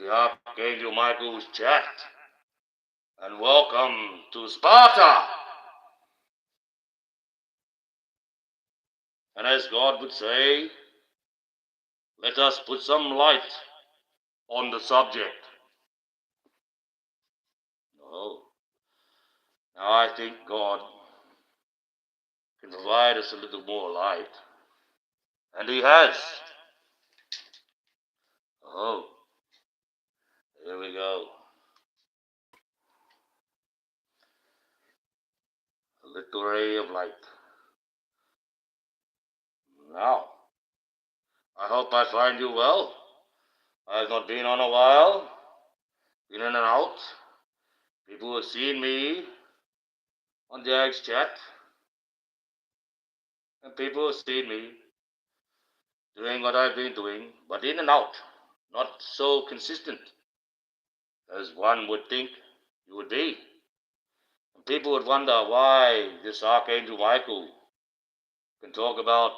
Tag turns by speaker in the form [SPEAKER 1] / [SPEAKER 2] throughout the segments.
[SPEAKER 1] the Archangel Michael's chat, and welcome to Sparta. And as God would say, let us put some light on the subject. Oh, now I think God can provide us a little more light, and He has. Oh, here we go. A little ray of light. Now, I hope I find you well. I have not been on a while, been in and out. People have seen me on Jag's chat, and people have seen me doing what I've been doing, but in and out, not so consistent as one would think you would be. And people would wonder why this Archangel Michael can talk about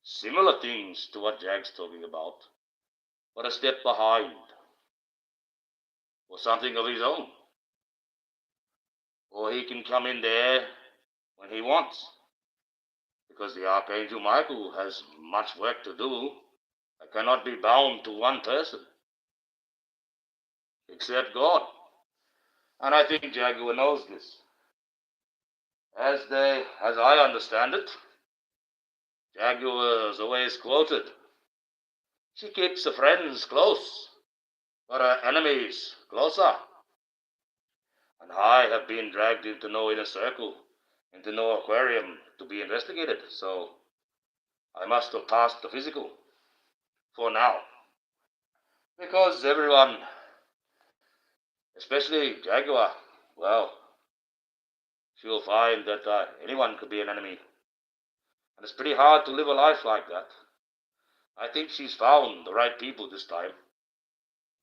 [SPEAKER 1] similar things to what Jag's talking about, but a step behind, or something of his own. Or he can come in there when he wants, because the Archangel Michael has much work to do. I cannot be bound to one person, except God. And I think Jaguar knows this. As I understand it, Jaguar is always quoted, she keeps her friends close, but her enemies closer. And I have been dragged into no inner circle, into no aquarium to be investigated, so I must have passed the physical for now. Because everyone, especially Jaguar, well, she'll find that anyone could be an enemy. And it's pretty hard to live a life like that. I think she's found the right people this time.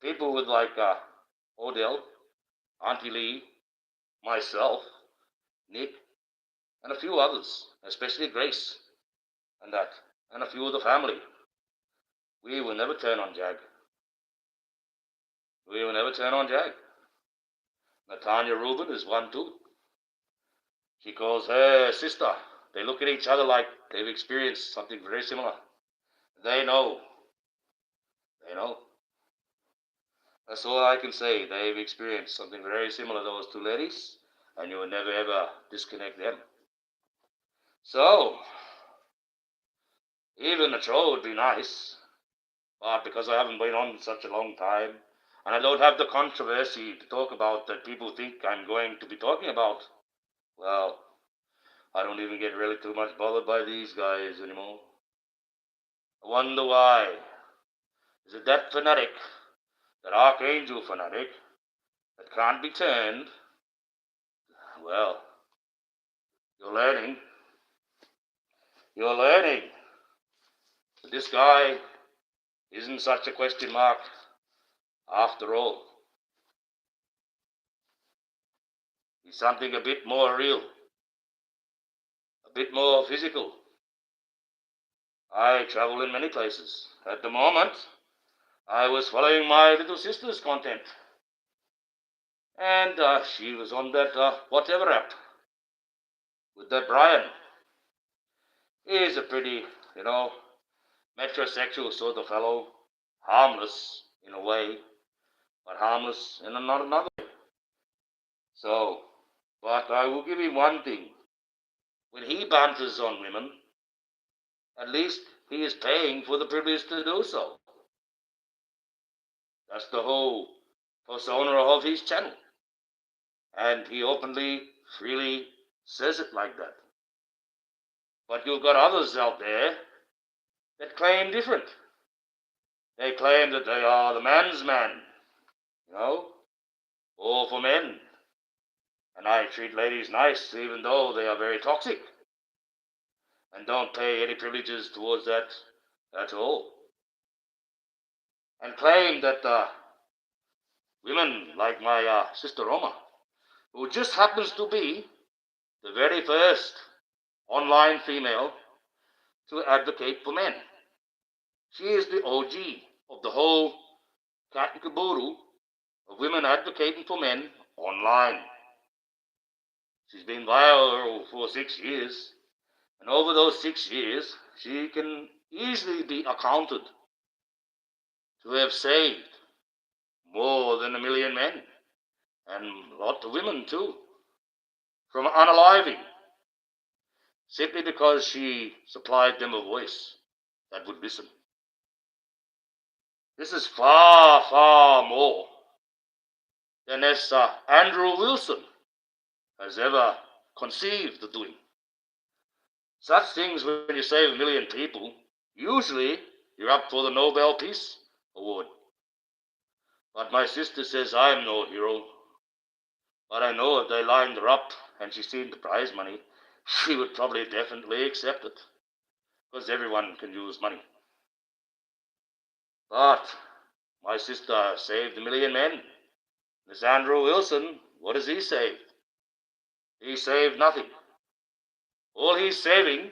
[SPEAKER 1] People with like Odell, Auntie Lee, myself, Nick, and a few others, especially Grace, and a few of the family. We will never turn on Jag. We will never turn on Jag. Natanya Rubin is one too. She calls her sister. They look at each other like they've experienced something very similar. They know. They know. That's all I can say. They've experienced something very similar, those two ladies, and you will never ever disconnect them. So, even a show would be nice, but because I haven't been on such a long time, and I don't have the controversy to talk about that people think I'm going to be talking about, well, I don't even get really too much bothered by these guys anymore. I wonder why. Is it that fanatic, that Archangel fanatic, that can't be turned? Well, you're learning. You're learning. But this guy isn't such a question mark after all. He's something a bit more real, a bit more physical. I travel in many places. At the moment, I was following my little sister's content. And she was on that whatever app with that Brian. He's a pretty, metrosexual sort of fellow. Harmless in a way, but harmless in not another way. So, but I will give him one thing. When he banters on women, at least he is paying for the privilege to do so. That's the whole persona of his channel. And he openly, freely says it like that. But you've got others out there that claim different. They claim that they are the man's man, all for men. And I treat ladies nice even though they are very toxic. And don't pay any privileges towards that at all. And claim that women like my sister Roma, who just happens to be the very first online female to advocate for men. She is the OG of the whole cat and caboodle of women advocating for men online. She's been viral for 6 years, and over those 6 years, she can easily be accounted to have saved more than 1 million men, and a lot of women too, from unaliving, simply because she supplied them a voice that would listen. This is far, far more than as Andrew Wilson has ever conceived of doing. Such things, when you save 1 million people, usually you're up for the Nobel Peace Award. But my sister says I'm no hero. But I know if they lined her up and she's seen the prize money, she would probably definitely accept it. Because everyone can use money. But my sister saved 1 million men. This Andrew Wilson, what has he saved? He saved nothing. All he's saving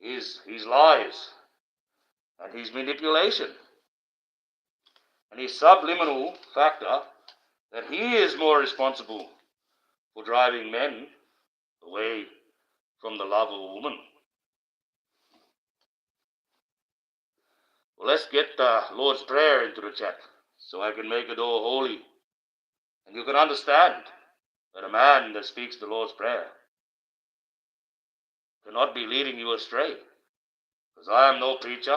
[SPEAKER 1] is his lies and his manipulation and his subliminal factor that he is more responsible for driving men away from the love of a woman. Well, let's get the Lord's Prayer into the chat so I can make it all holy. And you can understand that a man that speaks the Lord's Prayer cannot be leading you astray. Because I am no preacher.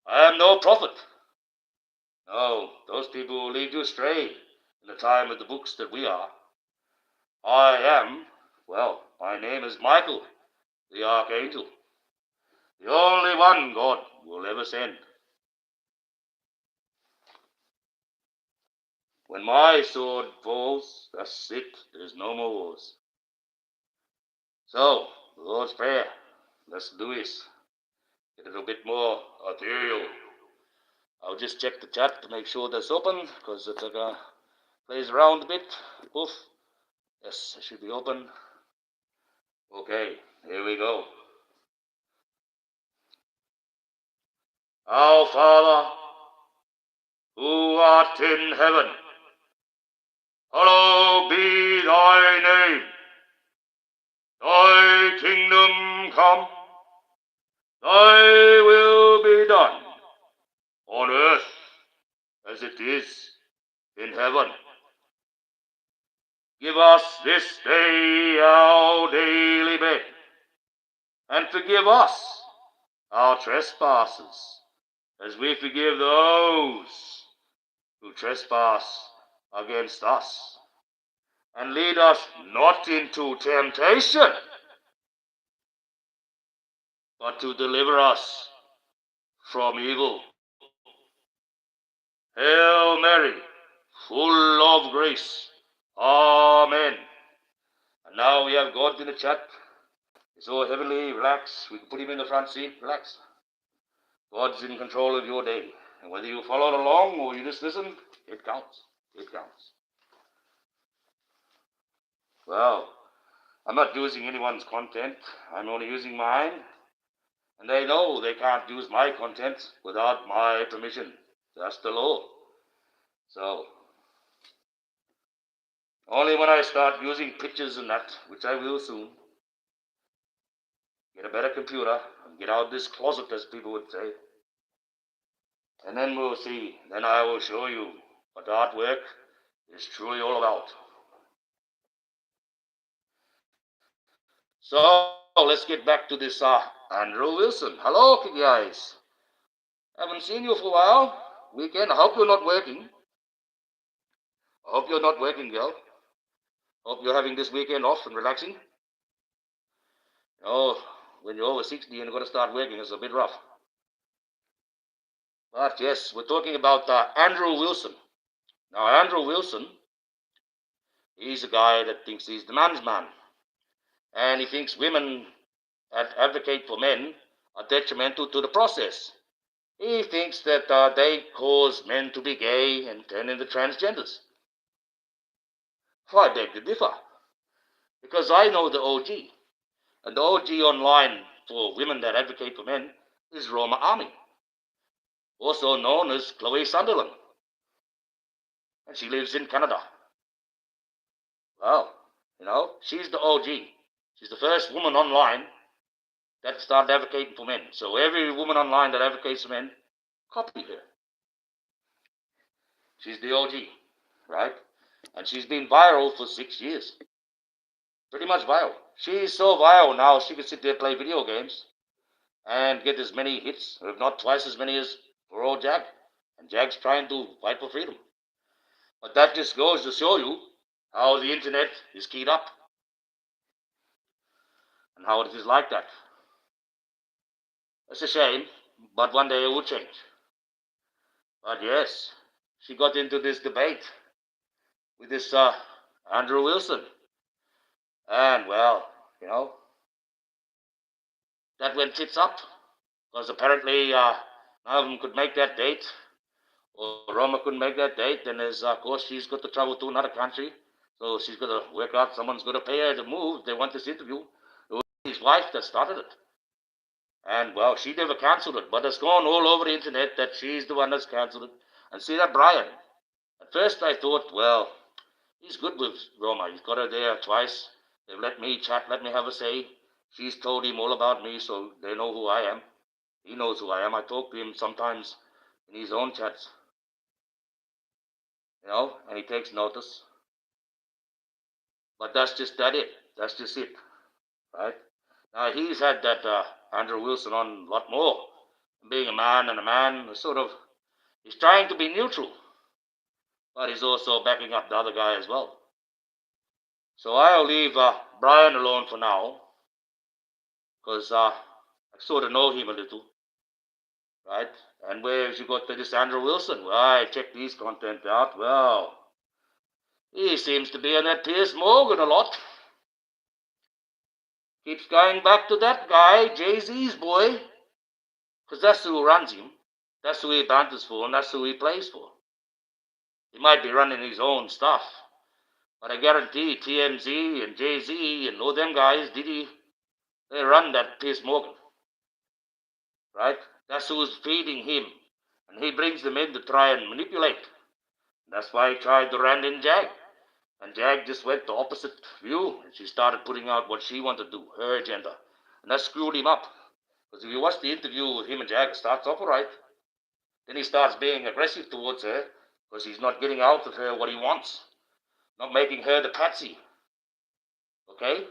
[SPEAKER 1] I am no prophet. No, those people will lead you astray in the time of the books that we are. I am, well, my name is Michael, the Archangel. The only one God will ever send. When my sword falls, that's it, there's no more wars. So, the Lord's Prayer, let's do this. Get a little bit more ethereal. I'll just check the chat to make sure that's open, because it plays around a bit. Poof. Yes, it should be open. Okay, here we go. Our Father, who art in heaven, hallowed be thy name. Thy kingdom come, thy will be done, on earth as it is in heaven. Give us this day our daily bread, and forgive us our trespasses, as we forgive those who trespass against us. And lead us not into temptation, but to deliver us from evil. Hail Mary, full of grace. Amen. And now we have God in the chat. It's all heavenly, relax. We can put him in the front seat, relax. God's in control of your day. And whether you followed along or you just listened, it counts. It counts. Well, I'm not using anyone's content. I'm only using mine. And they know they can't use my content without my permission. That's the law. So, only when I start using pictures and that, which I will soon, get a better computer, and get out of this closet, as people would say, and then we'll see. Then I will show you what artwork is truly all about. So, let's get back to this Andrew Wilson. Hello, guys. Haven't seen you for a while. Weekend. I hope you're not working. I hope you're not working, girl. Hope you're having this weekend off and relaxing. Oh, when you're over 60 and you're going to start working, it's a bit rough. But yes, we're talking about Andrew Wilson. Now, Andrew Wilson, he's a guy that thinks he's the man's man. And he thinks women that advocate for men are detrimental to the process. He thinks that they cause men to be gay and turn into transgenders. I beg to differ. Because I know the OG. And the OG online for women that advocate for men is Roma Army, also known as Chloe Sunderland. and she lives in Canada. Well, she's the OG. She's the first woman online that started advocating for men. So every woman online that advocates for men, copy her. She's the OG, right? And she's been viral for 6 years. Pretty much viral. She's so viral now, she can sit there and play video games and get as many hits, if not twice as many as poor old Jag. And Jag's trying to fight for freedom. But that just goes to show you how the internet is keyed up and how it is like that. It's a shame, but one day it will change. But yes, she got into this debate with this Andrew Wilson. And well, that went tits up because apparently none of them could make that date, or Roma couldn't make that date. Then there's, of course, she's got to travel to another country. So she's got to work out, someone's going to pay her to move. They want this interview. It was his wife that started it. And well, she never cancelled it, but it's gone all over the internet that she's the one that's cancelled it. And see that Brian. At first I thought, well, he's good with Roma. He's got her there twice. They've let me chat, let me have a say. She's told him all about me, so they know who I am. He knows who I am. I talk to him sometimes in his own chats. And he takes notice. But that's just it. That's just it. Right? Now, he's had that Andrew Wilson on a lot more. Being a man, sort of, he's trying to be neutral. But he's also backing up the other guy as well. So I'll leave Brian alone for now. Because I sort of know him a little. Right? And where have you got this Andrew Wilson? Well, I checked his content out. Well, he seems to be on that Piers Morgan a lot. Keeps going back to that guy, Jay-Z's boy. Because that's who runs him. That's who he banters for, and that's who he plays for. He might be running his own stuff. But I guarantee TMZ and Jay-Z and all them guys, Diddy, they run that Piers Morgan. Right? That's who's feeding him. And he brings them in to try and manipulate. That's why he tried to ram in Jag. And Jag just went the opposite view. And she started putting out what she wanted to do, her agenda. And that screwed him up. Because if you watch the interview with him and Jag, it starts off all right. Then he starts being aggressive towards her because he's not getting out of her what he wants. Not making her the patsy. Okay?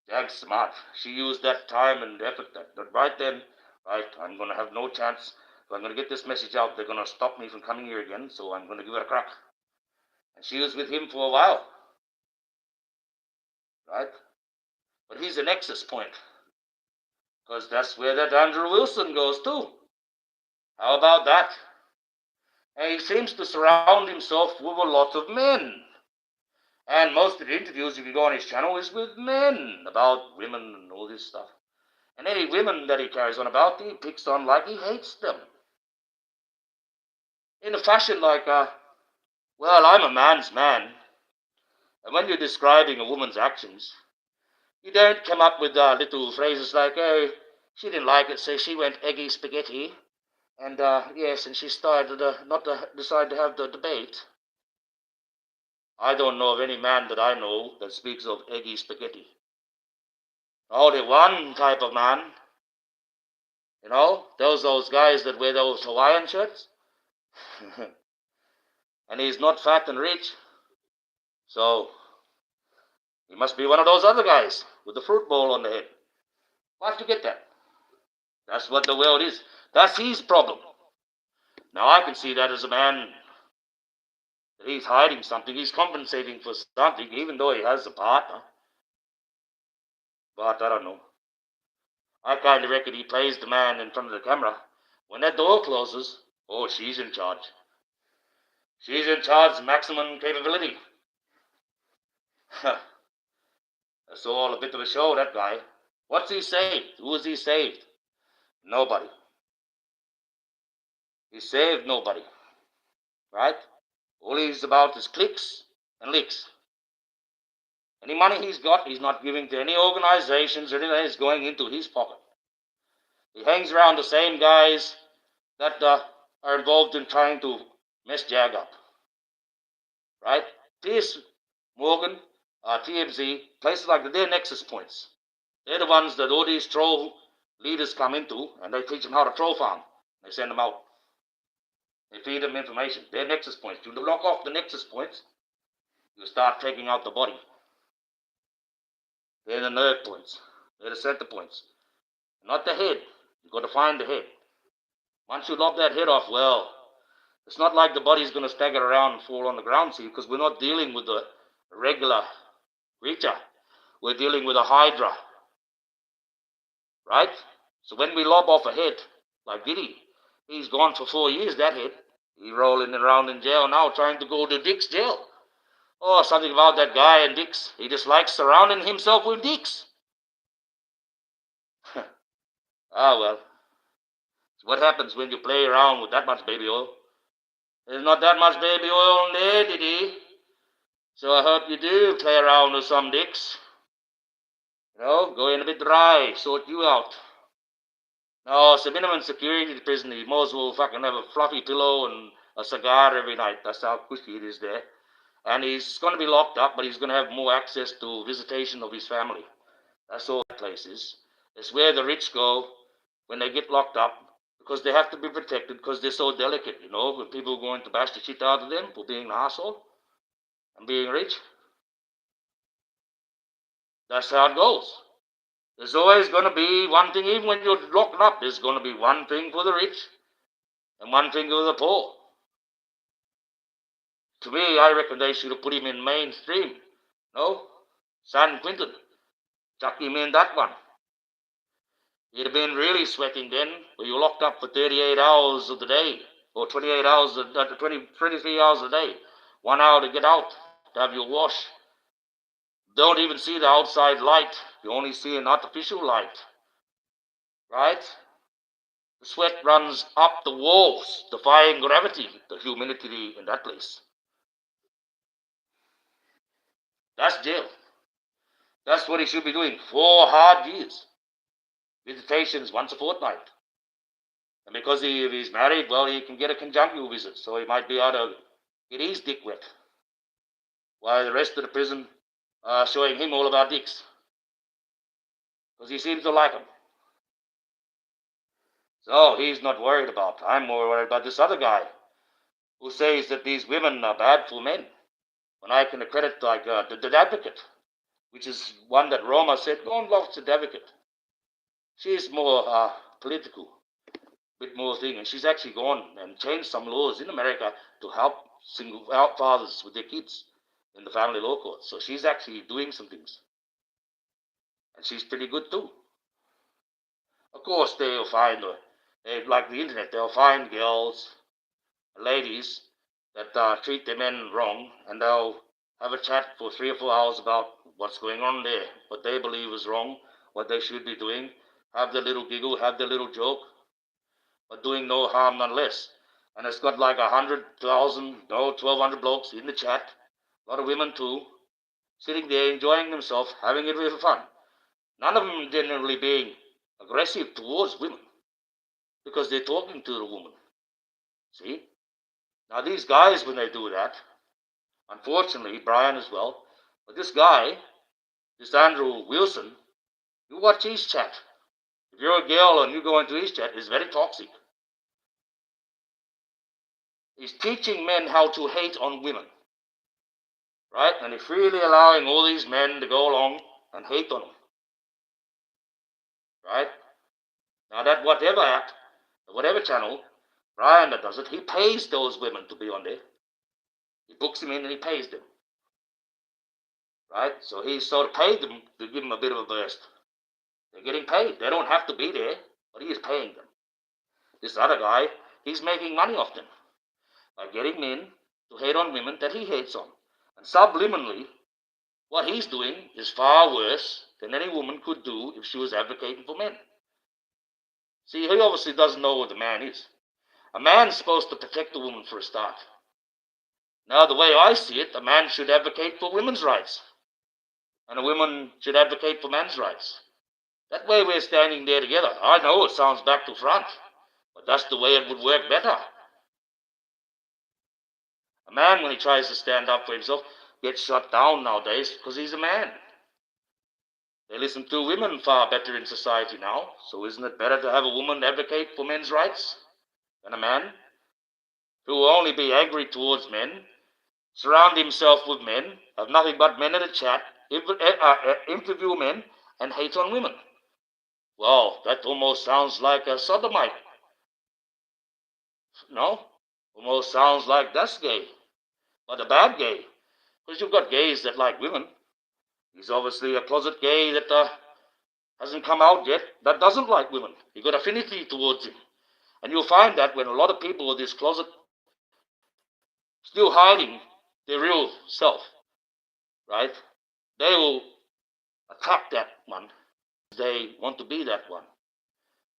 [SPEAKER 1] Jag's smart. She used that time and effort that right then, right, I'm going to have no chance. If I'm going to get this message out, they're going to stop me from coming here again, so I'm going to give it a crack. And she was with him for a while. Right? But he's a nexus point. Because that's where that Andrew Wilson goes too. How about that? And he seems to surround himself with a lot of men. And most of the interviews, if you go on his channel, is with men about women and all this stuff. And any women that he carries on about, he picks on like he hates them. In a fashion like, well, I'm a man's man. And when you're describing a woman's actions, you don't come up with little phrases like, oh, she didn't like it, so she went eggy spaghetti. And, yes, and she started not to decide to have the debate. I don't know of any man that I know that speaks of eggy spaghetti. Only one type of man, those guys that wear those Hawaiian shirts. And he's not fat and rich. So, he must be one of those other guys with the fruit bowl on the head. Why'd you get that? That's what the world is. That's his problem. Now, I can see that as a man, that he's hiding something. He's compensating for something, even though he has a partner. But I don't know. I kind of reckon he plays the man in front of the camera. When that door closes, oh, she's in charge. She's in charge, maximum capability. That's all a bit of a show, that guy. What's he saved? Who has he saved? Nobody. He saved nobody. Right? All he's about is clicks and licks. Any money he's got, he's not giving to any organizations or anything. It's going into his pocket. He hangs around the same guys that are involved in trying to mess Jag up. right? Pierce, Morgan, TMZ, places like that, they're nexus points. They're the ones that all these troll leaders come into, and they teach them how to troll farm. They send them out. They feed them information. They're nexus points. To block off the nexus points, you start taking out the body. They're the nerve points. They're the center points. Not the head. You've got to find the head. Once you lop that head off, well, it's not like the body's going to stagger around and fall on the ground, see, because we're not dealing with a regular creature. We're dealing with a hydra, right? So when we lob off a head, like Diddy, he's gone for 4 years, that head. He's rolling around in jail now, trying to go to Dick's jail. Oh, something about that guy and Dick's. He just likes surrounding himself with Dick's. Well. What happens when you play around with that much baby oil? There's not that much baby oil in there, Diddy. So I hope you do play around with some dicks. Go in a bit dry, sort you out. No, it's a minimum security prison. You might as well fucking have a fluffy pillow and a cigar every night. That's how cushy it is there. And he's going to be locked up, but he's going to have more access to visitation of his family. That's all that place is. It's where the rich go when they get locked up, because they have to be protected because they're so delicate, when people are going to bash the shit out of them for being an asshole and being rich. That's how it goes. There's always going to be one thing, even when you're locked up, there's going to be one thing for the rich and one thing for the poor. To me, I reckon they should have put him in mainstream. San Quentin. Chuck him in that one. He'd have been really sweating then, where you're locked up for 38 hours of the day, or 28 hours, 23 hours a day. 1 hour to get out, to have your wash. Don't even see the outside light. You only see an artificial light. Right? The sweat runs up the walls, defying gravity, the humidity in that place. That's jail. That's what he should be doing. 4 hard years. Visitations once a fortnight. And because if he's married, well, he can get a conjugal visit, so he might be able to get his dick wet. While the rest of the prison are showing him all about dicks. Because he seems to like them. So he's not worried about. I'm more worried about this other guy who says that these women are bad for men. When I can accredit like the advocate, which is one that Roma said, go and watch the advocate. She's more political, bit more thing, and she's actually gone and changed some laws in America to help single fathers with their kids in the family law court. So she's actually doing some things, and she's pretty good too. Of course, they'll find, like the internet, they'll find girls, ladies that treat their men wrong, and they'll have a chat for 3 or 4 hours about what's going on there, what they believe is wrong, what they should be doing, have their little giggle, have their little joke, but doing no harm nonetheless. And it's got like 100,000, 1,200 blokes in the chat, a lot of women too, sitting there enjoying themselves, having it with fun. None of them generally being aggressive towards women because they're talking to the woman. See? Now these guys, when they do that, unfortunately, Brian as well, but this guy, this Andrew Wilson, you watch his chat. If you're a girl and you go into his chat, it's very toxic. He's teaching men how to hate on women. Right? And he's freely allowing all these men to go along and hate on them. Right? Now that whatever act, whatever channel, Brian that does it, he pays those women to be on there. He books them in and he pays them. Right? So he sort of paid them to give them a bit of a burst. They're getting paid. They don't have to be there, but he is paying them. This other guy, he's making money off them by getting men to hate on women that he hates on. And subliminally, what he's doing is far worse than any woman could do if she was advocating for men. See, he obviously doesn't know what the man is. A man's supposed to protect the woman for a start. Now, the way I see it, a man should advocate for women's rights. And a woman should advocate for men's rights. That way we're standing there together. I know it sounds back to front, but that's the way it would work better. A man, when he tries to stand up for himself, gets shut down nowadays because he's a man. They listen to women far better in society now, so isn't it better to have a woman advocate for men's rights than a man who will only be angry towards men, surround himself with men, have nothing but men in a chat, interview men, and hate on women? Well, that almost sounds like a sodomite. No? Almost sounds like that's gay, but a bad gay. Because you've got gays that like women. He's obviously a closet gay that hasn't come out yet, that doesn't like women. You've got affinity towards him. And you'll find that when a lot of people in this closet still hiding their real self, right? They will attack that one. They want to be that one.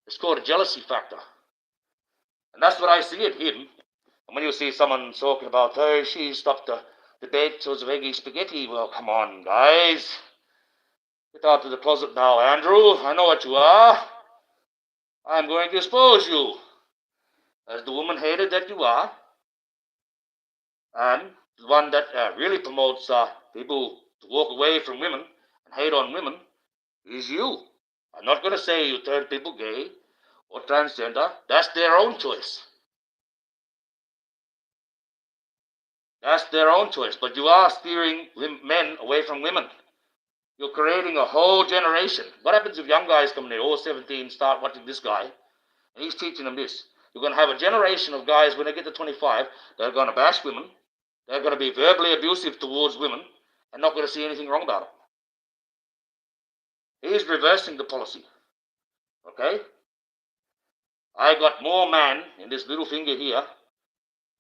[SPEAKER 1] It's called a jealousy factor. And that's what I see in him. And when you see someone talking about, hey, she stopped the debate towards veggie spaghetti, well, come on, guys. Get out of the closet now, Andrew. I know what you are. I'm going to expose you as the woman hater that you are. And the one that really promotes people to walk away from women and hate on women is you. I'm not going to say you turn people gay or transgender. That's their own choice. That's their own choice. But you are steering men away from women. You're creating a whole generation. What happens if young guys come in, all 17, start watching this guy, and he's teaching them this? You're going to have a generation of guys when they get to 25, they're going to bash women, they're going to be verbally abusive towards women, and not going to see anything wrong about it. He's reversing the policy. Okay? I got more man in this little finger here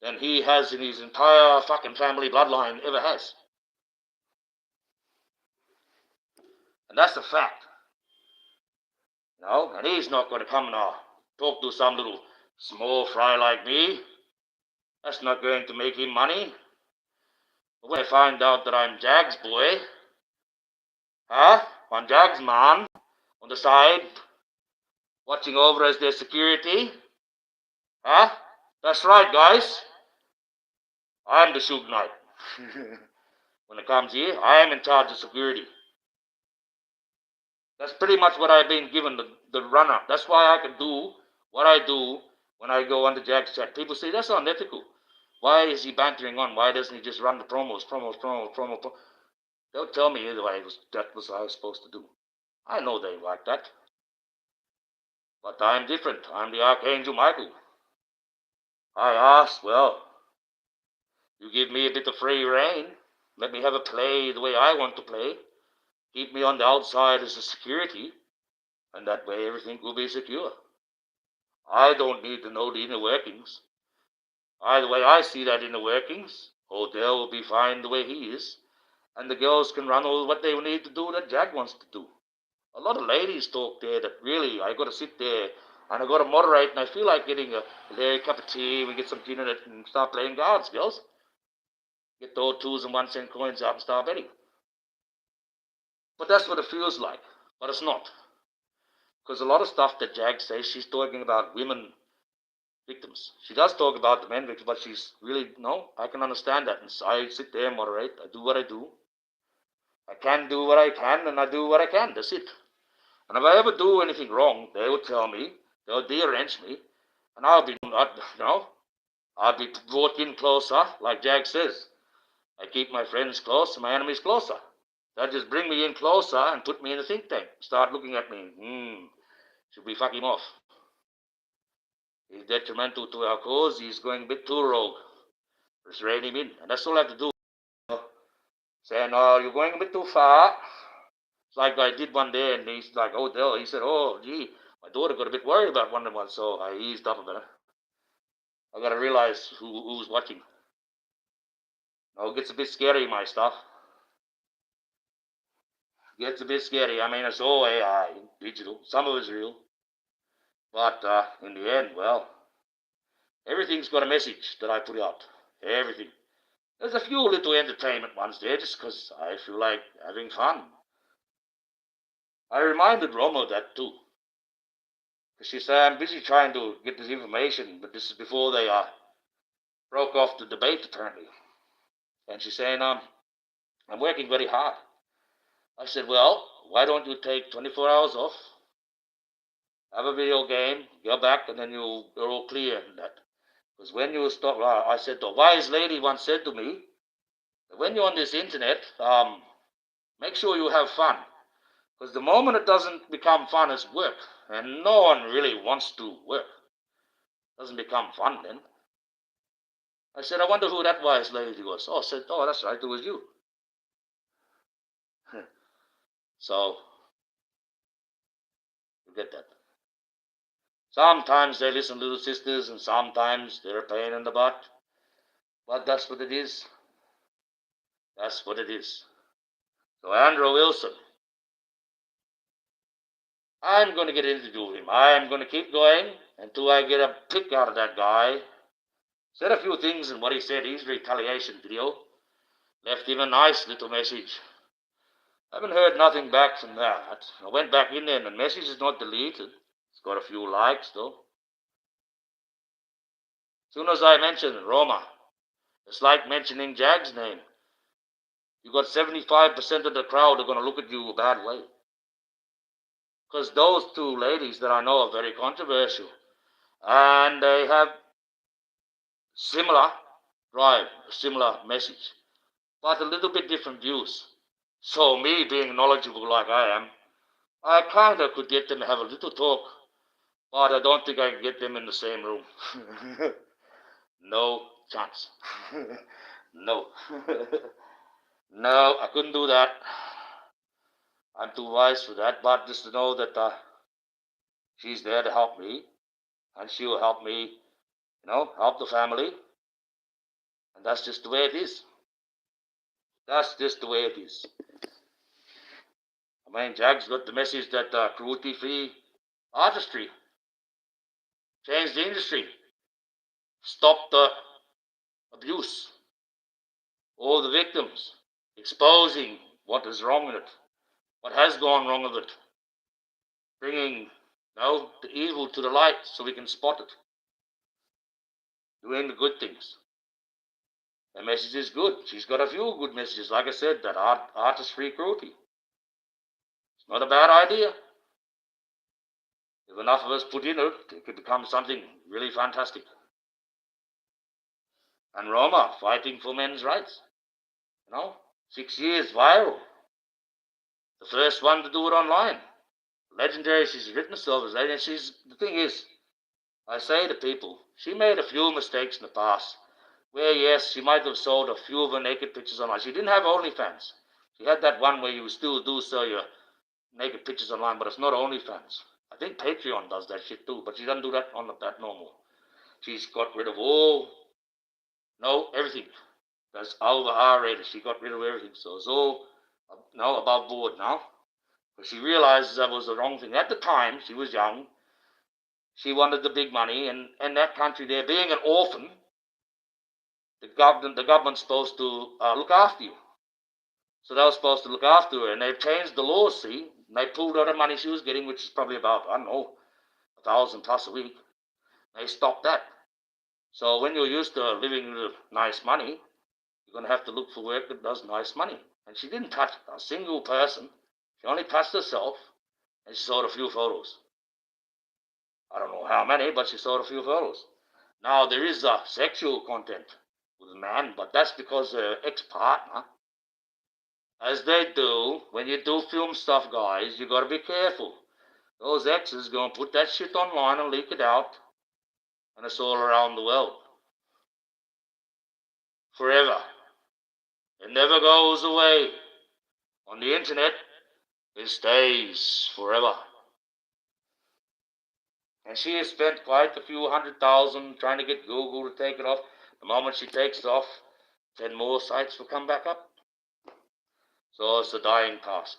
[SPEAKER 1] than he has in his entire fucking family bloodline ever has. And that's a fact. And he's not going to come and talk to some little small fry like me. That's not going to make him money. But when I find out that I'm Jag's boy, I'm Jag's man, on the side, watching over as their security, that's right, guys. I'm the Suge Knight. When it comes here, I am in charge of security. That's pretty much what I've been given, the run-up. That's why I can do what I do when I go on the Jag's chat. People say, that's unethical. Why is he bantering on? Why doesn't he just run the promos? They'll tell me either way that was what I was supposed to do. I know they like that. But I'm different. I'm the Archangel Michael. I ask, well, you give me a bit of free reign. Let me have a play the way I want to play. Keep me on the outside as a security. And that way everything will be secure. I don't need to know the inner workings. Either way I see that inner workings, Odell will be fine the way he is. And the girls can run all what they need to do that Jag wants to do. A lot of ladies talk there that really, I got to sit there and I got to moderate, and I feel like getting a cup of tea, we get some dinner and start playing cards, girls. Get the old 2s and 1 cent coins out and start betting. But that's what it feels like. But it's not. Because a lot of stuff that Jag says, she's talking about women victims. She does talk about the men victims, but she's really, no, I can understand that. And so I sit there and moderate. I do what I do. I can do what I can, and I do what I can. That's it. And if I ever do anything wrong, they will tell me, they'll de-arrange me, and I'll be brought in closer, like Jack says. I keep my friends close and my enemies closer. They'll just bring me in closer and put me in a think tank. Start looking at me. Should we fuck him off? He's detrimental to our cause. He's going a bit too rogue. Let's rein him in. And that's all I have to do. Saying, oh, you're going a bit too far. It's like I did one day, and he's like, oh, Dell. He said, oh, gee, my daughter got a bit worried about one of them, so I eased up a bit. I got to realize who's watching. It gets a bit scary, my stuff. It gets a bit scary. I mean, it's all AI, digital. Some of it's real. But in the end, well, everything's got a message that I put out. Everything. There's a few little entertainment ones there just because I feel like having fun. I reminded Roma of that too. Because she said, I'm busy trying to get this information, but this is before they broke off the debate apparently. And she's saying, I'm working very hard. I said, well, why don't you take 24 hours off, have a video game, go back, and then you're all clear in that. Because when you stop, I said, the wise lady once said to me, that when you're on this internet, make sure you have fun. Because the moment it doesn't become fun, it's work. And no one really wants to work. It doesn't become fun then. I said, I wonder who that wise lady was. Oh, I said, oh, that's right, it was you. So, you get that. Sometimes they listen to little sisters, and sometimes they're a pain in the butt. But that's what it is. That's what it is. So Andrew Wilson, I'm going to get into him. I'm going to keep going until I get a pick out of that guy. Said a few things in what he said, his retaliation video. Left him a nice little message. I haven't heard nothing back from that. I went back in there and the message is not deleted. It's got a few likes though. As soon as I mention Roma, it's like mentioning Jag's name. You got 75% of the crowd are going to look at you a bad way. Because those two ladies that I know are very controversial. And they have similar drive, a similar message, but a little bit different views. So me being knowledgeable like I am, I kind of could get them to have a little talk, but I don't think I can get them in the same room. No chance. No. No, I couldn't do that. I'm too wise for that, but just to know that she's there to help me, and she'll help me, help the family, and that's just the way it is. That's just the way it is. I mean, Jag's got the message that cruelty-free artistry, change the industry, stop the abuse, all the victims, exposing what is wrong with it, what has gone wrong with it, bringing the evil to the light so we can spot it, doing the good things. The message is good. She's got a few good messages. Like I said, that artist-free cruelty. It's not a bad idea. If enough of us put in it, it could become something really fantastic. And Roma, fighting for men's rights. 6 years viral. The first one to do it online. Legendary, she's written herself as legendary. The thing is, I say to people, she made a few mistakes in the past. Where, yes, she might have sold a few of her naked pictures online. She didn't have OnlyFans. She had that one where you still do sell your naked pictures online, but it's not OnlyFans. I think Patreon does that shit too, but she doesn't do that on that no more. She's got rid of everything that's over R-rated. She got rid of everything, so it's all above board now. But she realizes that was the wrong thing. At the time, she was young. She wanted the big money, and in that country there, being an orphan, the government's supposed to look after you. So they were supposed to look after her, and they've changed the law, see? And they pulled out the money she was getting, which is probably about, $1,000+ a week. They stopped that. So when you're used to living with nice money, you're going to have to look for work that does nice money. And she didn't touch a single person. She only touched herself, and she sold a few photos. I don't know how many, but she sold a few photos. Now, there is sexual content with a man, but that's because her ex-partner, as they do, when you do film stuff, guys, you got to be careful. Those exes going to put that shit online and leak it out, and it's all around the world. Forever. It never goes away. On the internet, it stays forever. And she has spent quite a few $100,000 trying to get Google to take it off. The moment she takes it off, 10 more sites will come back up. So it's a dying task.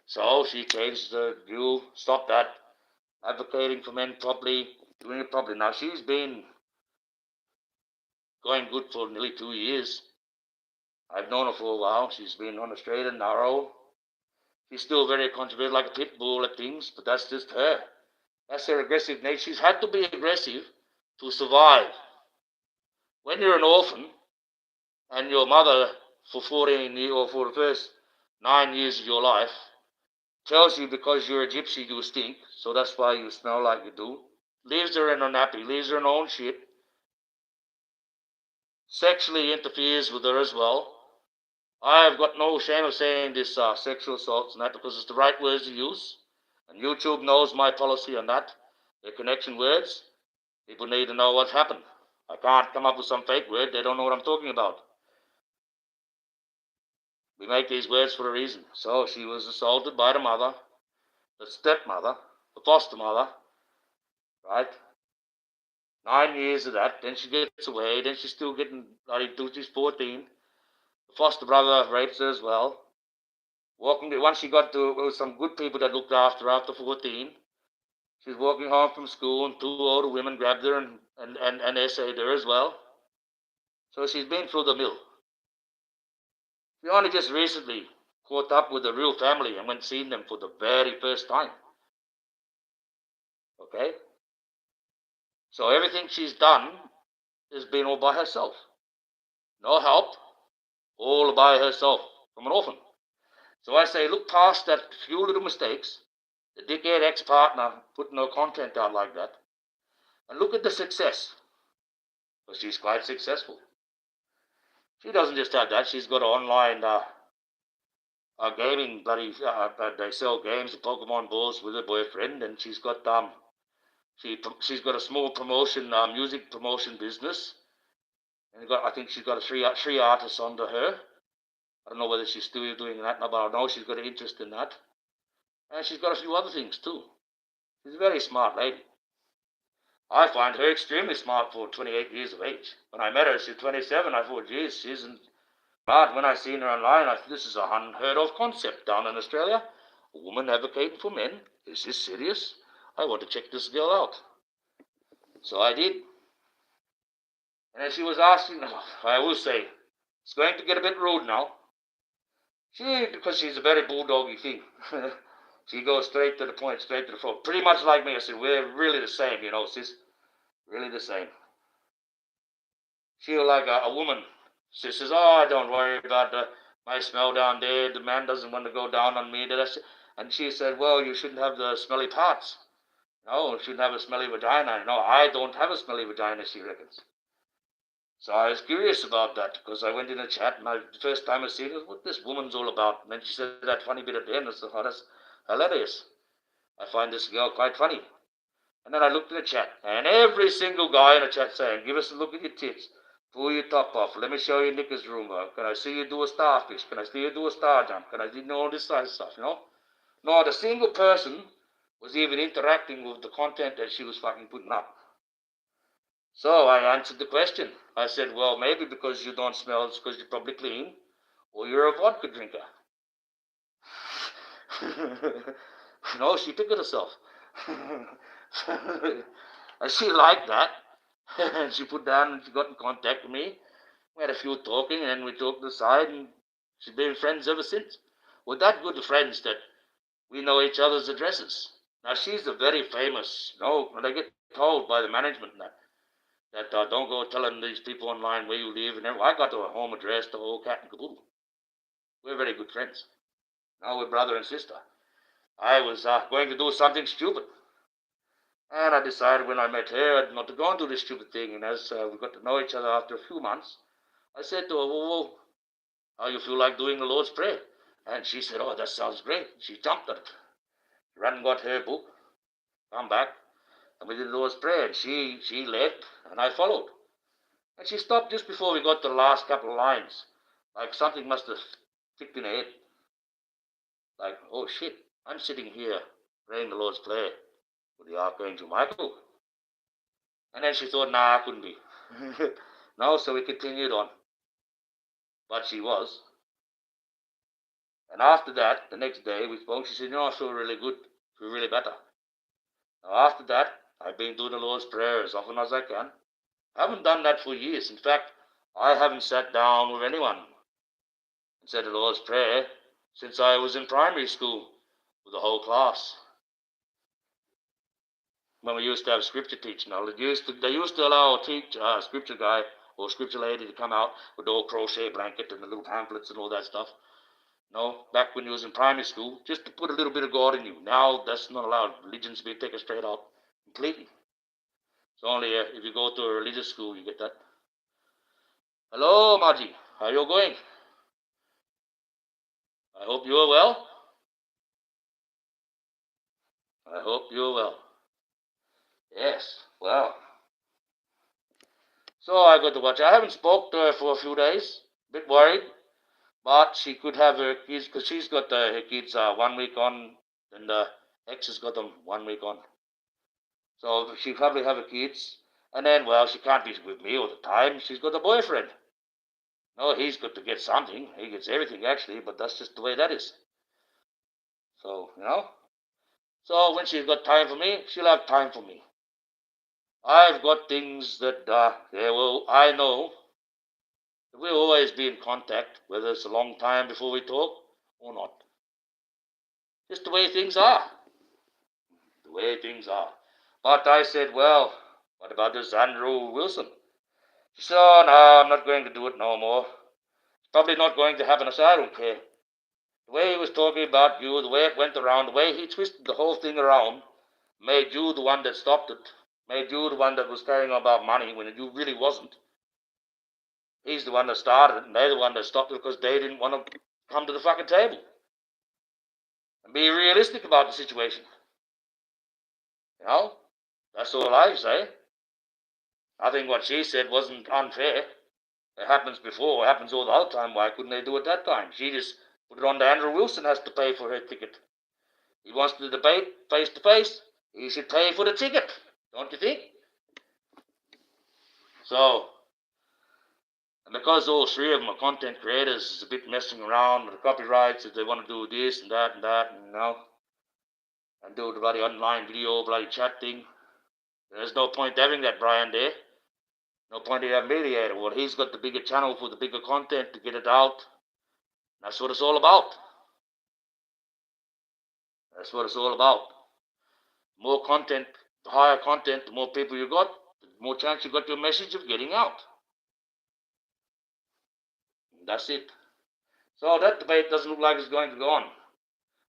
[SPEAKER 1] So she changed the view, stopped that, advocating for men properly, doing it properly. Now she's been going good for nearly 2 years. I've known her for a while. She's been on the straight and narrow. She's still very controversial, like a pit bull at things, but that's just her. That's her aggressive nature. She's had to be aggressive to survive. When you're an orphan and your mother for 14 years or for the first 9 years of your life tells you because you're a gypsy you stink, so that's why you smell like you do, leaves her in her nappy, leaves her in her own shit, sexually interferes with her as well. I've got no shame of saying this sexual assaults and that because it's the right words to use. And YouTube knows my policy on that. The connection words, people need to know what's happened. I can't come up with some fake word. They don't know what I'm talking about. We make these words for a reason. So she was assaulted by the mother, the stepmother, the foster mother, right? 9 years of that. Then she gets away. Then she's still getting bloody. She's 14. The foster brother rapes her as well. Once she got to, it was some good people that looked after her after 14. She was walking home from school, and two older women grabbed her and essayed her as well. So she's been through the mill. She only just recently caught up with the real family and went seeing them for the very first time. Okay? So everything she's done has been all by herself. No help, all by herself from an orphan. So I say, look past that few little mistakes, the dickhead ex-partner putting no content out like that, and look at the success. Because she's quite successful. She doesn't just have that, she's got an online gaming they sell games and Pokemon balls with her boyfriend, and she's got she's got a small promotion, music promotion business, and I think she's got three artists under her. I don't know whether she's still doing that, but I know she's got an interest in that, and she's got a few other things too. She's a very smart lady. I find her extremely smart for 28 years of age. When I met her, she was 27. I thought, geez, she isn't smart. When I seen her online, I thought, this is a unheard of concept down in Australia. A woman advocating for men. Is this serious? I want to check this girl out. So I did. And as she was asking, I will say, it's going to get a bit rude now. Because she's a very bulldoggy thing. She goes straight to the point, straight to the throat. Pretty much like me. I said, we're really the same, sis. Really the same. She'll like a woman. She says, oh, don't worry about my smell down there. The man doesn't want to go down on me. And she said, well, you shouldn't have the smelly parts. No, you shouldn't have a smelly vagina. No, I don't have a smelly vagina, she reckons. So I was curious about that because I went in a chat and the first time I seen her, what this woman's all about. And then she said that funny bit at the end. I said, oh, that's hilarious. I find this girl quite funny. And then I looked at the chat, and every single guy in the chat saying, give us a look at your tits. Pull your top off. Let me show you knickers rumor. Can I see you do a starfish? Can I see you do a star jump? Can I see all this kind of stuff, Not a single person was even interacting with the content that she was fucking putting up. So I answered the question. I said, well, maybe because you don't smell, it's because you're probably clean, or you're a vodka drinker. No, she took it herself. And she liked that. And she put down and she got in contact with me. We had a few talking, and then we talked aside, and she's been friends ever since. We're that good of friends that we know each other's addresses. Now, she's a very famous, when I get told by the management that don't go telling these people online where you live and everything. I got her home address, the whole cat and caboodle. We're very good friends. Now we're brother and sister. I was going to do something stupid. And I decided when I met her not to go and do this stupid thing. And as we got to know each other after a few months, I said to her, well, how you feel like doing the Lord's Prayer? And she said, oh, that sounds great. She jumped at it. Ran and got her book, come back, and we did the Lord's Prayer. And she led, and I followed. And she stopped just before we got to the last couple of lines. Like something must have clicked in her head. Like, oh shit, I'm sitting here praying the Lord's Prayer with the Archangel Michael. And then she thought, nah, I couldn't be. No, so we continued on. But she was. And after that, the next day we spoke. She said, I feel really good. I feel really better. Now after that, I've been doing the Lord's Prayer as often as I can. I haven't done that for years. In fact, I haven't sat down with anyone and said the Lord's Prayer since I was in primary school with the whole class. When we used to have scripture teaching, they used to allow a scripture guy or scripture lady to come out with the old crochet blanket and the little pamphlets and all that stuff. No, back when you was in primary school, just to put a little bit of God in you. Now that's not allowed. Religion's being taken straight out completely. It's only if you go to a religious school you get that. Hello, Margie. How you going? I hope you are well. I hope you are well. Yes, well. So I got to watch. I haven't spoke to her for a few days. Bit worried, but she could have her kids because she's got her kids 1 week on, and the ex has got them 1 week on. So she probably have her kids, and then well, she can't be with me all the time. She's got a boyfriend. No, he's got to get something. He gets everything actually, but that's just the way that is. So So when she's got time for me, she'll have time for me. I've got things that I know that we'll always be in contact, whether it's a long time before we talk or not. Just the way things are. The way things are. But I said, well, what about this Andrew Wilson? She said, oh, no, I'm not going to do it no more. It's probably not going to happen. I said, I don't care. The way he was talking about you, the way it went around, the way he twisted the whole thing around, made you the one that stopped it, made you the one that was caring about money when you really wasn't. He's the one that started it, and they're the one that stopped it because they didn't want to come to the fucking table and be realistic about the situation. That's all I say. I think what she said wasn't unfair. It happens before, it happens all the other time. Why couldn't they do it that time? She just put it on to Andrew Wilson has to pay for her ticket. He wants to debate face to face. He should pay for the ticket, don't you think? So, and because all three of them are content creators, it's a bit messing around with the copyrights if they want to do this and that, and do the bloody online video, bloody chat thing. There's no point having that Brian there. No point in having mediator. Well, he's got the bigger channel for the bigger content to get it out. That's what it's all about. That's what it's all about. More content, the higher content, the more people you got, the more chance you got your message of getting out. That's it. So that debate doesn't look like it's going to go on.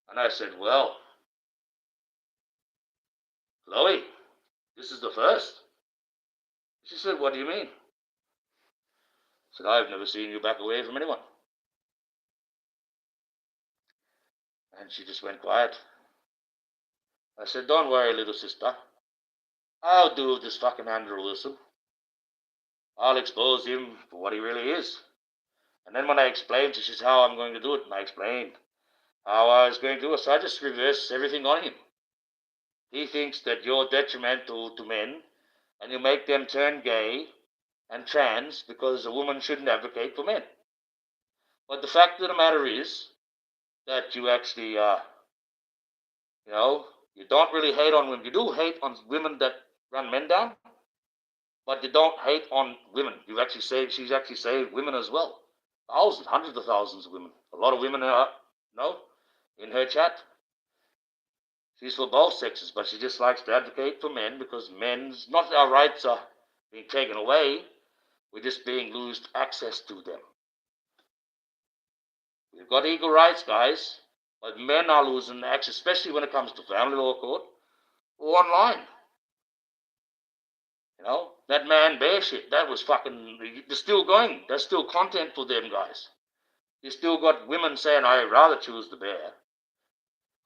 [SPEAKER 1] And I said, well, Chloe, this is the first. She said, what do you mean? I said, I've never seen you back away from anyone. And she just went quiet. I said, don't worry, little sister. I'll do this fucking Andrew Wilson. I'll expose him for what he really is. And then when I explained to her, she said, how I'm going to do it, and I explained how I was going to do it. So I just reversed everything on him. He thinks that you're detrimental to men, and you make them turn gay and trans because a woman shouldn't advocate for men. But the fact of the matter is that you actually, you don't really hate on women. You do hate on women that run men down, but you don't hate on women. She's actually saved women as well. Thousands, hundreds of thousands of women. A lot of women are, in her chat. She's for both sexes, but she just likes to advocate for men because men's, not our rights are being taken away, we're just being lost access to them. We've got equal rights, guys, but men are losing access, especially when it comes to family law court or online. That man bear shit, that was fucking, they're still going. There's still content for them guys. You still got women saying, I'd rather choose the bear.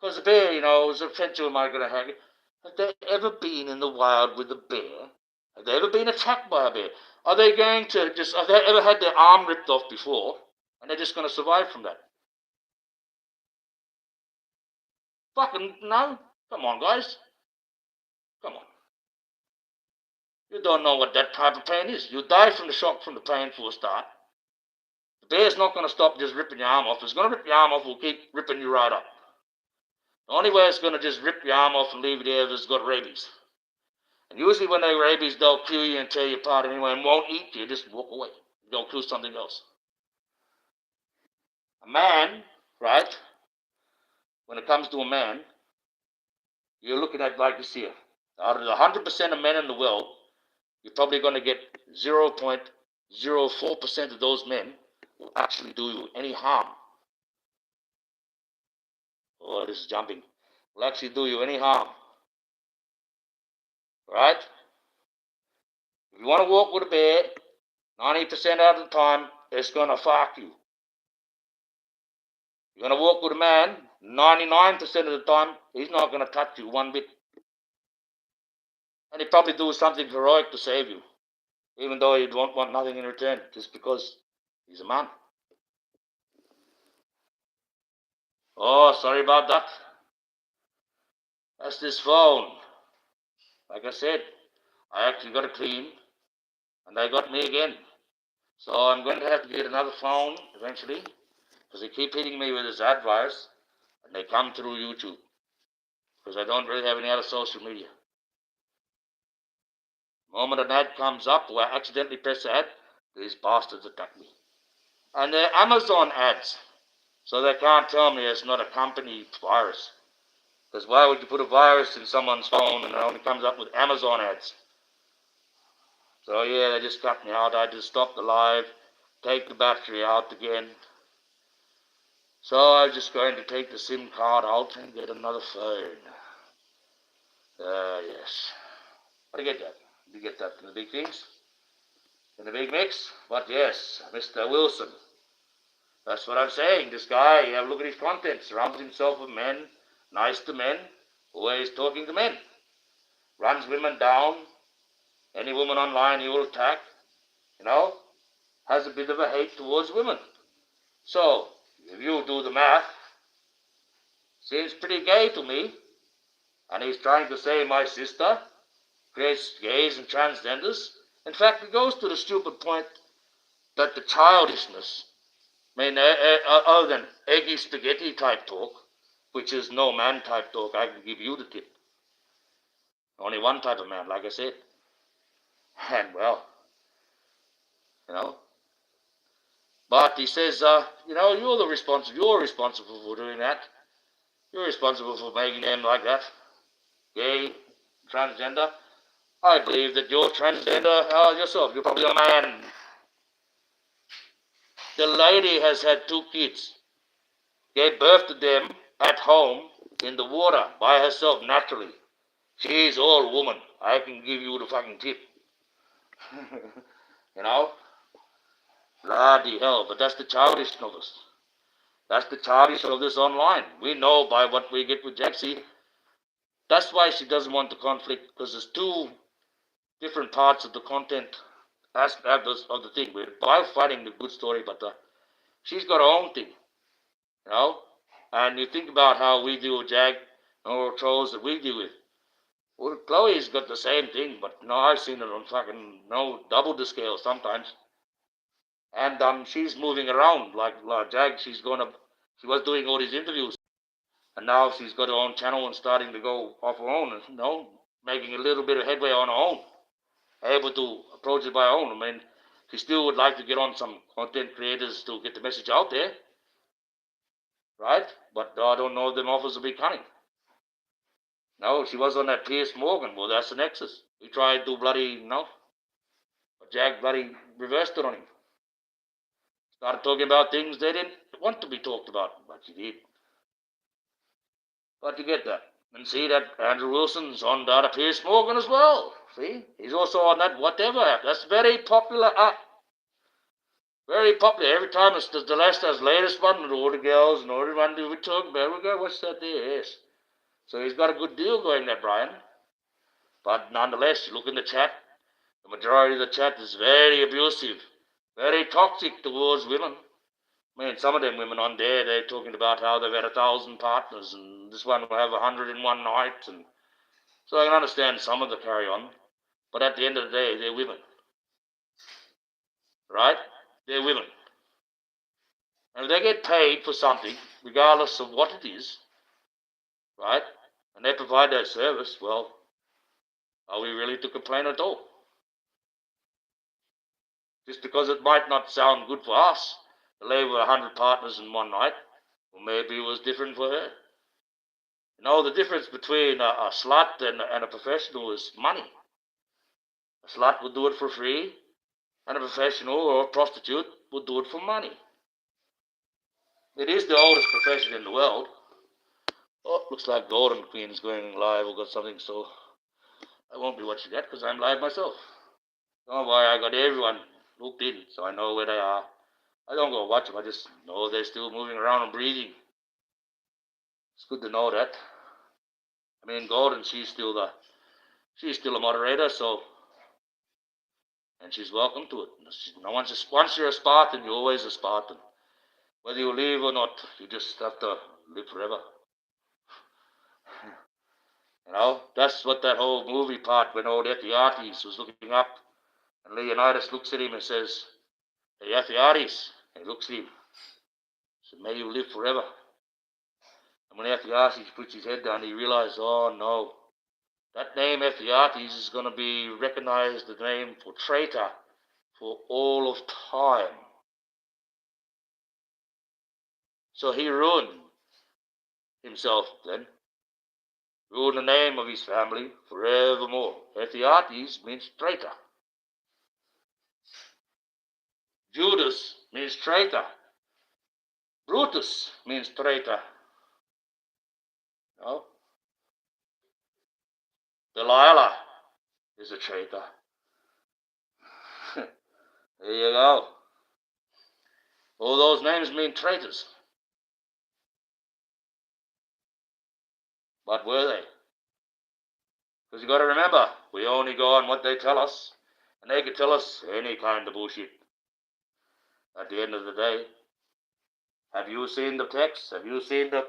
[SPEAKER 1] Because the bear, is a potential, am I going to hang it? Have they ever been in the wild with a bear? Have they ever been attacked by a bear? Are they going to have they ever had their arm ripped off before? And they're just going to survive from that? Fucking no. Come on, guys. Come on. You don't know what that type of pain is. You die from the shock from the pain for a start. The bear's not going to stop just ripping your arm off. It's going to rip your arm off, will keep ripping you right up. The only way it's going to just rip your arm off and leave you there is it's got rabies. And usually when they rabies, they'll kill you and tear you apart anyway and won't eat you. Just walk away. They'll kill something else. A man, right, when it comes to a man, you're looking at like this here. Out of the 100% of men in the world, you're probably going to get 0.001% 0.04% of those men will actually do you any harm. Oh, this is jumping. Will actually do you any harm. Right? If you want to walk with a bear, 90% of the time, it's going to fuck you. You're going to walk with a man, 99% of the time, he's not going to touch you one bit. And he'd probably do something heroic to save you, even though you won't want nothing in return, just because he's a man. Oh, sorry about that. That's this phone. Like I said, I actually got it clean, and they got me again. So I'm going to have to get another phone eventually, because they keep hitting me with this ad virus, and they come through YouTube, because I don't really have any other social media. The moment an ad comes up, or I accidentally press the ad, these bastards attack me. And they're Amazon ads, so they can't tell me it's not a company virus. Because why would you put a virus in someone's phone and it only comes up with Amazon ads? So yeah, they just cut me out. I just stopped the live, take the battery out again. So I'm just going to take the SIM card out and get another phone. Yes. But I get that. You get that in the big things, in the big mix. But yes, Mr. Wilson. That's what I'm saying. This guy, you have a look at his content. Surrounds himself with men, nice to men, always talking to men. Runs women down. Any woman online he will attack. Has a bit of a hate towards women. So, if you do the math, seems pretty gay to me. And he's trying to say my sister creates gays and transgenders. In fact, it goes to the stupid point that the childishness, other than eggy spaghetti type talk, which is no man type talk, I can give you the tip. Only one type of man, like I said. And well, But he says, you're responsible for doing that. You're responsible for making them like that. Gay, transgender. I believe that you're transgender yourself. You're probably a man. The lady has had 2 kids. Gave birth to them at home in the water by herself naturally. She's all woman. I can give you the fucking tip. you know? Bloody hell. But that's the childishness of us. That's the childish of this online. We know by what we get with Jaxie. That's why she doesn't want the conflict, because there's 2 different parts of the content aspects of the thing. We're both fighting the good story, but she's got her own thing, And you think about how we deal with Jag and all the trolls that we deal with. Well, Chloe's got the same thing, but I've seen it on fucking double the scale sometimes. And she's moving around like Jag. She was doing all these interviews, and now she's got her own channel and starting to go off her own, making a little bit of headway on her own, able to approach it by her own. I mean, she still would like to get on some content creators to get the message out there, right? But I don't know if them offers will be coming. No, she was on that Piers Morgan. Well, that's the nexus. He tried to bloody, but Jag bloody reversed it on him. Started talking about things they didn't want to be talked about, but she did. But you get that. And see that Andrew Wilson's on that Piers Morgan as well. See? He's also on that whatever app. That's very popular app. Very popular. Every time it's the latest one with all the girls and all the one we talk about, we go, what's that there? Yes. So he's got a good deal going there, Brian. But nonetheless, you look in the chat, the majority of the chat is very abusive, very toxic towards women. I mean, some of them women on there, they're talking about how they've had 1,000 partners and this one will have 100 in one night. And so I can understand some of the carry on. But at the end of the day, they're women. Right? They're women. And if they get paid for something, regardless of what it is, right, and they provide that service, well, are we really to complain at all? Just because it might not sound good for us to lay with 100 partners in one night, well, maybe it was different for her. The difference between a slut and a professional is money. A slut will do it for free, And a professional or a prostitute would do it for money. It is the oldest profession in the world. Oh, looks like Golden Queen is going live or got something, so I won't be watching that because I'm live myself. Don't worry, I got everyone looked in, so I know where they are. I don't go watch them, I just know they're still moving around and breathing. It's good to know that. I mean, Golden, she's still a moderator, so, and she's welcome to it. Once you're a Spartan, you're always a Spartan. Whether you leave or not, you just have to live forever. You know, that's what that whole movie part when old Ethiartes was looking up, and Leonidas looks at him and says, "Hey, Ethiartes," and he looks at him, said, "May you live forever." And when Ethiartes puts his head down, he realized, oh no, that name Ethiartes is going to be recognized the name for traitor for all of time. So he ruined himself then, ruined the name of his family forevermore. Ethiartes means traitor. Judas means traitor. Brutus means traitor. No? Delilah is a traitor. There you go. All those names mean traitors. But were they? Because you got to remember, we only go on what they tell us, and they could tell us any kind of bullshit. At the end of the day, have you seen the text? Have you seen the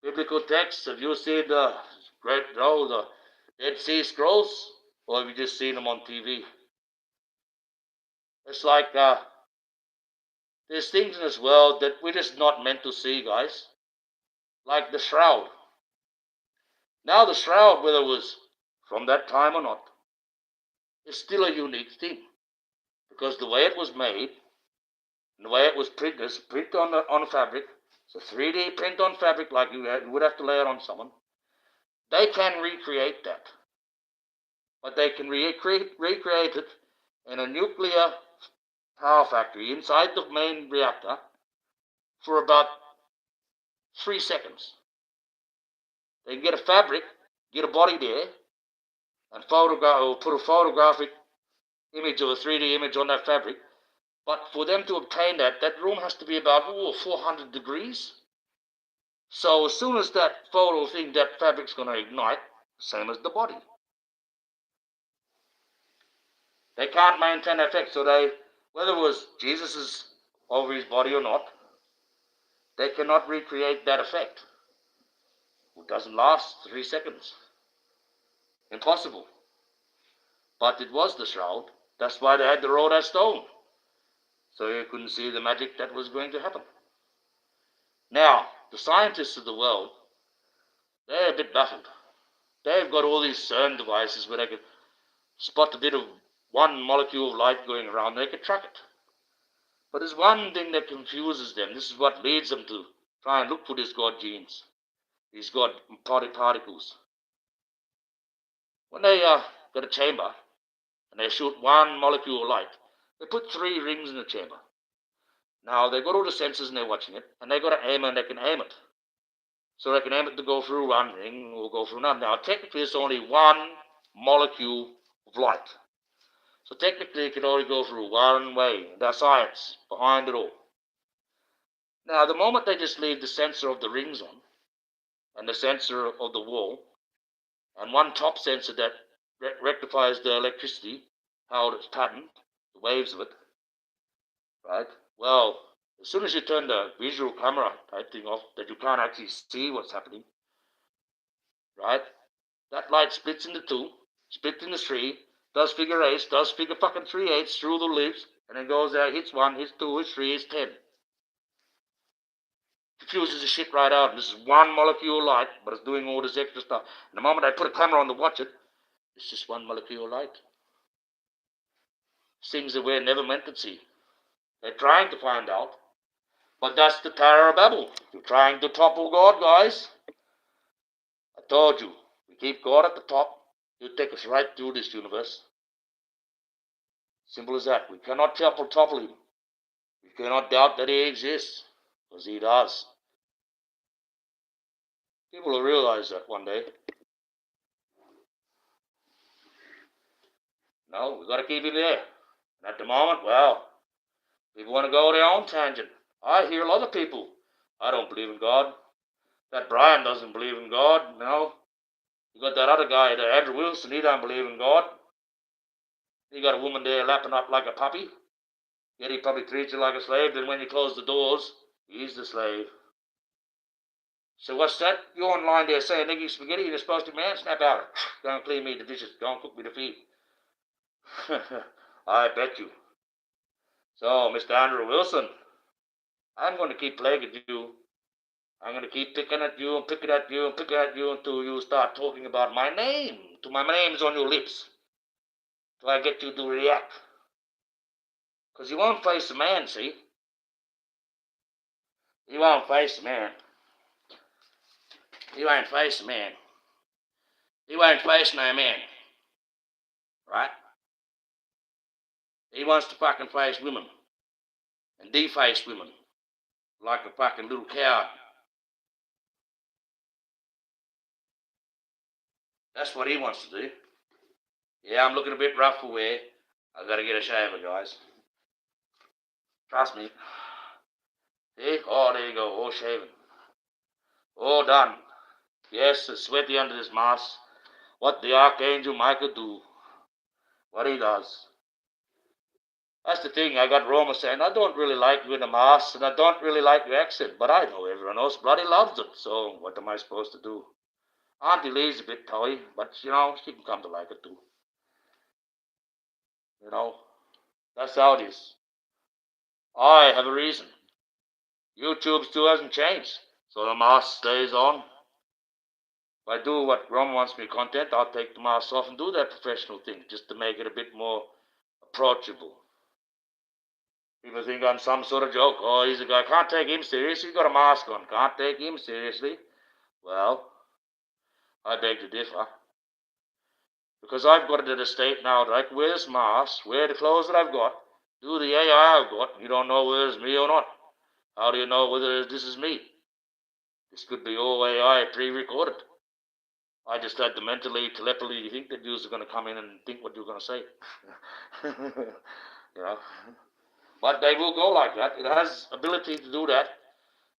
[SPEAKER 1] biblical text? Have you seen the the Dead Sea Scrolls? Or have you just seen them on TV? It's like there's things in this world that we're just not meant to see, guys. Like the shroud. Now the shroud, whether it was from that time or not, is still a unique thing. Because the way it was made, and the way it was printed, it's print on a fabric, it's a 3D print on fabric like you would have to lay it on someone. They can recreate that. But they can recreate it in a nuclear power factory inside the main reactor for about 3 seconds. They can get a fabric, get a body there, and put a photographic image of a 3D image on that fabric. But for them to obtain that room has to be about 400 degrees. So as soon as that fabric's going to ignite, same as the body. They can't maintain effect, so whether it was Jesus's over his body or not, they cannot recreate that effect. It doesn't last 3 seconds. Impossible. But it was the shroud. That's why they had to roll that stone. So you couldn't see the magic that was going to happen. Now, the scientists of the world, they're a bit baffled. They've got all these CERN devices where they can spot a bit of one molecule of light going around, and they can track it. But there's one thing that confuses them. This is what leads them to try and look for these God genes, these God particles. When they got a chamber and they shoot one molecule of light, they put 3 rings in the chamber. Now they've got all the sensors and they're watching it, and they've got an aimer and they can aim it. So they can aim it to go through one ring or go through another. Now technically it's only one molecule of light. So technically it can only go through one way. That's science behind it all. Now the moment they just leave the sensor of the rings on, and the sensor of the wall, and one top sensor that rectifies the electricity, how it's patterned, the waves of it, right? Well, as soon as you turn the visual camera type thing off, that you can't actually see what's happening, right? That light splits into 2, splits into 3, does figure 8, does figure fucking 3/8 through the loops, and then goes there, hits 1, hits 2, hits 3, hits 10. Confuses the shit right out. This is one molecule of light, but it's doing all this extra stuff. And the moment I put a camera on to watch it, it's just one molecule of light. Things that we're never meant to see. They're trying to find out. But that's the Tower of Babel. You're trying to topple God, guys. I told you, we keep God at the top. He'll take us right through this universe. Simple as that. We cannot topple him. We cannot doubt that he exists, because he does. People will realize that one day. No, we've got to keep him there. And at the moment, well, people want to go their own tangent. I hear a lot of people. I don't believe in God. That Brian doesn't believe in God. No. You got that other guy, that Andrew Wilson, he don't believe in God. You got a woman there lapping up like a puppy. Yet he probably treats you like a slave. Then when you close the doors, he's the slave. So what's that? You're online there saying niggy spaghetti, you're supposed to be man, snap out. Go and clean me the dishes. Go and cook me the feed. I bet you. So, Mr. Andrew Wilson, I'm going to keep plaguing you. I'm going to keep picking at you and picking at you and picking at you until you start talking about my name. Till my name's on your lips. Till I get you to react. Because you won't face the man, see? You won't face the man. You won't face the man. He won't face no man. Right? He wants to fucking face women. And deface women. Like a fucking little coward. That's what he wants to do. Yeah, I'm looking a bit rough for wear. I've got to get a shaver, guys. Trust me. See? Oh, there you go. All shaven. All done. Yes, it's sweaty under this mask. What the Archangel Michael do. What he does. That's the thing. I got Roma saying, I don't really like you in a mask, and I don't really like your accent, but I know everyone else bloody loves it, so what am I supposed to do? Auntie Lee's a bit toy, but, you know, she can come to like it too. You know, that's how it is. I have a reason. YouTube still hasn't changed, so the mask stays on. If I do what Rom wants me content, I'll take the mask off and do that professional thing, just to make it a bit more approachable. People think I'm some sort of joke. Oh, he's a guy. Can't take him seriously. He's got a mask on. Can't take him seriously. Well, I beg to differ. Because I've got it at a state now, like, wear this mask, wear the clothes that I've got, do the AI I've got, you don't know whether it's me or not. How do you know whether this is me? This could be all AI pre-recorded. I just had to mentally, telepathy think that you were going to come in and think what you're going to say. You know? But they will go like that. It has ability to do that.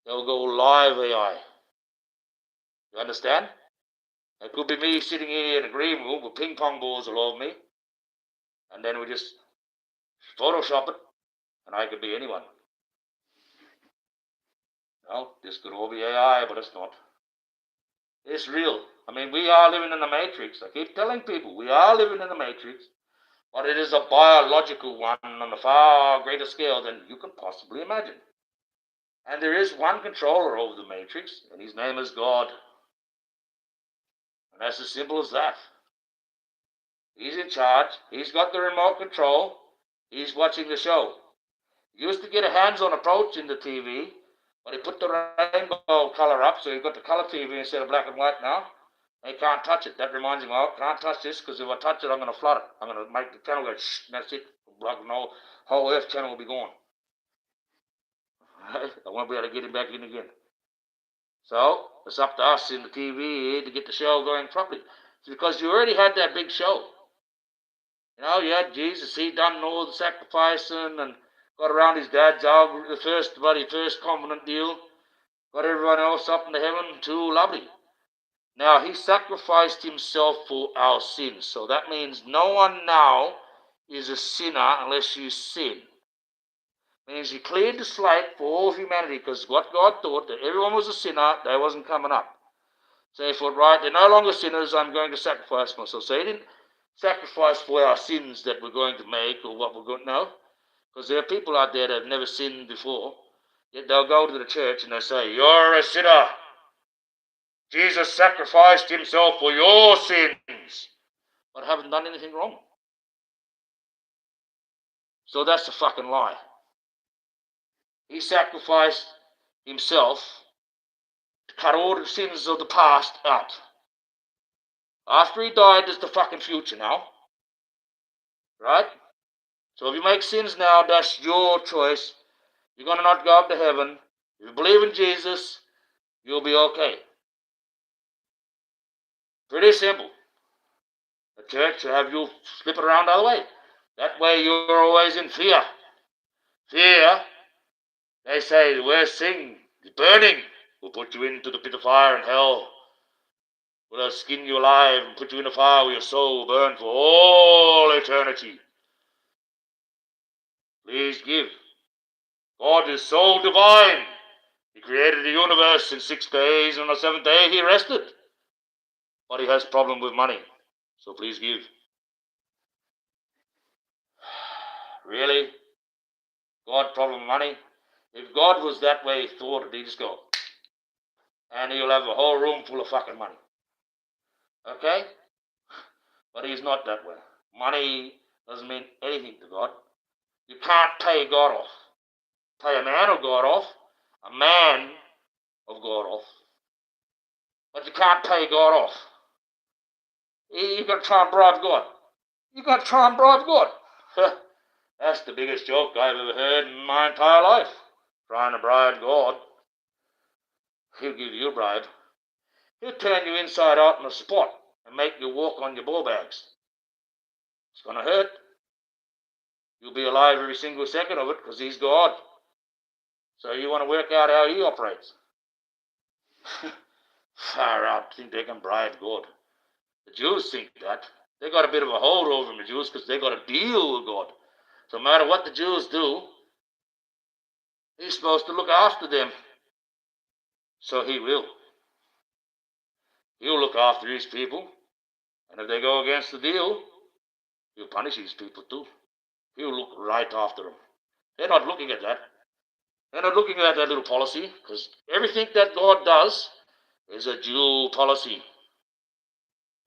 [SPEAKER 1] They'll go live AI. You understand? It could be me sitting here in a green room with ping pong balls all over me. And then we just Photoshop it. And I could be anyone. No, this could all be AI, but it's not. It's real. I mean, we are living in the matrix. I keep telling people, we are living in the matrix. But it is a biological one on a far greater scale than you can possibly imagine. And there is one controller over the matrix, and his name is God. And that's as simple as that. He's in charge. He's got the remote control. He's watching the show. You used to get a hands-on approach in the TV, but he put the rainbow color up, so you've got the color TV instead of black and white now. And you can't touch it. That reminds me, oh, can't touch this, because if I touch it, I'm going to flood it. I'm going to make the channel go shh, and that's it. No, whole Earth channel will be gone. I won't be able to get him back in again. So, it's up to us in the TV to get the show going properly. It's because you already had that big show. You know, you had Jesus, he done all the sacrificing and got around his dad's algorithm, the first covenant deal, got everyone else up into heaven, too lovely. Now, he sacrificed himself for our sins. So that means no one now is a sinner unless you sin. It means he cleared the slate for all humanity, because what God thought, that everyone was a sinner, they wasn't coming up. So he thought, right, they're no longer sinners, I'm going to sacrifice myself. So he didn't sacrifice for our sins that we're going to make or what we're going to know. Because there are people out there that have never sinned before. Yet they'll go to the church and they'll say, you're a sinner. Jesus sacrificed himself for your sins. But haven't done anything wrong. So that's a fucking lie. He sacrificed himself to cut all the sins of the past out. After he died, there's the fucking future now. Right? So if you make sins now, that's your choice. You're going to not go up to heaven. If you believe in Jesus, you'll be okay. Pretty simple. The church will have you slip it around the other way. That way you're always in fear. Fear, they say, the worst thing is burning. Will put you into the pit of fire and hell. Will skin you alive and put you in the fire where your soul will burn for all eternity. Please give. God is so divine. He created the universe in 6 days, and on the 7th day he rested. But he has a problem with money. So please give. Really? God problem with money? If God was that way he thought, he'd just go. And he'll have a whole room full of fucking money. Okay? But he's not that way. Money doesn't mean anything to God. You can't pay God off. Pay a man of God off. A man of God off. But you can't pay God off. You've got to try and bribe God. You've got to try and bribe God. That's the biggest joke I've ever heard in my entire life. Trying to bribe God. He'll give you a bribe. He'll turn you inside out in a spot and make you walk on your ball bags. It's going to hurt. You'll be alive every single second of it because he's God. So you want to work out how he operates. Far out, think they can bribe God. The Jews think that. They got a bit of a hold over the Jews because they got a deal with God. So no matter what the Jews do, he's supposed to look after them. So he will. He'll look after his people. And if they go against the deal, he'll punish his people too. He'll look right after them. They're not looking at that. They're not looking at that little policy because everything that God does is a dual policy.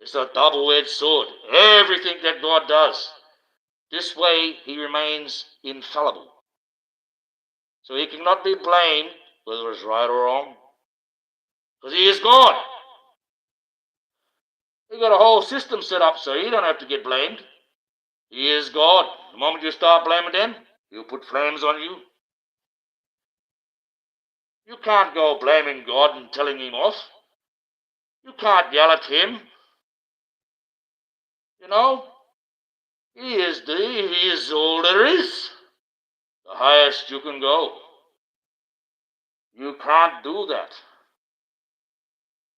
[SPEAKER 1] It's a double-edged sword. Everything that God does. This way he remains infallible. So he cannot be blamed whether it's right or wrong. Because he is God. He got a whole system set up so he don't have to get blamed. He is God. The moment you start blaming them, he'll put flames on you. You can't go blaming God and telling him off. You can't yell at him. You know, he is all there is. The highest you can go. You can't do that.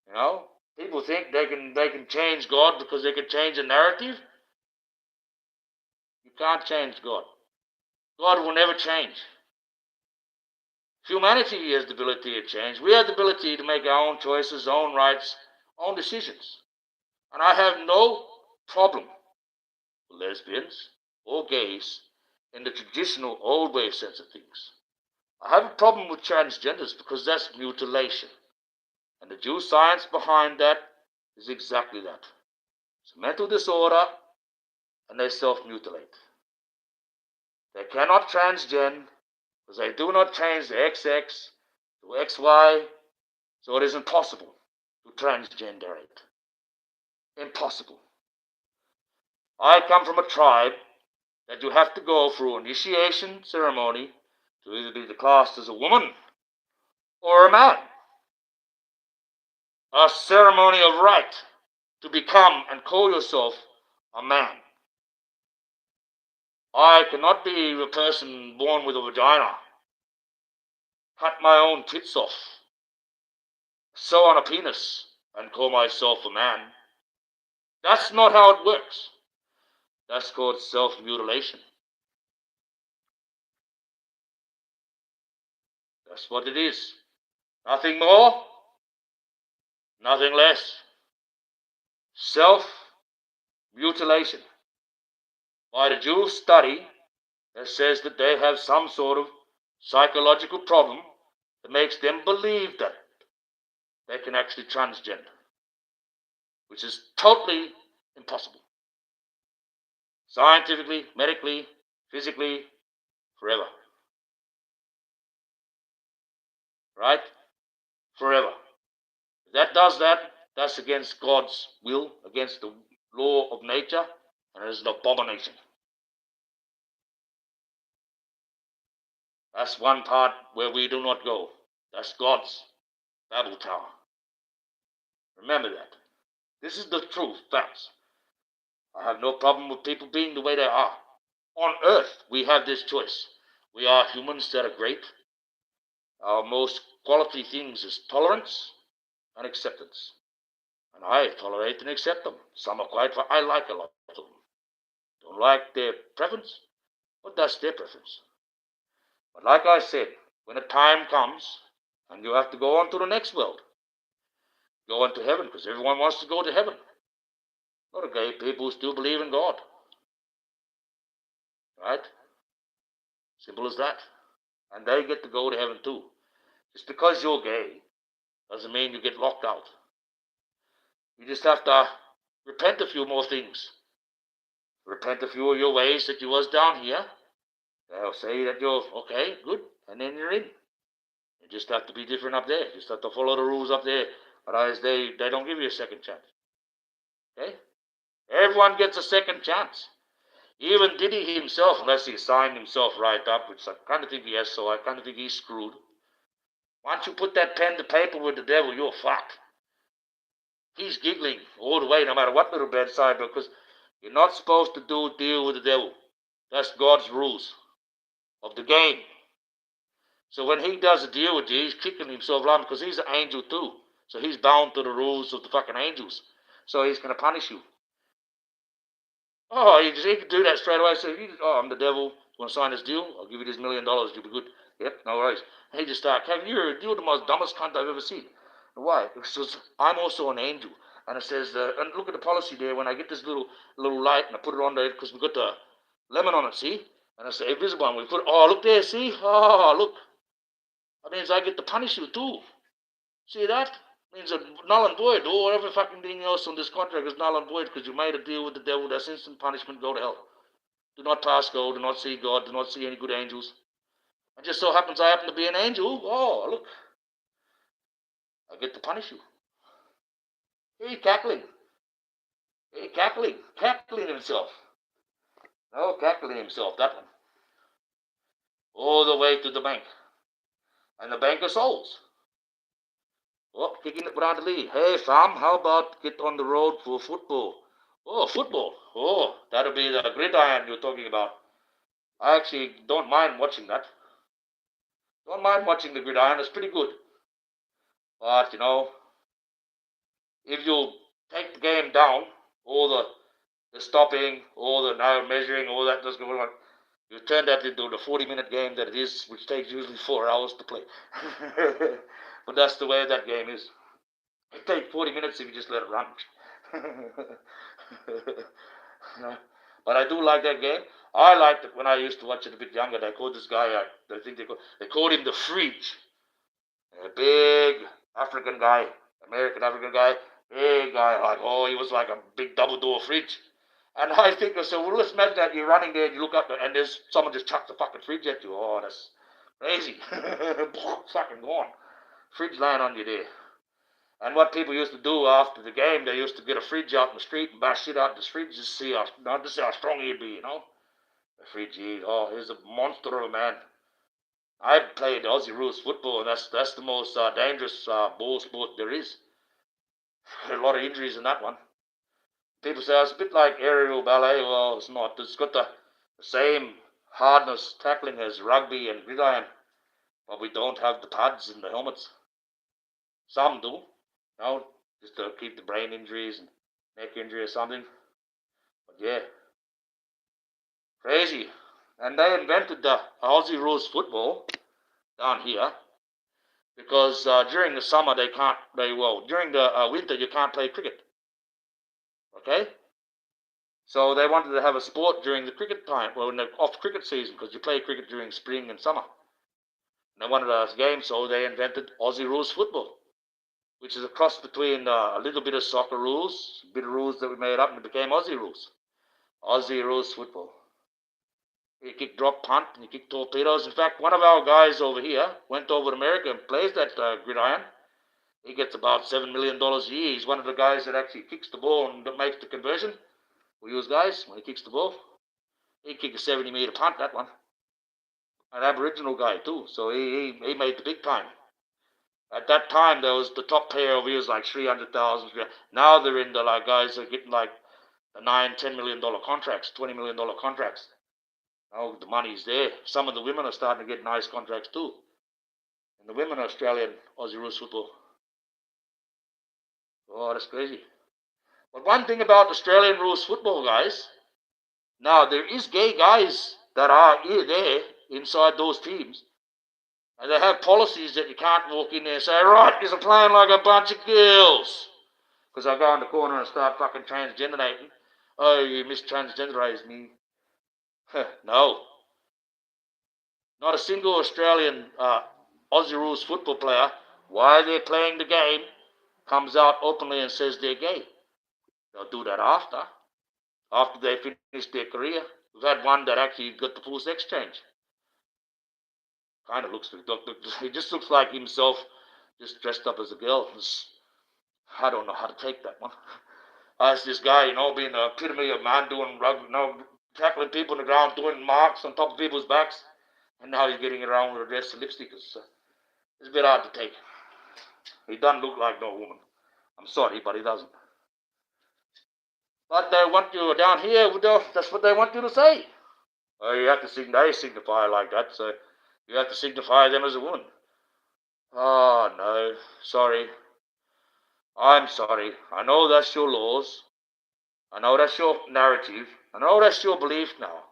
[SPEAKER 1] You know, people think they can change God because they can change a narrative. You can't change God. God will never change. Humanity has the ability to change. We have the ability to make our own choices, own rights, own decisions. And I have no problem with lesbians or gays in the traditional old way sense of things. I have a problem with transgenders because that's mutilation. And the Jew science behind that is exactly that. It's a mental disorder and they self-mutilate. They cannot transgend because they do not change the XX to XY, so it is impossible to transgender it. Impossible. I come from a tribe that you have to go through an initiation ceremony to either be classed as a woman or a man. A ceremony of right to become and call yourself a man. I cannot be a person born with a vagina, cut my own tits off, sew on a penis, and call myself a man. That's not how it works. That's called self-mutilation. That's what it is. Nothing more, nothing less. Self-mutilation. By the Jews study that says that they have some sort of psychological problem that makes them believe that they can actually transgender, which is totally impossible. Scientifically, medically, physically, forever. Right? Forever. If that does that, that's against God's will, against the law of nature, and it is an abomination. That's one part where we do not go. That's God's Babel Tower. Remember that. This is the truth, facts. I have no problem with people being the way they are. On earth, we have this choice. We are humans that are great. Our most quality things is tolerance and acceptance. And I tolerate and accept them. Some are quite, I like a lot of them. Don't like their preference, but that's their preference. But like I said, when a time comes and you have to go on to the next world, go on to heaven, because everyone wants to go to heaven. Not the gay people who still believe in God. Right? Simple as that. And they get to go to heaven too. Just because you're gay doesn't mean you get locked out. You just have to repent a few more things. Repent a few of your ways that you was down here. They'll say that you're okay, good, and then you're in. You just have to be different up there. You just have to follow the rules up there. Otherwise, they don't give you a second chance. Okay? Everyone gets a second chance. Even Diddy himself, unless he signed himself right up, which I kind of think he has, so I kind of think he's screwed. Once you put that pen to paper with the devil, you're fucked. He's giggling all the way, no matter what little bedside, because you're not supposed to deal with the devil. That's God's rules of the game. So when he does a deal with you, he's kicking himself out because he's an angel too. So he's bound to the rules of the fucking angels. So he's going to punish you. Oh, he could do that straight away. So I'm the devil. You want to sign this deal? I'll give you this $1 million. You'll be good. Yep, no worries. And he just started, Kevin, you're the most dumbest cunt I've ever seen. Why? Because I'm also an angel. And it says, and look at the policy there. When I get this little light and I put it on there because we got the lemon on it, see? And I say, invisible. And we put, oh, look there, see? Oh, look. That means I get to punish you too. See that? Means that null and void. Or every fucking thing else on this contract is null and void because you made a deal with the devil. That's instant punishment. Go to hell. Do not pass go. Do not see God. Do not see any good angels. It just so happens I happen to be an angel. Oh, look. I get to punish you. Hey, cackling. Hey, cackling. Cackling himself. No, cackling himself. That one. All the way to the bank. And the bank of souls. Oh, kicking it around the lead. Hey, fam, how about get on the road for football? Oh, football. Oh, that'll be the gridiron you're talking about. I actually don't mind watching that. Don't mind watching the gridiron. It's pretty good. But, if you take the game down, all the stopping, all the now measuring, all that does go on, you turn that into the 40-minute game that it is, which takes usually 4 hours to play. But that's the way that game is. It takes 40 minutes if you just let it run. But I do like that game. I liked it when I used to watch it a bit younger. They called this guy, I think they called him the Fridge. A big African guy, American African guy, big guy, like, he was like a big double door fridge. And I think, so well, let's imagine that you're running there and you look up and there's someone just chucks the fucking fridge at you. Oh, that's crazy. Fucking gone. Fridge lying on you there. And what people used to do after the game, they used to get a fridge out in the street and bash shit out in the fridge to see how strong he'd be, The fridge, he's a monster of a man. I played Aussie rules football, and that's the most dangerous ball sport there is. A lot of injuries in that one. People say it's a bit like aerial ballet. Well, it's not. It's got the same hardness tackling as rugby and gridiron, but we don't have the pads and the helmets. Some do, just to keep the brain injuries and neck injury or something. But yeah, crazy. And they invented the Aussie rules football down here because during the summer during the winter you can't play cricket. Okay? So they wanted to have a sport during the cricket time, in the off cricket season, because you play cricket during spring and summer. And they wanted a game, so they invented Aussie rules football, which is a cross between a little bit of soccer rules, a bit of rules that we made up, and it became Aussie rules. Aussie rules football. You kick drop punt and you kick torpedoes. In fact, one of our guys over here went over to America and plays that gridiron. He gets about $7 million a year. He's one of the guys that actually kicks the ball and makes the conversion. We use guys when he kicks the ball. He kicked a 70-meter punt, that one. an Aboriginal guy too. So he made the big time. At that time, there was the top player over here was like 300,000. Now they're in the like guys are getting like the $9-10 million contracts, $20 million contracts. Now the money's there. Some of the women are starting to get nice contracts too. And the women are Australian Aussie rules football. Oh, that's crazy. But one thing about Australian rules football, guys, now there is gay guys that are here there inside those teams. And they have policies that you can't walk in there and say, right, you're playing like a bunch of girls. Because I go in the corner and start fucking transgenerating. Oh, you mistransgenderized me. No. Not a single Australian Aussie rules football player, while they're playing the game, comes out openly and says they're gay. They'll do that after they finish their career. We've had one that actually got the full sex change. Kind of looks, he just looks like himself, just dressed up as a girl. I don't know how to take that one. It's this guy, being the epitome of man doing rugby, tackling people on the ground, doing marks on top of people's backs, and now he's getting around with a dress and lipstick. It's a bit hard to take. He doesn't look like no woman. I'm sorry, but he doesn't. But they want you down here, that's what they want you to say. You have to signify like that, so you have to signify them as a woman. Oh, no, sorry. I'm sorry. I know that's your laws. I know that's your narrative. I know that's your belief now.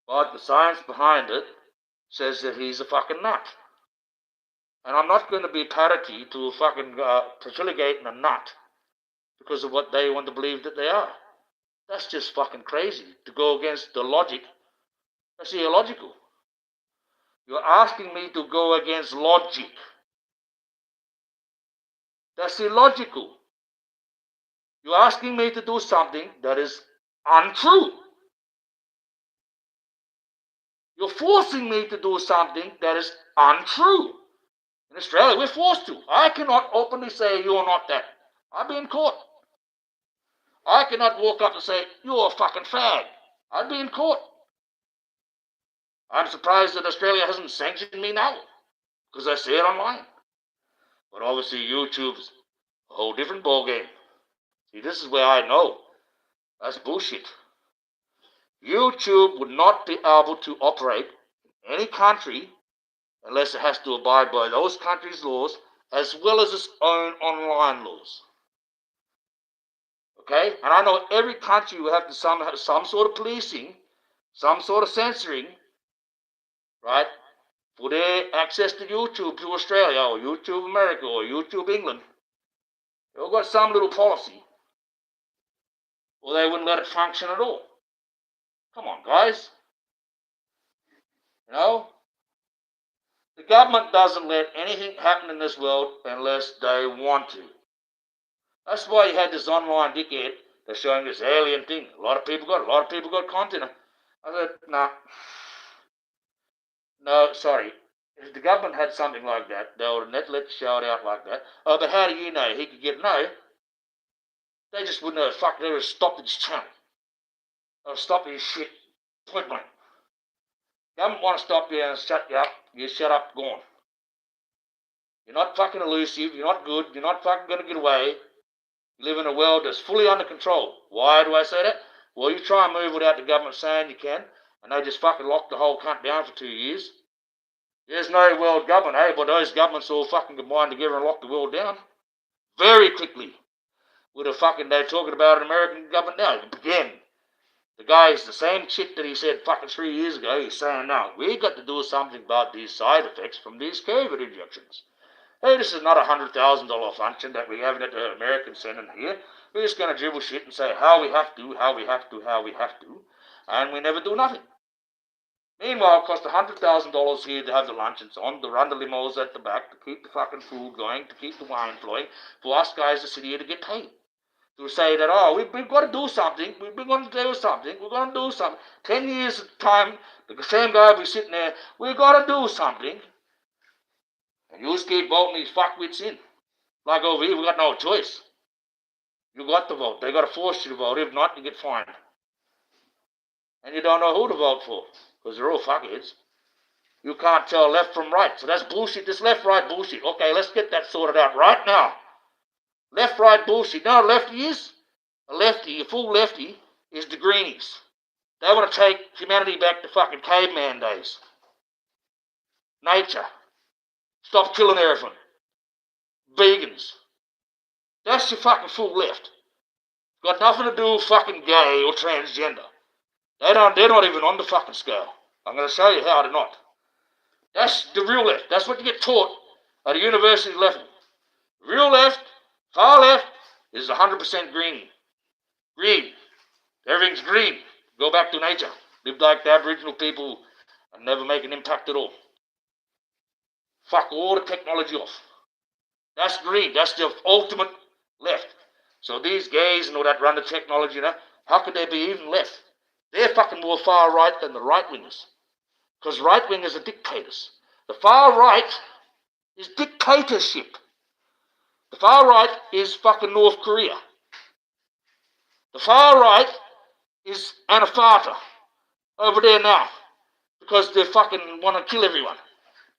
[SPEAKER 1] But the science behind it says that he's a fucking nut. And I'm not going to be parity to fucking profiligating a nut because of what they want to believe that they are. That's just fucking crazy to go against the logic. That's illogical. You're asking me to go against logic. That's illogical. You're asking me to do something that is untrue. You're forcing me to do something that is untrue. In Australia, we're forced to. I cannot openly say you're not that. I'd be in court. I cannot walk up and say, you're a fucking fag. I'd be in court. I'm surprised that Australia hasn't sanctioned me now, because I see it online. But obviously YouTube's a whole different ballgame. See, this is where I know that's bullshit. YouTube would not be able to operate in any country unless it has to abide by those countries' laws as well as its own online laws. Okay? And I know every country will have to have some sort of policing, some sort of censoring, right? For their access to YouTube to Australia or YouTube America or YouTube England. They've got some little policy, or they wouldn't let it function at all. Come on, guys. The government doesn't let anything happen in this world unless they want to. That's why you had this online dickhead that's showing this alien thing. A lot of people got content. I said, nah. No, sorry. If the government had something like that, they would have let show it out like that. Oh, but how do you know he could get no? They just wouldn't have they would have stopped his channel. They would have stopped his shit. Point blank. Government want to stop you and shut you up. You shut up, gone. You're not fucking elusive. You're not good. You're not fucking going to get away. You live in a world that's fully under control. Why do I say that? Well, you try and move without the government saying you can, and they just fucking lock the whole cunt down for 2 years. There's no world government, but those governments all fucking combine together and lock the world down. Very quickly. With a fucking, they're talking about an American government now. Again, the guy is the same shit that he said fucking 3 years ago. He's saying now, we got to do something about these side effects from these COVID injections. Hey, this is not a $100,000 function that we have at the American Senate here. We're just going to dribble shit and say how we have to, and we never do nothing. Meanwhile, it costs $100,000 here to have the luncheons on, to run the limos at the back, to keep the fucking food going, to keep the wine flowing, for us guys to sit here to get paid. To say that, we've got to do something, we're going to do something, 10 years time, the same guy will be sitting there, we've got to do something. And you just keep voting these fuckwits in. Like over here, we got no choice. You got to vote. They got to force you to vote. If not, you get fined. And you don't know who to vote for, because they're all fuckheads. You can't tell left from right. So that's bullshit. This left-right bullshit. Okay, let's get that sorted out right now. Left-right bullshit. Now, lefty is? A lefty, a full lefty, is the greenies. They want to take humanity back to fucking caveman days. Nature. Stop killing everything. Vegans. That's your fucking full left. Got nothing to do with fucking gay or transgender. They're not even on the fucking scale. I'm going to show you how they're not. That's the real left. That's what you get taught at a university level. Real left, far left, is 100% green. Green. Everything's green. Go back to nature. Live like the Aboriginal people and never make an impact at all. Fuck all the technology off. That's green. That's the ultimate left. So these gays and all that run the technology, you know, how could they be even left? They're fucking more far right than the right wingers. Because right wingers are dictators. The far right is dictatorship. The far right is fucking North Korea. The far right is Anafarta over there now. Because they fucking want to kill everyone.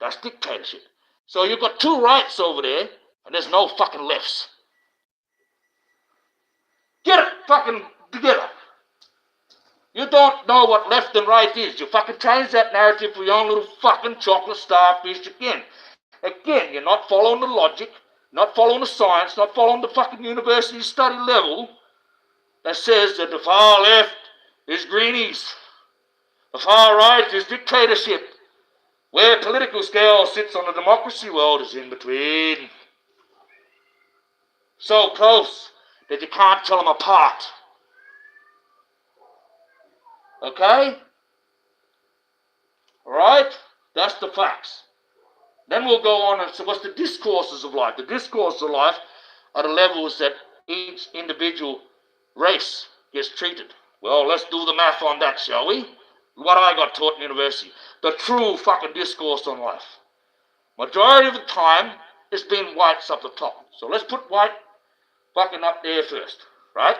[SPEAKER 1] That's dictatorship. So you've got two rights over there, and there's no fucking lefts. Get it fucking together. You don't know what left and right is. You fucking change that narrative for your own little fucking chocolate starfish again. Again, you're not following the logic, not following the science, not following the fucking university study level that says that the far left is greenies. The far right is dictatorship. Where political scale sits on the democracy world is in between. So close that you can't tell them apart. Okay? Alright? That's the facts. Then we'll go on and say, what's the discourses of life? The discourses of life are the levels that each individual race gets treated. Well, let's do the math on that, shall we? What I got taught in university. The true fucking discourse on life. Majority of the time, it's been whites up the top. So let's put white fucking up there first, right?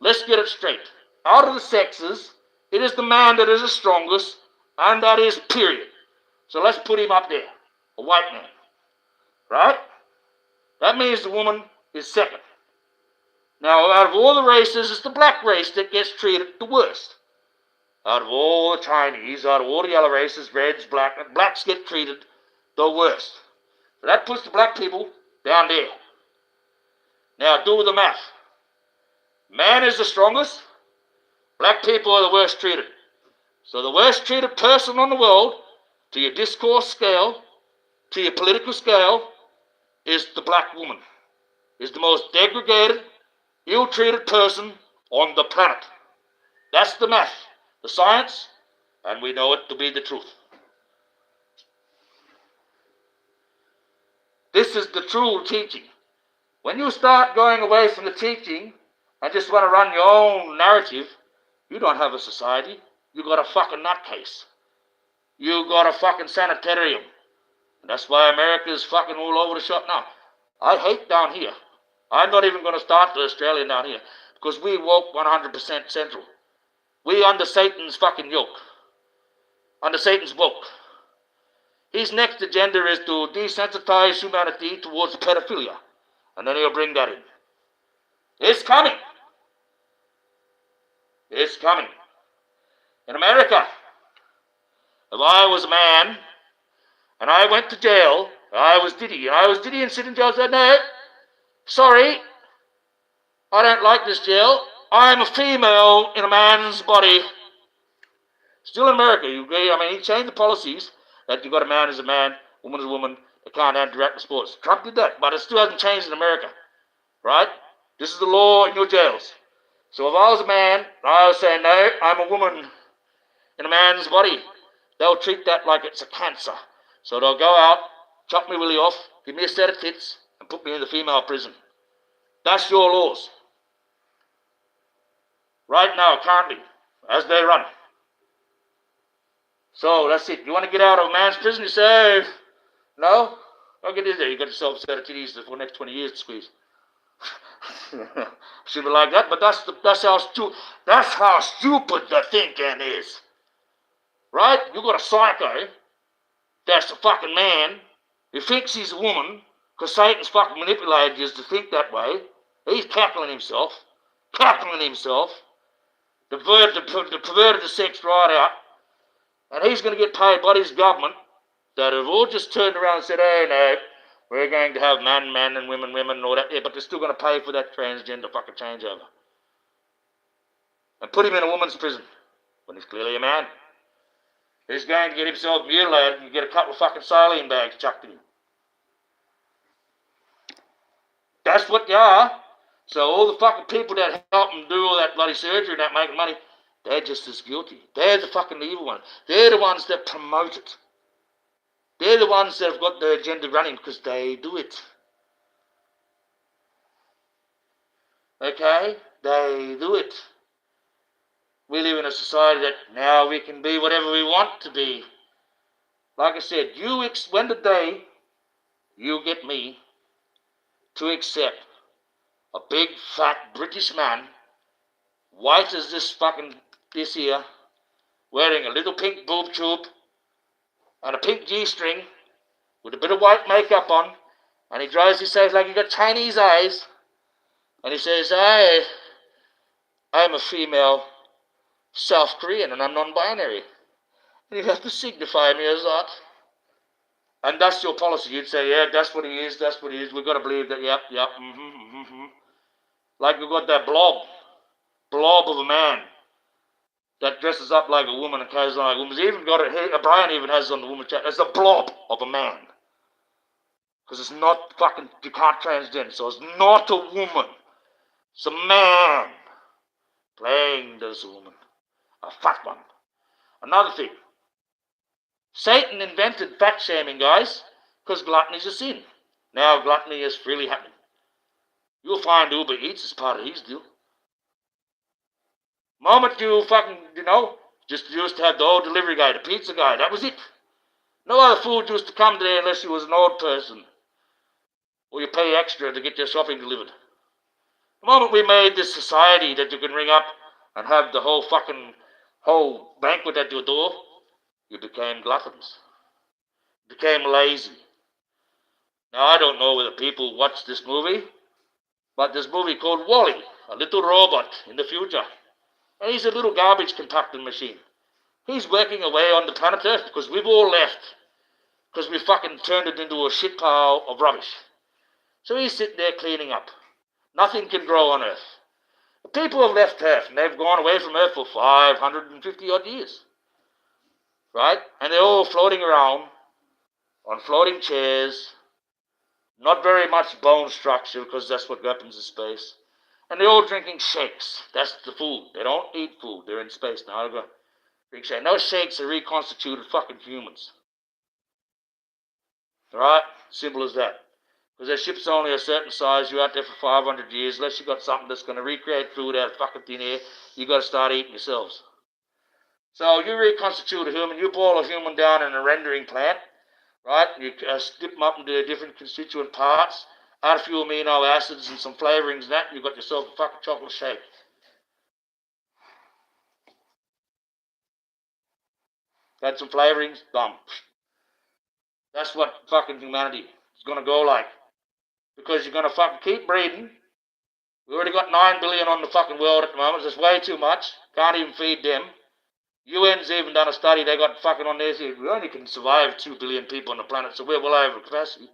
[SPEAKER 1] Let's get it straight. Out of the sexes, it is the man that is the strongest, and that is period. So let's put him up there, a white man, right? That means the woman is second. Now, out of all the races, it's the black race that gets treated the worst. Out of all the Chinese, out of all the yellow races, reds, blacks get treated the worst. So that puts the black people down there. Now, do the math. Man is the strongest. Black people are the worst treated. So the worst treated person on the world, to your discourse scale, to your political scale, is the black woman. Is the most degraded, ill-treated person on the planet. That's the math, the science, and we know it to be the truth. This is the true teaching. When you start going away from the teaching and just want to run your own narrative, you don't have a society. You got a fucking nutcase. You got a fucking sanitarium. And that's why America is fucking all over the shop now. I hate down here. I'm not even going to start the Australian down here because we woke 100% central. We under Satan's fucking yoke. Under Satan's woke. His next agenda is to desensitize humanity towards pedophilia. And then he'll bring that in. It's coming. It's coming. In America, if I was a man and I went to jail, I was Diddy and sitting in jail and said, no, sorry, I don't like this jail. I'm a female in a man's body. Still in America, you agree? I mean, he changed the policies that you got a man as a man, woman as a woman, they can't interact with sports. Trump did that, but it still hasn't changed in America, right? This is the law in your jails. So if I was a man, I would say, no, I'm a woman in a man's body. They'll treat that like it's a cancer. So they'll go out, chop me willy off, give me a set of tits, and put me in the female prison. That's your laws. Right now, currently, as they run. So that's it. You want to get out of a man's prison? You say, no? Don't get in there. You got yourself a set of titties for the next 20 years to squeeze. Should be like that, but that's how stupid the thinking is. right? You got a psycho that's a fucking man who thinks he's a woman because Satan's fucking manipulated you to think that way. He's cackling himself, perverted the sex right out, and he's going to get paid by his government that have all just turned around and said, hey, no, we're going to have man, and women, and all that, yeah, but they're still going to pay for that transgender fucking changeover. And put him in a woman's prison when he's clearly a man. He's going to get himself mutilated and get a couple of fucking saline bags chucked in him. That's what they are. So all the fucking people that help them do all that bloody surgery and that making money, they're just as guilty. They're the fucking evil ones. They're the ones that promote it. They're the ones that have got their agenda running because they do it. Okay? They do it. We live in a society that now we can be whatever we want to be. Like I said, when the day you get me to accept a big fat British man, white as this here, wearing a little pink boob tube and a pink G-string with a bit of white makeup on, and he dries his face like he got Chinese eyes, and he says, I'm a female South Korean and I'm non-binary. And you have to signify me as that. And that's your policy. You'd say, yeah, that's what he is, we've got to believe that, yep, Like you've got that blob of a man that dresses up like a woman and carries on like a woman. He's even got it, Brian even has it on the woman's chat. It's a blob of a man. Because it's not fucking, you can't transgender, so it's not a woman. It's a man playing as a woman. A fat one. Another thing. Satan invented fat shaming, guys, because gluttony is a sin. Now gluttony is freely happening. You'll find Uber Eats as part of his deal. Moment you fucking, just used to have the old delivery guy, the pizza guy, that was it. No other food used to come there unless you was an old person. Or you pay extra to get your shopping delivered. The moment we made this society that you can ring up and have the whole banquet at your door, you became gluttons. You became lazy. Now, I don't know whether people watch this movie, but this movie called Wall-E, a little robot in the future. And he's a little garbage compacting machine. He's working away on the planet Earth because we've all left. Because we fucking turned it into a shit pile of rubbish. So he's sitting there cleaning up. Nothing can grow on Earth. The people have left Earth and they've gone away from Earth for 550 odd years. Right? And they're all floating around on floating chairs. Not very much bone structure because that's what happens in space. And they're all drinking shakes. That's the food. They don't eat food. They're in space now. They're going to drink shakes. Those shakes are reconstituted fucking humans. Alright? Simple as that. Because their ship's only a certain size. You're out there for 500 years. Unless you've got something that's going to recreate food out of fucking thin air, you've got to start eating yourselves. So you reconstitute a human. You boil a human down in a rendering plant. Right? You split them up into different constituent parts. Add a few amino acids and some flavorings and that. You've got yourself a fucking chocolate shake. Add some flavorings. Done. That's what fucking humanity is going to go like. Because you're going to fucking keep breeding. We already got 9 billion on the fucking world at the moment. There's way too much. Can't even feed them. UN's even done a study. They got fucking on there. We only can survive 2 billion people on the planet, so we're well over capacity.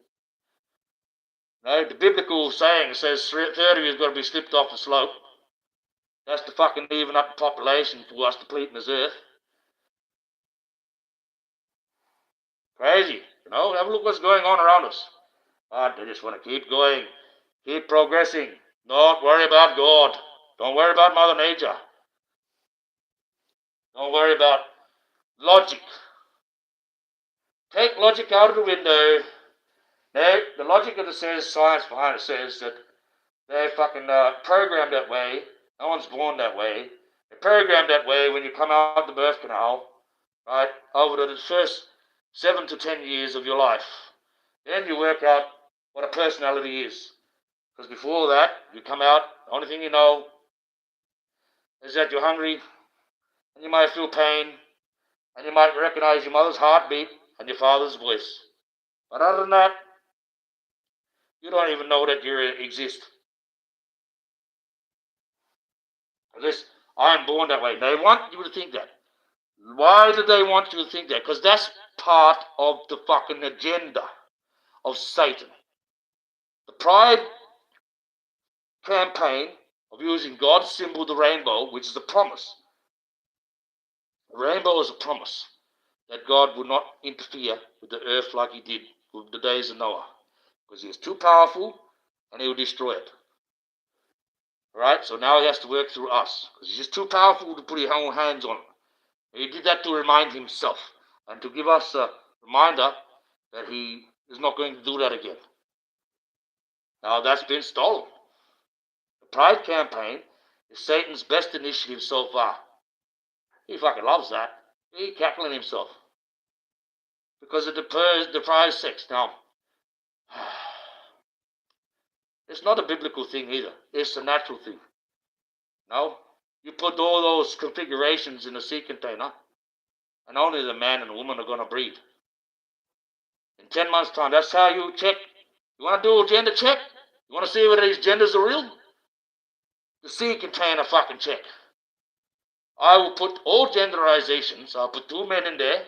[SPEAKER 1] No, the biblical saying says 30 of you's got to be slipped off the slope. That's to fucking even up the population for us to pleat in this earth. Crazy. Have a look what's going on around us. But they just want to keep going. Keep progressing. Don't worry about God. Don't worry about Mother Nature. Don't worry about logic. Take logic out of the window. No, the logic of the science behind it says that they're fucking programmed that way. No one's born that way. They're programmed that way when you come out the birth canal, right, over the first 7 to 10 years of your life. Then you work out what a personality is. Because before that, you come out, the only thing you know is that you're hungry, and you might feel pain, And you might recognize your mother's heartbeat and your father's voice. But other than that, you don't even know that you exist. At least I'm born that way. They want you to think that. Why do they want you to think that? Because that's part of the fucking agenda of Satan. The pride campaign of using God's symbol, the rainbow, which is a promise. The rainbow is a promise that God would not interfere with the earth like he did with the days of Noah. Because he was too powerful and he would destroy it. Right? So now he has to work through us. Because he's just too powerful to put his own hands on it. He did that to remind himself and to give us a reminder that he is not going to do that again. Now that's been stolen. The Pride campaign is Satan's best initiative so far. He fucking loves that. He's cackling himself. Because it deprives sex. Now, it's not a biblical thing either. It's a natural thing. No? You put all those configurations in a sea container, and only the man and the woman are going to breed. In 10 months' time, that's how you check. You want to do a gender check? You want to see whether these genders are real? The sea container fucking check. I will put all genderizations. I'll put 2 men in there.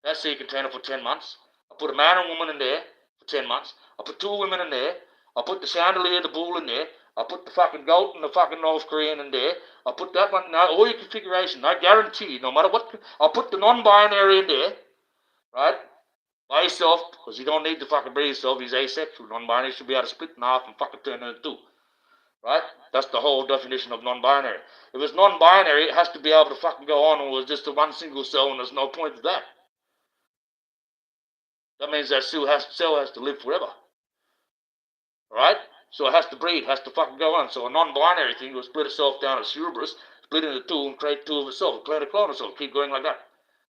[SPEAKER 1] That sea container for 10 months. I'll put a man and woman in there for 10 months. I'll put 2 women in there. I'll put the chandelier, the bull in there. I'll put the fucking goat and the fucking North Korean in there. I'll put that one, now all your configuration. I guarantee, no matter what, I'll put the non-binary in there, right? By yourself, because you don't need to fucking breed yourself. He's asexual. Non-binary should be able to split in half and fucking turn into 2. Right? That's the whole definition of non-binary. If it's non-binary, it has to be able to fucking go on, or it's just a one single cell, and there's no point to that. That means that cell has to live forever. Right? So it has to breed, has to fucking go on. So a non-binary thing will split itself down as Cerberus, split into 2 and create 2 of itself, create a clone of itself, keep going like that.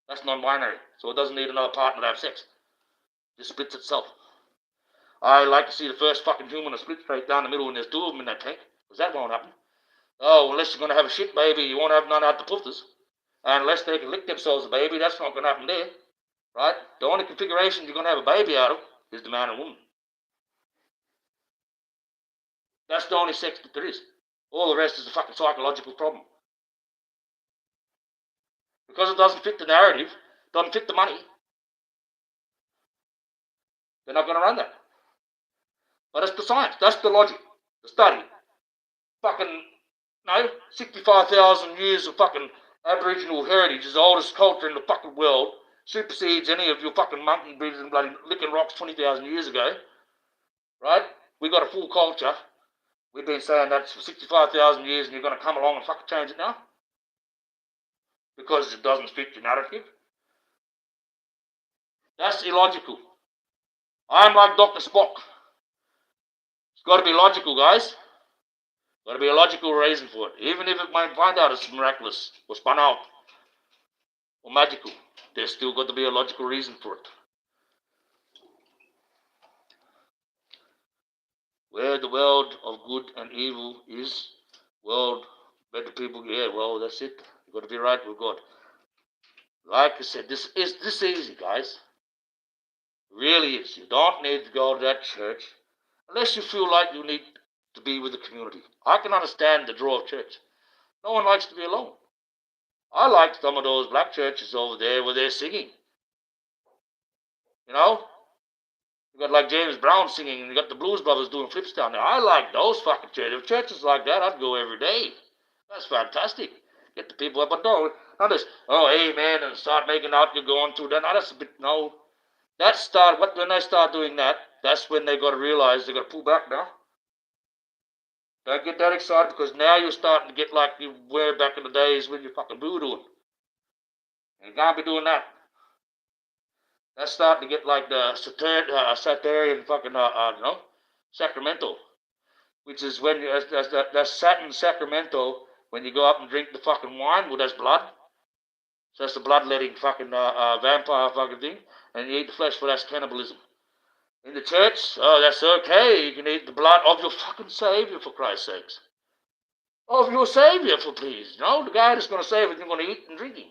[SPEAKER 1] That's non-binary. So it doesn't need another partner to have sex. It just splits itself. I like to see the first fucking human to split straight down the middle and there's 2 of them in that tank, because that won't happen. Oh, unless you're going to have a shit baby, you won't have none out the pufters. And unless they can lick themselves a baby, that's not going to happen there. Right? The only configuration you're going to have a baby out of is the man and woman. That's the only sex that there is. All the rest is a fucking psychological problem. Because it doesn't fit the narrative, doesn't fit the money, they're not going to run that. But it's the science, that's the logic, the study. Fucking, 65,000 years of fucking Aboriginal heritage is the oldest culture in the fucking world, supersedes any of your fucking monkey breeders and bloody licking rocks 20,000 years ago. Right? We got a full culture. We've been saying that for 65,000 years, and you're going to come along and fucking change it now? Because it doesn't fit your narrative? That's illogical. I'm like Dr. Spock. It's got to be logical, guys. Got to be a logical reason for it. Even if it might find out it's miraculous, or spun out, or magical, there's still got to be a logical reason for it. Where the world of good and evil is, world, better people, yeah, well, that's it. You've got to be right with God. Like I said, this is this easy, guys. It really is. You don't need to go to that church unless you feel like you need to be with the community. I can understand the draw of church. No one likes to be alone. I like some of those black churches over there where they're singing. You know? You got like James Brown singing, and you got the Blues Brothers doing flips down there. I like those fucking churches. If churches like that, I'd go every day. That's fantastic. Get the people up, but no, not this, oh, amen, and start making out you're going through that. No, that's a bit, no. When they start doing that, that's when they got to realize they got to pull back now. Don't get that excited, because now you're starting to get like you were back in the days when you're fucking voodooing. You can't be doing that. That's starting to get like the Saturnian fucking, Sacramento, which is when that's Saturn Sacramento, when you go up and drink the fucking wine, well, that's blood. So that's the bloodletting fucking vampire fucking thing, and you eat the flesh, well, that's cannibalism. In the church, oh, that's okay. You can eat the blood of your fucking Savior, for Christ's sakes. Of your Savior, for please. The guy that's going to save it, you're going to eat and drink him.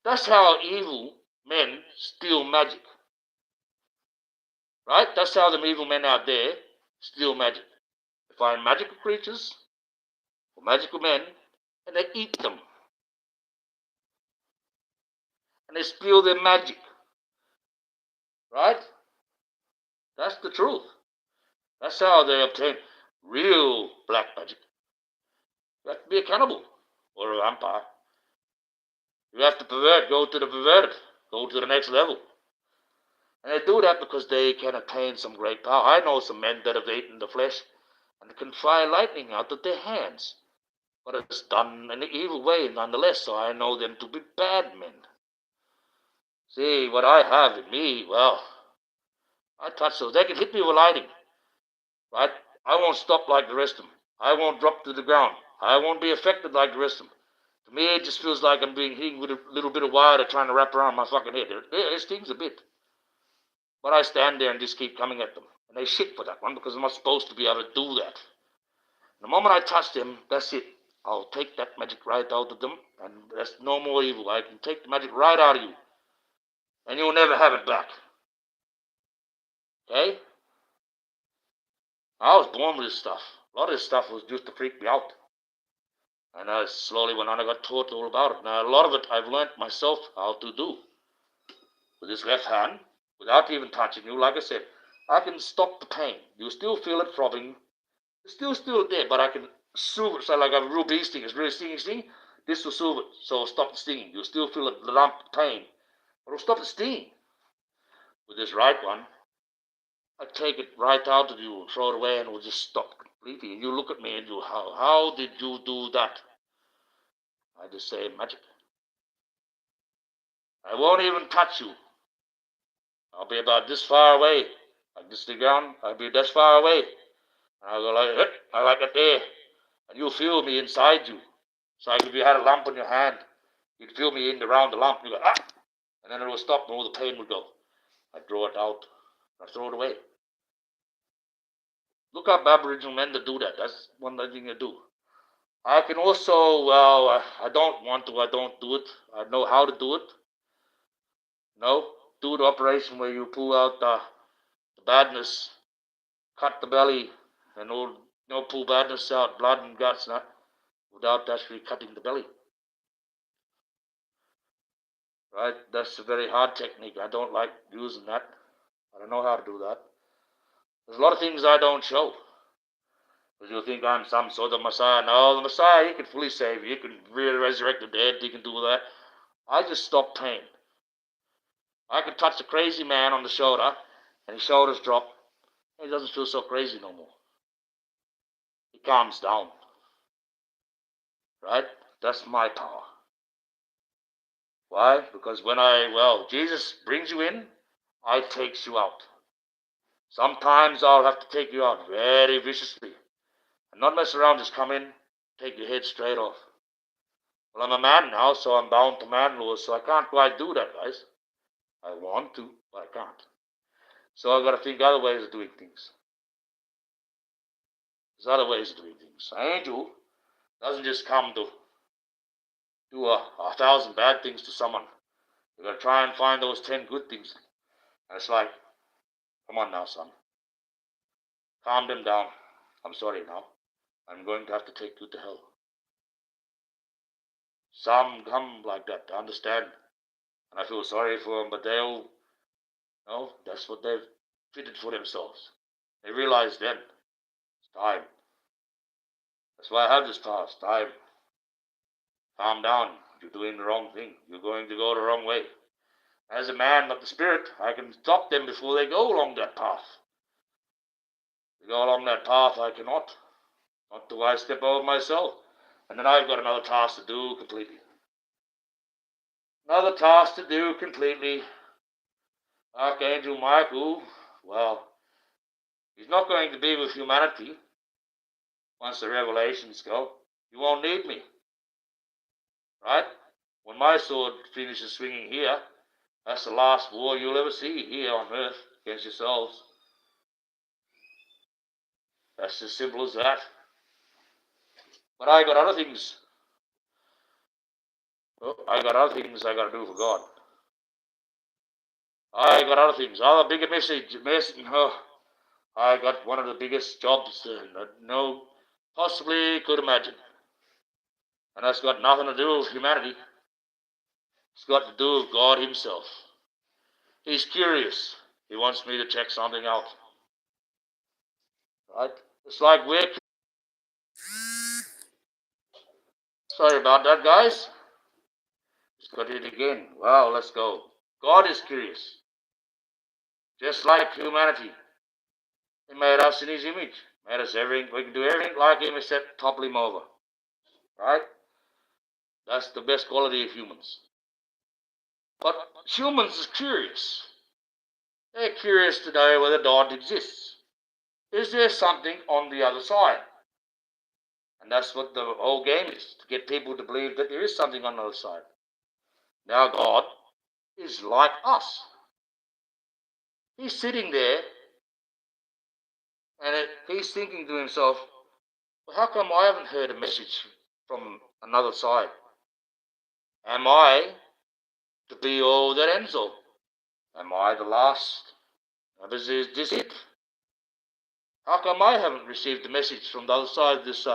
[SPEAKER 1] That's how evil men steal magic. Right? That's how the evil men out there steal magic. They find magical creatures or magical men and they eat them. And they steal their magic. Right? That's the truth. That's how they obtain real black magic. You have to be a cannibal or a vampire. You have to pervert, go to the perverted, go to the next level. And they do that because they can attain some great power. I know some men that have eaten the flesh and can fire lightning out of their hands. But it's done in an evil way nonetheless, so I know them to be bad men. See, what I have in me, well, I touch those. They can hit me with lightning, right? I won't stop like the rest of them. I won't drop to the ground. I won't be affected like the rest of them. To me, it just feels like I'm being hit with a little bit of wire they're trying to wrap around my fucking head. It stings a bit. But I stand there and just keep coming at them. And they shit for that one because I'm not supposed to be able to do that. The moment I touch them, that's it. I'll take that magic right out of them, and there's no more evil. I can take the magic right out of you, and you'll never have it back. Okay? I was born with this stuff. A lot of this stuff was just to freak me out. And I slowly went on, I got taught all about it. Now, a lot of it I've learned myself how to do. With this left hand, without even touching you, like I said, I can stop the pain. You still feel it throbbing. It's still there, but I can soothe it. So like a real bee sting, it's really stinging. This will soothe it, so it'll stop the stinging. You'll still feel the lump pain, but it'll stop the stinging. With this right one, I take it right out of you and throw it away, and it will just stop completely. And you look at me and you, how did you do that? I just say magic. I won't even touch you. I'll be about this far away. Like this the ground, I'll be this far away. And I'll go like, I like it there. And you'll feel me inside you. So like if you had a lump on your hand, you'd feel me in around the lump, and you go, ah! And then it will stop and all the pain would go. I draw it out, I throw it away. Look up Aboriginal men that do that. That's one thing they do. I can also, well, I don't want to, I don't do it. I know how to do it. No, do the operation where you pull out the badness, cut the belly, and all, pull badness out, blood and guts, without actually cutting the belly. Right? That's a very hard technique. I don't like using that. I don't know how to do that. There's a lot of things I don't show. Because you think I'm some sort of Messiah. No, the Messiah, he can fully save you. He can really resurrect the dead. He can do that. I just stop pain. I can touch a crazy man on the shoulder, and his shoulders drop. And he doesn't feel so crazy no more. He calms down. Right? That's my power. Why? Because when Jesus brings you in, I takes you out. Sometimes I'll have to take you out very viciously. And not mess around, just come in, take your head straight off. Well, I'm a man now, so I'm bound to man laws, so I can't quite do that, guys. I want to, but I can't. So I've got to think other ways of doing things. There's other ways of doing things. An angel doesn't just come to do a 1,000 bad things to someone. You've got to try and find those 10 good things. And it's like, come on now, son. Calm them down. I'm sorry now. I'm going to have to take you to hell. Some come like that to understand. And I feel sorry for them, but that's what they've fitted for themselves. They realize then, it's time. That's why I have this power. It's time. Calm down. You're doing the wrong thing. You're going to go the wrong way. As a man of the spirit, I can stop them before they go along that path. They go along that path, I cannot. Not till I step over myself. And then I've got another task to do completely. Another task to do completely. Archangel Michael, well, he's not going to be with humanity once the revelations go. You won't need me. Right? When my sword finishes swinging here, that's the last war you'll ever see here on earth against yourselves. That's as simple as that. But I got other things. Oh, I got other things I got to do for God. I got other things. Other bigger message. Oh, I got one of the biggest jobs that no possibly could imagine. And that's got nothing to do with humanity. It's got to do with God Himself. He's curious. He wants me to check something out. Right? It's like we're. Sorry about that, guys. Just got it again. Wow, let's go. God is curious. Just like humanity. He made us in His image. Made us everything. We can do everything like Him except topple Him over. Right? That's the best quality of humans. But humans is curious. They're curious to know whether God exists. Is there something on the other side? And that's what the whole game is, to get people to believe that there is something on the other side. Now God is like us. He's sitting there and he's thinking to himself, well, how come I haven't heard a message from another side? Am I the be all that ends all? Am I the last? Is this it? How come I haven't received a message from the other side of this,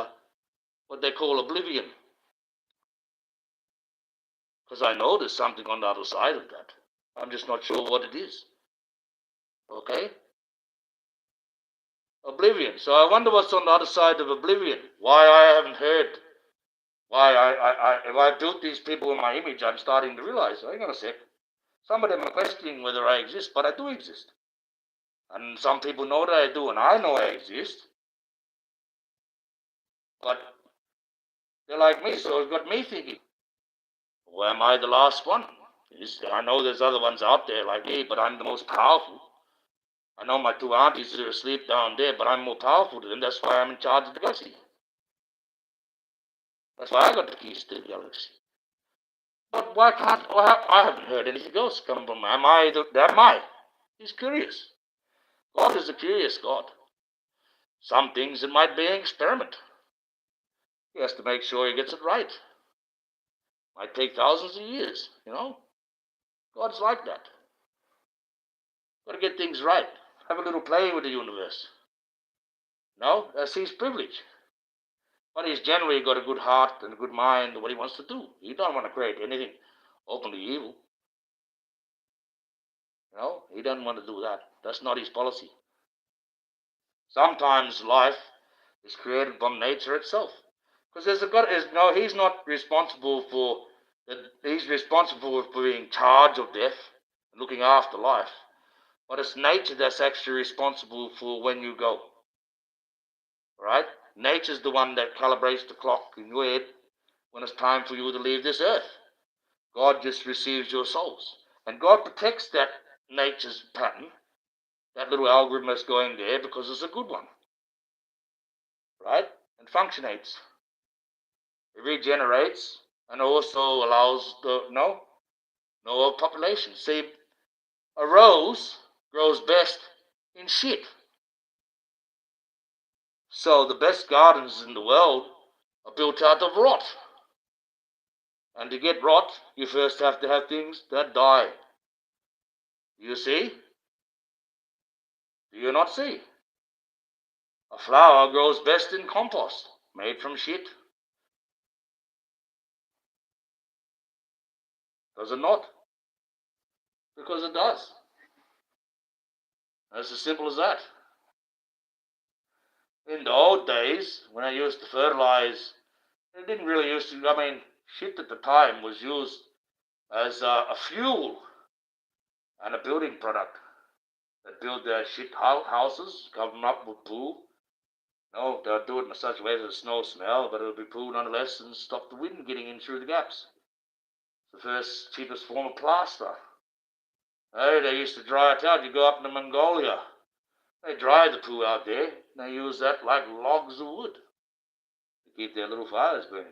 [SPEAKER 1] what they call oblivion? Because I know there's something on the other side of that. I'm just not sure what it is. Okay? Oblivion. So I wonder what's on the other side of oblivion. Why I haven't heard. Why if I built these people in my image, I'm starting to realize, hang on a sec. Some of them are questioning whether I exist, but I do exist. And some people know that I do, and I know I exist. But they're like me, so it's got me thinking, well, am I the last one? I know there's other ones out there like me, but I'm the most powerful. I know my two aunties are asleep down there, but I'm more powerful than them. That's why I'm in charge of the galaxy. That's why I got the keys to the galaxy. But why can't I haven't heard anything else come from? Am I? He's curious. God is a curious God. Some things it might be an experiment. He has to make sure he gets it right. Might take thousands of years, God's like that. Got to get things right. Have a little play with the universe. No, that's his privilege. But he's generally got a good heart and a good mind what he wants to do. He don't want to create anything openly evil. He doesn't want to do that. That's not his policy. Sometimes life is created from nature itself. Because he's not responsible for he's responsible for being in charge of death and looking after life. But it's nature that's actually responsible for when you go. Right? Nature's the one that calibrates the clock in your head when it's time for you to leave this earth. God just receives your souls. And God protects that nature's pattern, that little algorithm that's going there, because it's a good one. Right? And functionates. It regenerates and also allows no population. See, a rose grows best in shit. So the best gardens in the world are built out of rot. And to get rot, you first have to have things that die. You see? Do you not see? A flower grows best in compost, made from shit. Does it not? Because it does. It's as simple as that. In the old days, when I used to fertilize, it didn't really used to, shit at the time was used as a fuel and a building product. They build their shit houses, cover them up with poo. No, they'll do it in such a way that it's no smell, but it'll be poo nonetheless and stop the wind getting in through the gaps. It's the first cheapest form of plaster. Hey, they used to dry it out. You go up to Mongolia, they dry the poo out there. They use that like logs of wood to keep their little fires burning.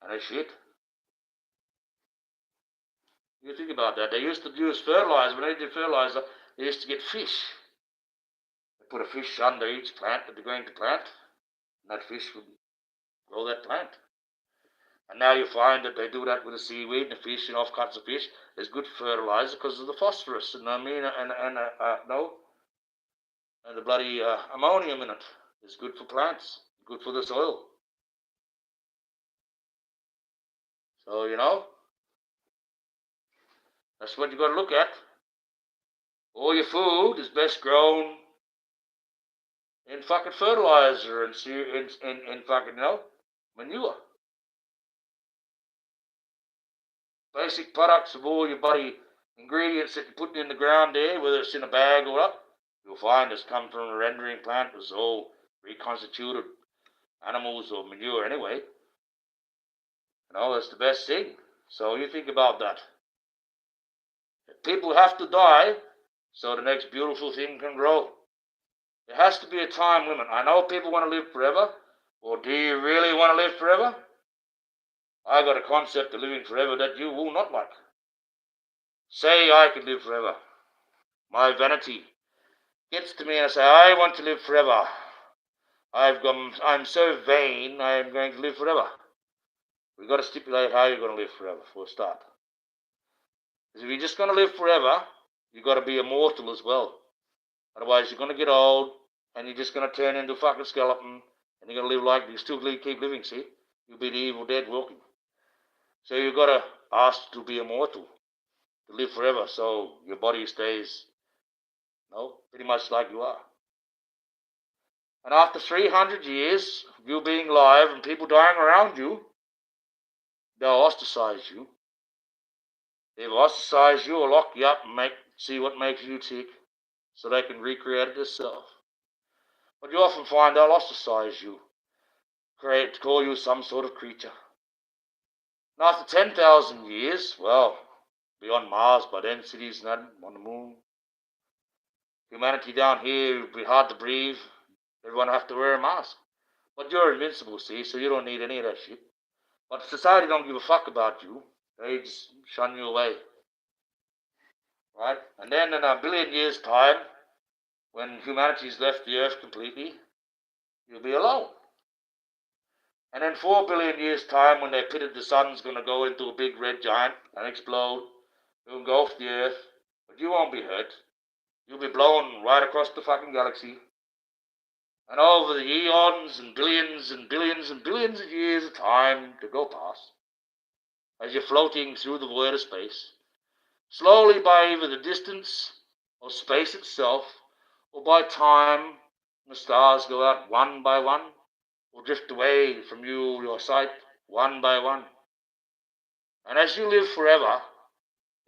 [SPEAKER 1] And they shit. You think about that. They used to use fertilizer. When they did fertilizer, they used to get fish. They put a fish under each plant that they're going to plant, and that fish would grow that plant. And now you find that they do that with the seaweed and the fish and offcuts of fish. It's good fertilizer because of the phosphorus and and the bloody ammonium in it. It's good for plants, good for the soil. So, that's what you got to look at. All your food is best grown in fucking fertilizer and in fucking, manure. Basic products of all your body ingredients that you're putting in the ground there, whether it's in a bag or what, you'll find it's come from a rendering plant. It's all reconstituted animals or manure anyway. That's the best thing. So you think about that. People have to die so the next beautiful thing can grow. There has to be a time limit. I know people want to live forever. Well, do you really want to live forever? I got a concept of living forever that you will not like. Say I could live forever. My vanity gets to me and I say, I want to live forever. I'm so vain, I am going to live forever. We've got to stipulate how you're going to live forever for a start. Because if you're just going to live forever, you've got to be immortal as well. Otherwise, you're going to get old and you're just going to turn into a fucking skeleton and you're going to live like you still keep living, see? You'll be the evil dead walking. So you've got to ask to be immortal, to live forever, so your body stays, pretty much like you are. And after 300 years of you being alive and people dying around you, they'll ostracize you. They'll ostracize you or lock you up and see what makes you tick so they can recreate it themselves. But you often find they'll ostracize you, call you some sort of creature. And after 10,000 years, well, be on Mars by then, cities and that, on the moon. Humanity down here would be hard to breathe. Everyone have to wear a mask. But you're invincible, see, so you don't need any of that shit. But society don't give a fuck about you. They just shun you away. Right? And then in a billion years' time, when humanity's left the earth completely, you'll be alone. And in 4 billion years' time, when they pitted the sun's going to go into a big red giant and explode, it'll engulf the earth, but you won't be hurt. You'll be blown right across the fucking galaxy. And over the eons and billions and billions and billions of years of time to go past, as you're floating through the void of space, slowly by either the distance or space itself, or by time, the stars go out one by one, or drift away from your sight, one by one. And as you live forever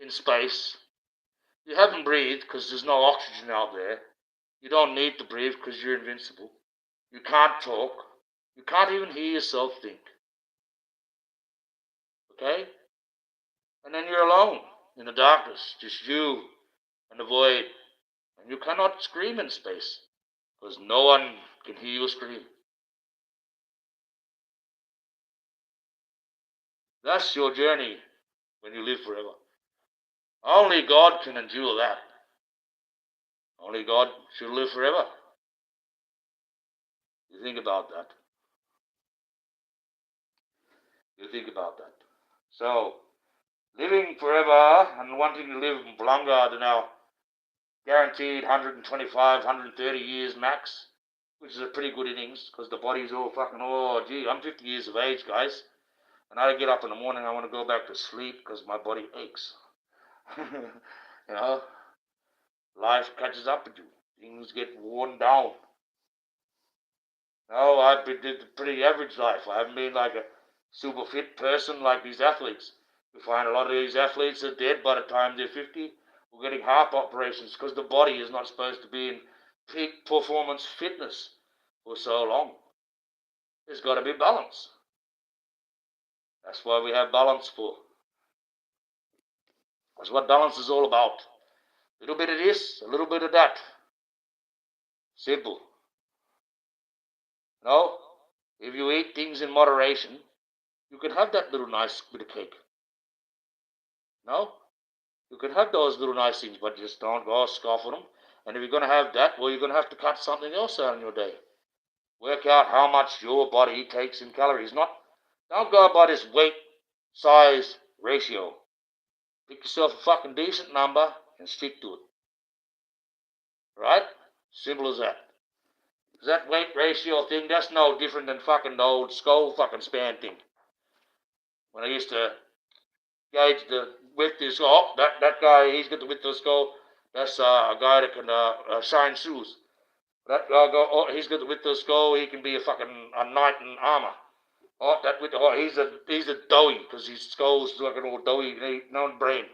[SPEAKER 1] in space, you haven't breathed because there's no oxygen out there. You don't need to breathe because you're invincible. You can't talk. You can't even hear yourself think. Okay? And then you're alone in the darkness, just you and the void. And you cannot scream in space because no one can hear you scream. That's your journey when you live forever. Only God can endure that. Only God should live forever. You think about that. You think about that. So, living forever and wanting to live longer than our guaranteed 125, 130 years max, which is a pretty good innings because the body's all fucking, I'm 50 years of age, guys. And I get up in the morning, I want to go back to sleep because my body aches. Life catches up with you. Things get worn down. No, I've been a pretty average life. I haven't been like a super fit person like these athletes. You find a lot of these athletes are dead by the time they're 50 or getting heart operations because the body is not supposed to be in peak performance fitness for so long. There's got to be balance. That's why we have balance for. That's what balance is all about. A little bit of this, a little bit of that. Simple. No? If you eat things in moderation, you can have that little nice bit of cake. No? You can have those little nice things, but just don't go scoff at them. And if you're going to have that, well, you're going to have to cut something else out in your day. Work out how much your body takes in calories. Not Don't go by this weight, size ratio. Pick yourself a fucking decent number and stick to it. Right? Simple as that. That weight ratio thing, that's no different than fucking the old skull fucking span thing. When I used to gauge the width of the skull, that guy, he's got the width of the skull. That's a guy that can shine shoes. That guy, he's got the width of the skull. He can be a knight in armor. He's a doughy because his skull's like an old doughy, no brain.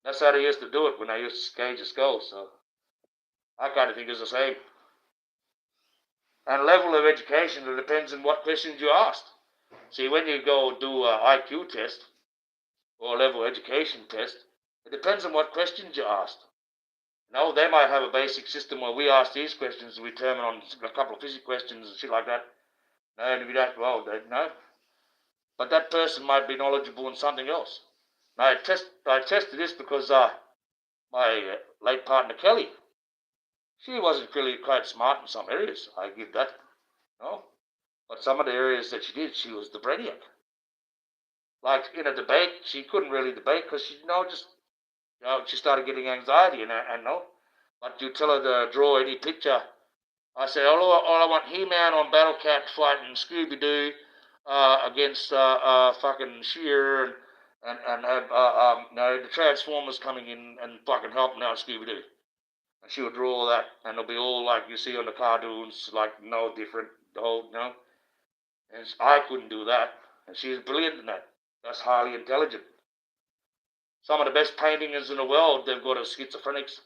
[SPEAKER 1] That's how they used to do it when I used to gauge a skull. So I kind of think it's the same. And level of education, it depends on what questions you asked. See, when you go do an IQ test or a level education test, it depends on what questions you asked. No, they might have a basic system where we ask these questions and we determine on a couple of physics questions and shit like that. No, and we don't, well, no. But that person might be knowledgeable in something else. Now, I tested this because my late partner Kelly, she wasn't really quite smart in some areas. I give that, no. But some of the areas that she did, she was the brainiac. Like in a debate, she couldn't really debate because she started getting anxiety and no. But you tell her to draw any picture. I said, all I want He-Man on Battle Cat fighting Scooby-Doo against fucking Sheer and have the Transformers coming in and fucking helping out Scooby-Doo. And she would draw all that, and it'll be all like you see on the cartoons, like no different, the whole, And I couldn't do that, and she's brilliant in that. That's highly intelligent. Some of the best paintings in the world, they've got as schizophrenics.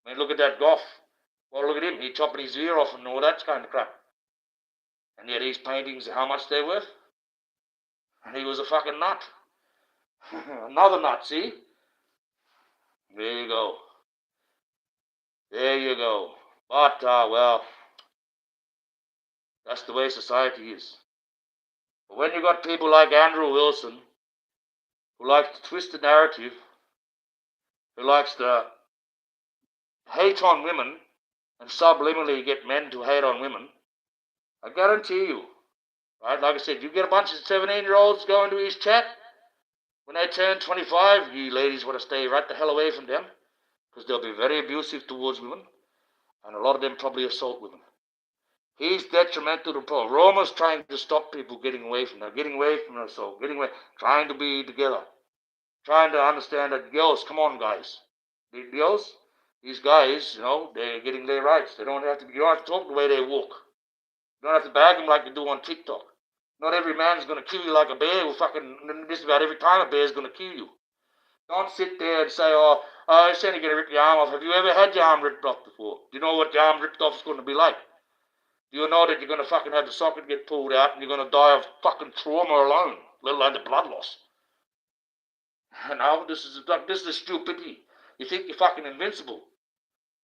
[SPEAKER 1] I mean, look at that Goff. Well, look at him. He's chopping his ear off and all that kind of crap. And yet these paintings, how much they're worth? And he was a fucking nut. Another nut, see? There you go. There you go. But, well, that's the way society is. But when you got people like Andrew Wilson, who likes to twist the narrative, who likes to hate on women and subliminally get men to hate on women, I guarantee you, right, like I said, you get a bunch of 17-year-olds going to his chat, when they turn 25, you ladies want to stay right the hell away from them, because they'll be very abusive towards women, and a lot of them probably assault women. He's detrimental to Paul. Roma's trying to stop people getting away from her, so trying to be together, trying to understand that girls, come on, guys. The girls, these guys, they're getting their rights. You don't have to talk the way they walk. You don't have to bag them like they do on TikTok. Not every man's going to kill you like a bear. Just about every time a bear's going to kill you. Don't sit there and say, I said you're going to rip your arm off. Have you ever had your arm ripped off before? Do you know what your arm ripped off is going to be like? Do you know that you're going to fucking have the socket get pulled out and you're going to die of fucking trauma alone, let alone the blood loss? This is the stupidity. You think you're fucking invincible.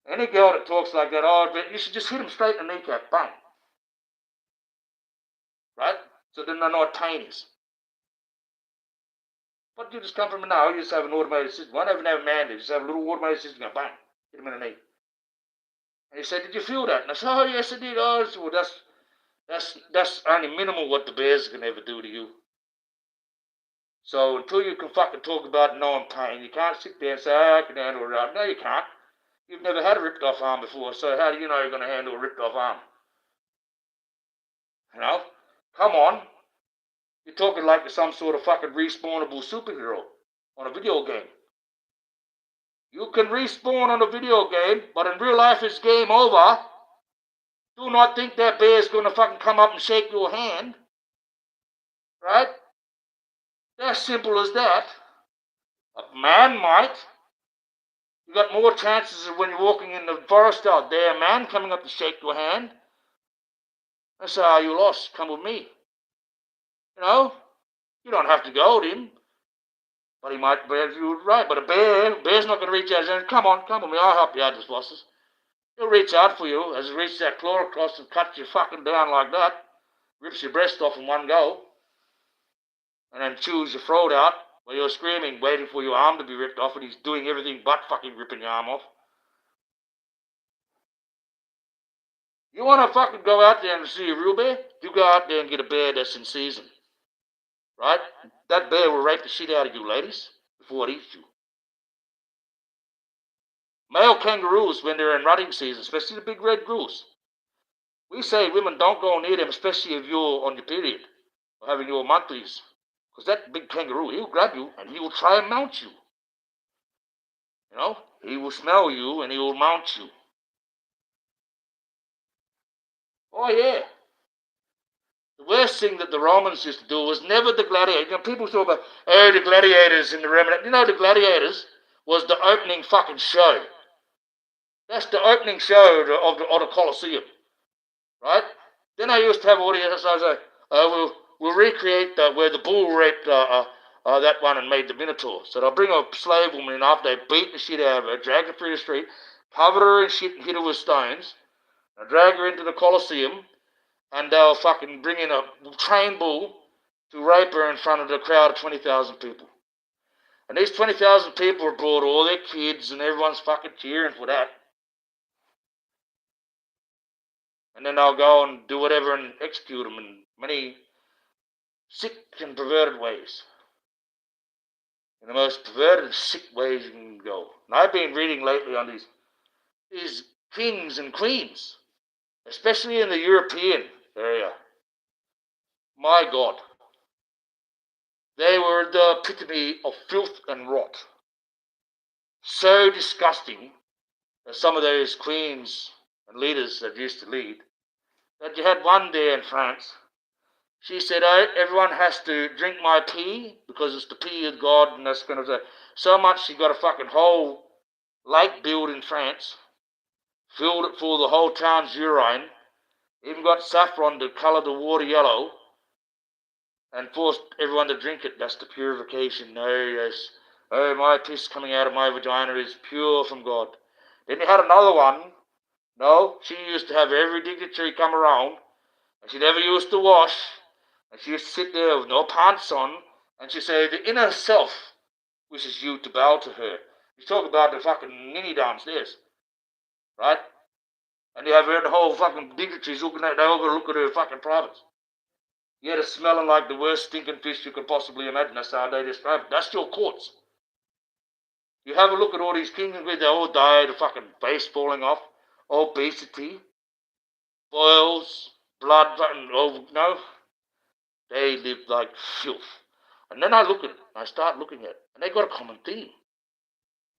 [SPEAKER 1] Any girl that talks like that, you should just hit him straight in the kneecap, bang. Right? So then they know what pain is. But you just come from now, you just have an automated system. Why don't even have a man there? You just have a little automated system, go bang, hit him in the knee. And he said, did you feel that? And I said, oh, yes, I did. Oh, well, that's only minimal what the bears can ever do to you. So until you can fucking talk about knowing pain, you can't sit there and say, I can handle it. No, you can't. You've never had a ripped off arm before, so how do you know you're going to handle a ripped off arm? Come on. You're talking like you're some sort of fucking respawnable superhero on a video game. You can respawn on a video game, but in real life it's game over. Do not think that bear's going to fucking come up and shake your hand. Right? As simple as that. A man might. You got more chances of when you're walking in the forest out there, a man coming up to shake your hand. I say, you lost. Come with me. You don't have to go with him. But he might, you're right. But a bear's not going to reach out and say, come with me, I'll help you out, this bosses. He'll reach out for you as he reaches that claw across and cuts you fucking down like that. Rips your breast off in one go. And then chews your throat out while you're screaming, waiting for your arm to be ripped off, and he's doing everything but fucking ripping your arm off. You want to fucking go out there and see a real bear? You go out there and get a bear that's in season. Right? That bear will rape the shit out of you, ladies, before it eats you. Male kangaroos, when they're in rutting season, especially the big red grouse, we say women don't go near them, especially if you're on your period or having your monthlies. Because that big kangaroo, he'll grab you and he will try and mount you. You know? He will smell you and he will mount you. Oh, yeah. The worst thing that the Romans used to do was never the gladiator. You know, people talk about, oh, the gladiators in the Roman. You know, the gladiators was the opening fucking show. That's the opening show of the Colosseum, right? Then I used to have audience. I was like, we'll recreate where the bull raped that one and made the Minotaur. So they'll bring a slave woman in after they beat the shit out of her, drag her through the street, cover her in shit and hit her with stones, they'll drag her into the Colosseum, and they'll fucking bring in a trained bull to rape her in front of the crowd of 20,000 people. And these 20,000 people have brought all their kids and everyone's fucking cheering for that. And then they'll go and do whatever and execute them in many sick and perverted ways. In the most perverted and sick ways you can go. And I've been reading lately on these kings and queens, especially in the European area. My God. They were the epitome of filth and rot. So disgusting that some of those queens and leaders that used to lead, that you had one there in France. She said, oh, everyone has to drink my pee because it's the pee of God and that's going to... So much she got a fucking whole lake built in France, filled it full of the whole town's urine, even got saffron to colour the water yellow, and forced everyone to drink it. That's the purification. No, yes. Oh, my piss coming out of my vagina is pure from God. Then you had another one. No, she used to have every dignitary come around, and she never used to wash, and she used to sit there with no pants on, and she'd say, the inner self wishes you to bow to her. You talk about the fucking ninny downstairs, right? And you have her, the whole fucking dignitaries looking at, they all got to look at her fucking privates. You had her smelling like the worst stinking fish you could possibly imagine. That's how they describe it. That's your courts. You have a look at all these kings and queens, they all died of fucking face falling off, obesity, boils, blood, fucking, oh, no. They lived like filth. And then I look at it, and I start looking at it, and they got a common theme.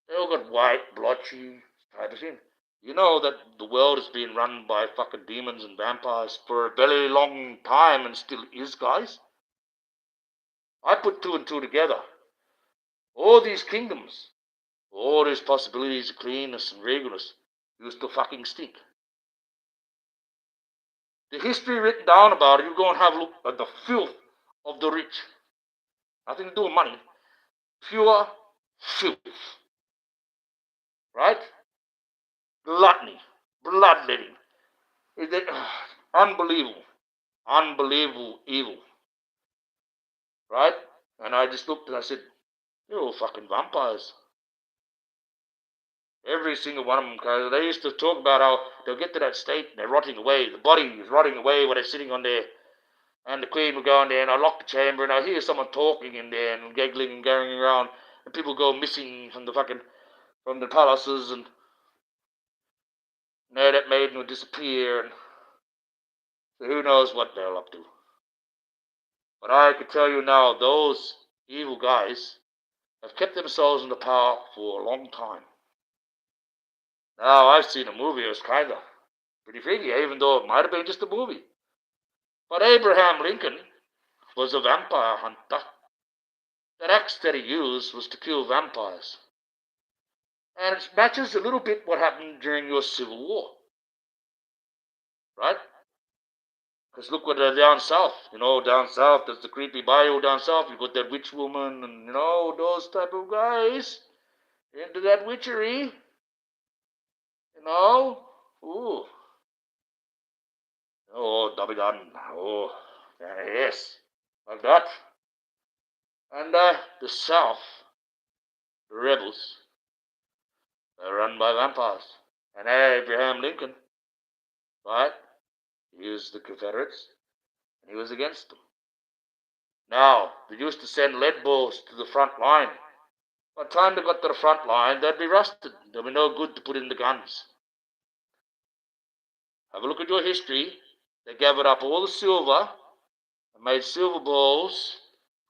[SPEAKER 1] They all got white, blotchy type of thing. You know that the world has been run by fucking demons and vampires for a very long time and still is, guys. I put two and two together. All these kingdoms, all these possibilities of cleanness and regularness used to fucking stink. The history written down about it, you go and have a look at the filth of the rich. Nothing to do with money. Pure filth. Right? Gluttony. Bloodletting. Unbelievable. Unbelievable evil. Right? And I just looked and I said, you're all fucking vampires. Every single one of them, because they used to talk about how they'll get to that state and they're rotting away. The body is rotting away when they're sitting on there. And the queen will go in there and I lock the chamber and I hear someone talking in there and giggling and going around. And people go missing from the palaces and now that maiden will disappear and so who knows what they're up to. But I can tell you now, those evil guys have kept themselves in the power for a long time. Now, I've seen a movie, it was kind of pretty freaky, even though it might have been just a movie. But Abraham Lincoln was a vampire hunter. That axe that he used was to kill vampires. And it matches a little bit what happened during your Civil War. Right? Because look what they're down south. You know, down south, there's the creepy bayou down south. You've got that witch woman and, you know, those type of guys into that witchery. You know? Ooh. Oh, Dobby Dun. Oh, yes. Like that. And the south, the rebels, they're run by vampires. And Abraham Lincoln, right? He was the Confederates, and he was against them. Now, they used to send lead balls to the front line. By the time they got to the front line, they'd be rusted. They'd be no good to put in the guns. Have a look at your history. They gathered up all the silver and made silver balls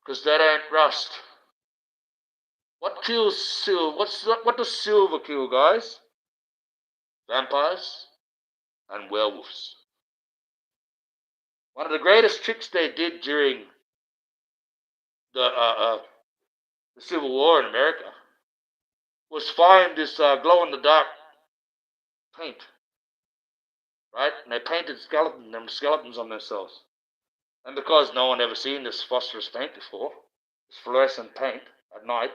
[SPEAKER 1] because they don't rust. What kills silver? What does silver kill, guys? Vampires and werewolves. One of the greatest tricks they did during the Civil War in America was find this glow-in-the-dark paint, right? And they painted skeletons on themselves. And because no one ever seen this phosphorus paint before, this fluorescent paint at night,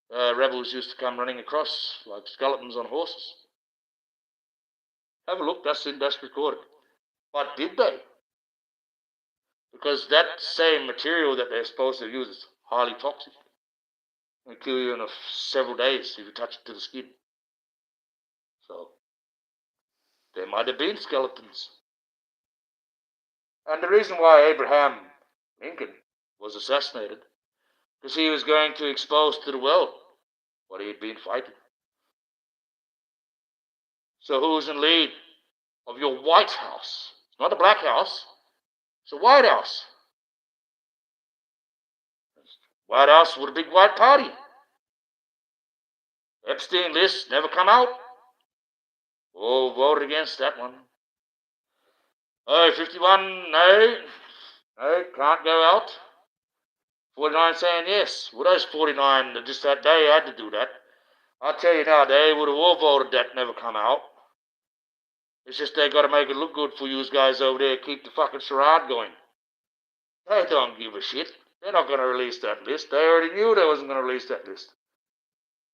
[SPEAKER 1] rebels used to come running across like skeletons on horses. Have a look, that's recorded. But did they? Because that same material that they're supposed to use is highly toxic. It can kill you in several days if you touch it to the skin. So, there might have been skeletons. And the reason why Abraham Lincoln was assassinated, because he was going to expose to the world what he had been fighting. So who's in lead of your White House? It's not a black house, it's a White House. White House with a big white party. Epstein list never come out. Oh, voted against that one. Oh, 51, no, can't go out. 49 saying yes. Well, those 49, just that day had to do that. I'll tell you now, they would have all voted that never come out. It's just they got to make it look good for you guys over there, keep the fucking charade going. They don't give a shit. They're not going to release that list. They already knew they wasn't going to release that list.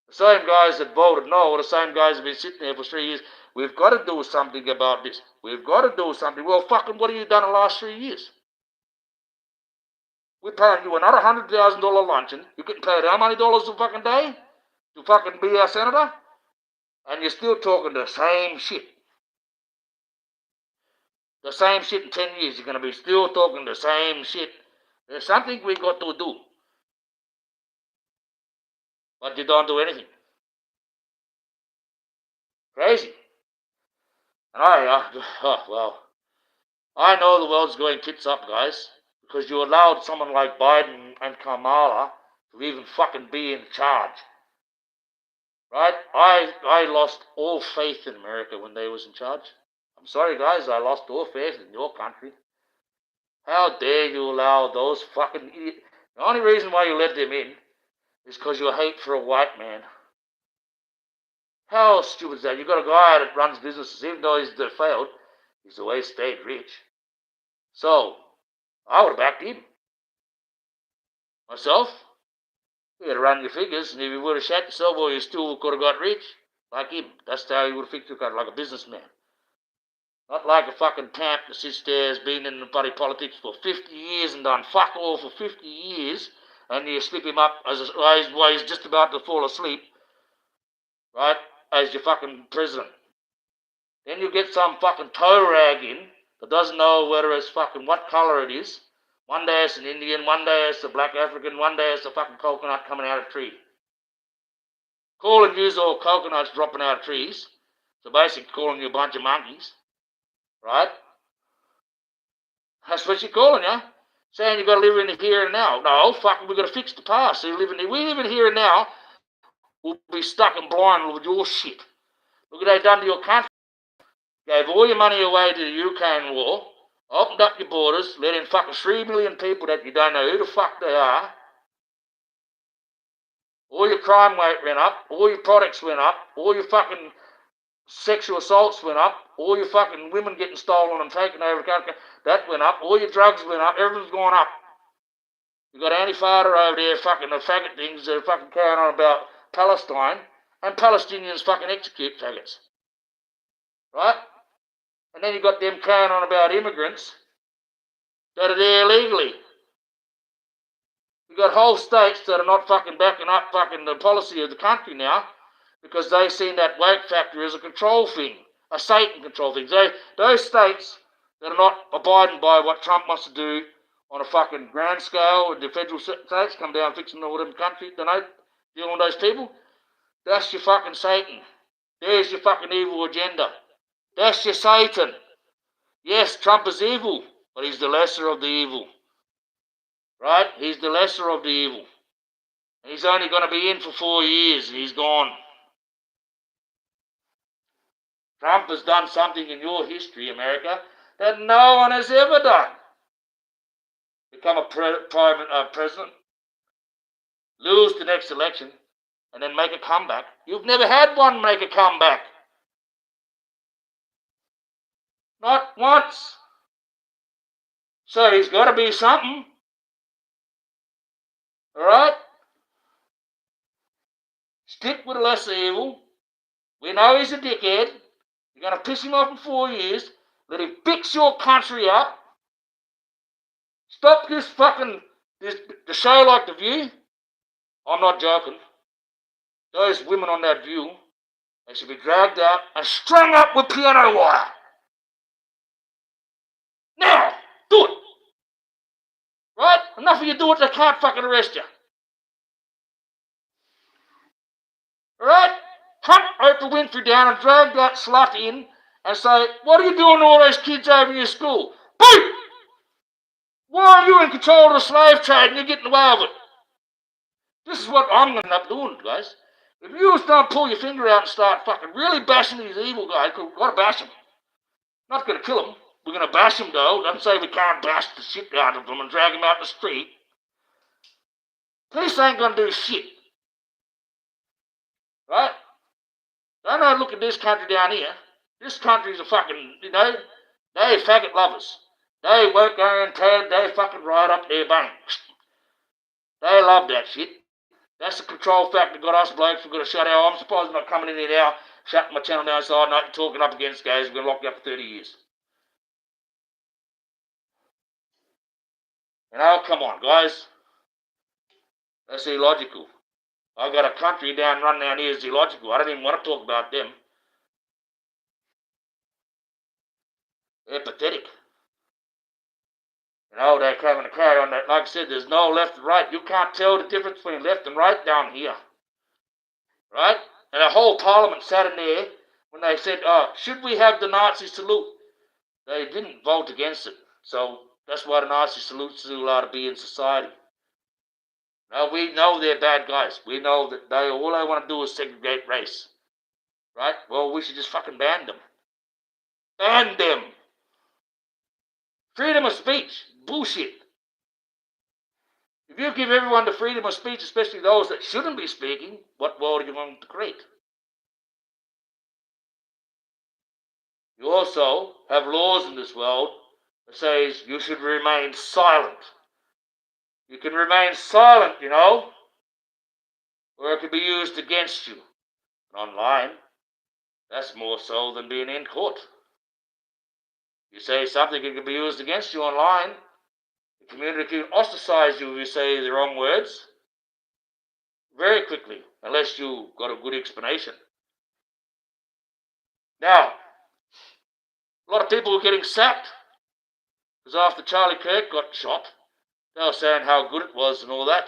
[SPEAKER 1] The same guys that voted no, the same guys have been sitting there for 3 years. We've got to do something about this. We've got to do something. Well, fucking what have you done in the last 3 years? We're paying you another $100,000 luncheon. You're getting paid how many dollars a fucking day to fucking be our senator? And you're still talking the same shit. The same shit in 10 years. You're going to be still talking the same shit. There's something we got to do. But you don't do anything. Crazy. And I know the world's going tits up, guys, because you allowed someone like Biden and Kamala to even fucking be in charge. Right? I lost all faith in America when they was in charge. I'm sorry, guys, I lost all faith in your country. How dare you allow those fucking idiots? The only reason why you let them in is because you hate for a white man. How stupid is that? You've got a guy that runs businesses, even though he's failed, he's always stayed rich. So, I would have backed him. Myself, you had to run your figures, and if you would have shot yourself, well, you still could have got rich, like him. That's how you would have fixed your country, like a businessman. Not like a fucking tamp that sits there, has been in the bloody politics for 50 years and done fuck all for 50 years, and you slip him up while he's just about to fall asleep, right, as your fucking president. Then you get some fucking toe rag in that doesn't know whether it's fucking what colour it is. One day it's an Indian, one day it's a black African, one day it's a fucking coconut coming out of a tree. Calling you all coconuts dropping out of trees. So basically calling you a bunch of monkeys. Right? That's what you're calling you. Saying you got to live in the here and now. No, fucking, we got to fix the past. So we live in here and now. We'll be stuck and blind with your shit. Look what they done to your country. Gave all your money away to the Ukraine war. Opened up your borders. Let in fucking 3 million people that you don't know who the fuck they are. All your crime rate went up. All your products went up. All your fucking sexual assaults went up. All your fucking women getting stolen and taken over the country, that went up. All your drugs went up. Everything's gone up. You got Antifa over there fucking the faggot things that are fucking carrying on about Palestine, and Palestinians fucking execute faggots. Right? And then you got them carrying on about immigrants that are there illegally. You got whole states that are not fucking backing up fucking the policy of the country now, because they've seen that woke factor as a control thing, a Satan control thing. Those states that are not abiding by what Trump wants to do on a fucking grand scale, and the federal states come down fixing all them country, dealing with those people. That's your fucking Satan. There's your fucking evil agenda. That's your Satan. Yes, Trump is evil, but he's the lesser of the evil. Right? He's the lesser of the evil. He's only going to be in for 4 years and he's gone. Trump has done something in your history, America, that no one has ever done. Become a president, lose the next election, and then make a comeback. You've never had one make a comeback. Not once. So he's got to be something. Alright? Stick with the lesser evil. We know he's a dickhead. You're going to piss him off in 4 years. Let him fix your country up. Stop this fucking, the show like The View. I'm not joking. Those women on that View, they should be dragged out and strung up with piano wire. Now, do it. Right? Enough of you do it, they can't fucking arrest you. Alright? Hunt Oprah Winfrey down and drag that slut in and say, what are you doing to all those kids over in your school? Boom! Why are you in control of the slave trade and you're getting away with it? This is what I'm going to end up doing, guys. If you don't pull your finger out and start fucking really bashing these evil guys, we've got to bash them. Not going to kill them. We're going to bash them, though. Don't say we can't bash the shit out of them and drag them out in the street. Police ain't going to do shit. Right? Don't know, look at this country down here. This country's a fucking, they faggot lovers. They work their Ted, they fucking ride up their banks. They love that shit. That's the control factor got us blokes. We've got to shut our. I'm surprised I'm not coming in here now, shutting my channel down, so I'm not talking up against guys. We're going to lock you up for 30 years. Come on, guys. That's illogical. I've got a country run down here is illogical. I don't even want to talk about them. They're pathetic. They're having to carry on that. Like I said, there's no left and right. You can't tell the difference between left and right down here. Right? And the whole parliament sat in there when they said, should we have the Nazi salute? They didn't vote against it. So that's why the Nazi salute still allowed to be in society. Now, we know they're bad guys. We know that all they want to do is segregate race. Right? Well, we should just fucking ban them. Ban them. Freedom of speech. Bullshit. If you give everyone the freedom of speech, especially those that shouldn't be speaking, what world are you going to create? You also have laws in this world that says you should remain silent. You can remain silent, or it can be used against you. And online, that's more so than being in court. You say something, it can be used against you online. The community can ostracize you if you say the wrong words very quickly, unless you've got a good explanation. Now, a lot of people were getting sacked because after Charlie Kirk got shot, they were saying how good it was and all that.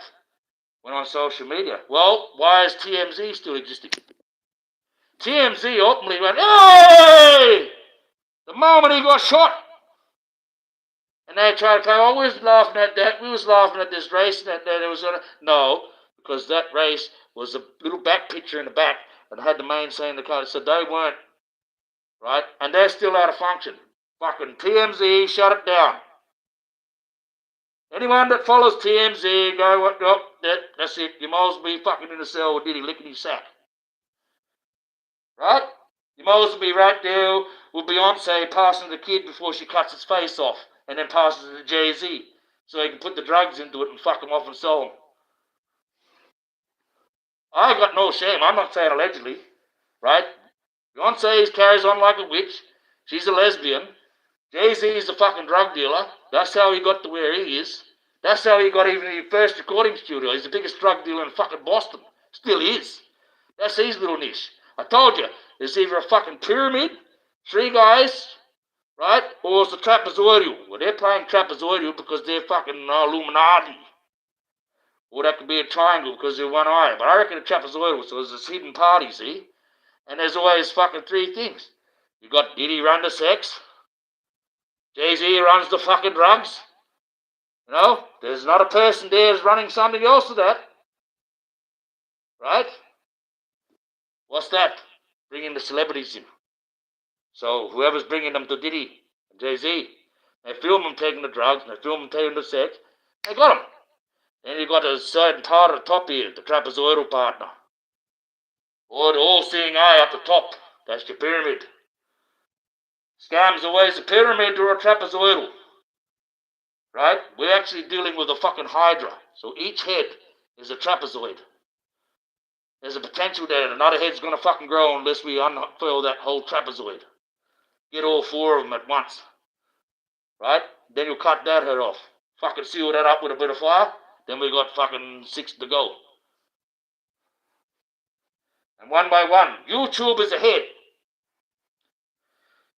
[SPEAKER 1] Went on social media. Well, why is TMZ still existing? TMZ openly went, hey! The moment he got shot. And they tried to say, oh, we was laughing at that. We was laughing at this race. That it was no, because that race was a little back picture in the back and had the main scene in the car. So they weren't. Right? And they're still out of function. Fucking TMZ, shut it down. Anyone that follows TMZ, that's it. You might as well be fucking in the cell with Diddy licking his sack. Right? You might as well be right there with Beyonce passing the kid before she cuts his face off and then passes it to Jay-Z so he can put the drugs into it and fuck him off and sell them. I got no shame. I'm not saying allegedly. Right? Beyonce carries on like a witch. She's a lesbian. Jay-Z is a fucking drug dealer. That's how he got to where he is. That's how he got even in his first recording studio. He's the biggest drug dealer in fucking Boston. Still is. That's his little niche. I told you, there's either a fucking pyramid, 3 guys, right? Or it's the trapezoidal. Well, they're playing trapezoidal because they're fucking Illuminati. Or that could be a triangle because they're one eye. But I reckon a trapezoidal, so there's this hidden party, see? And there's always fucking three things. You got Diddy run the sex. Jay-Z runs the fucking drugs. You know? There's another person there who's running something else to that. Right? What's that? Bringing the celebrities in. So whoever's bringing them to Diddy and Jay-Z, they film them taking the drugs, and they film them taking the sex, they got them. Then you got a certain part at the top here, the trapezoidal partner. Or the all-seeing eye at the top. That's your pyramid. Scam's always a pyramid or a trapezoidal. Right? We're actually dealing with a fucking hydra. So each head is a trapezoid. There's a potential that another head's going to fucking grow unless we unfurl that whole trapezoid. Get all four of them at once. Right? Then you cut that head off. Fucking seal that up with a bit of fire. Then we got fucking 6 to go. And one by one, YouTube is ahead.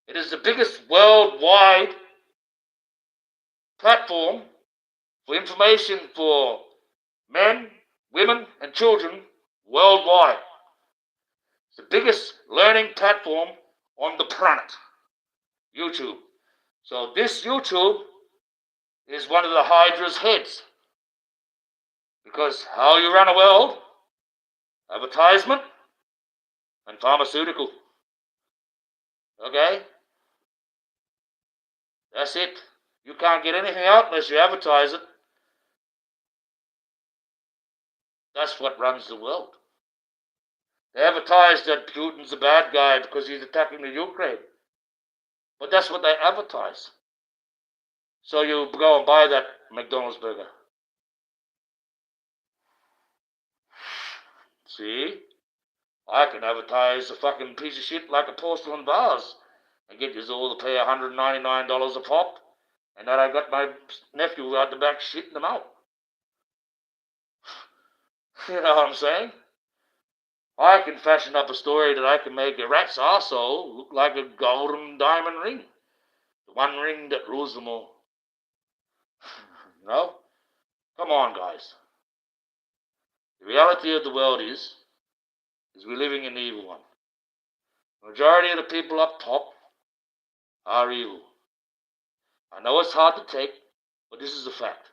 [SPEAKER 1] It is the biggest worldwide platform for information for men, women, and children worldwide. It's the biggest learning platform on the planet. YouTube. So this YouTube is one of the Hydra's heads. Because how you run a world, advertisement, and pharmaceutical. Okay? That's it. You can't get anything out unless you advertise it. That's what runs the world. They advertise that Putin's a bad guy because he's attacking the Ukraine. But that's what they advertise. So you go and buy that McDonald's burger. See? I can advertise a fucking piece of shit like a porcelain vase and get you all to pay $199 a pop, and then I got my nephew out the back shitting them out. You know what I'm saying? I can fashion up a story that I can make a rat's arsehole look like a golden diamond ring. The one ring that rules them all. You know? Come on, guys. The reality of the world is we're living in the evil one. The majority of the people up top are evil. I know it's hard to take, but this is a fact.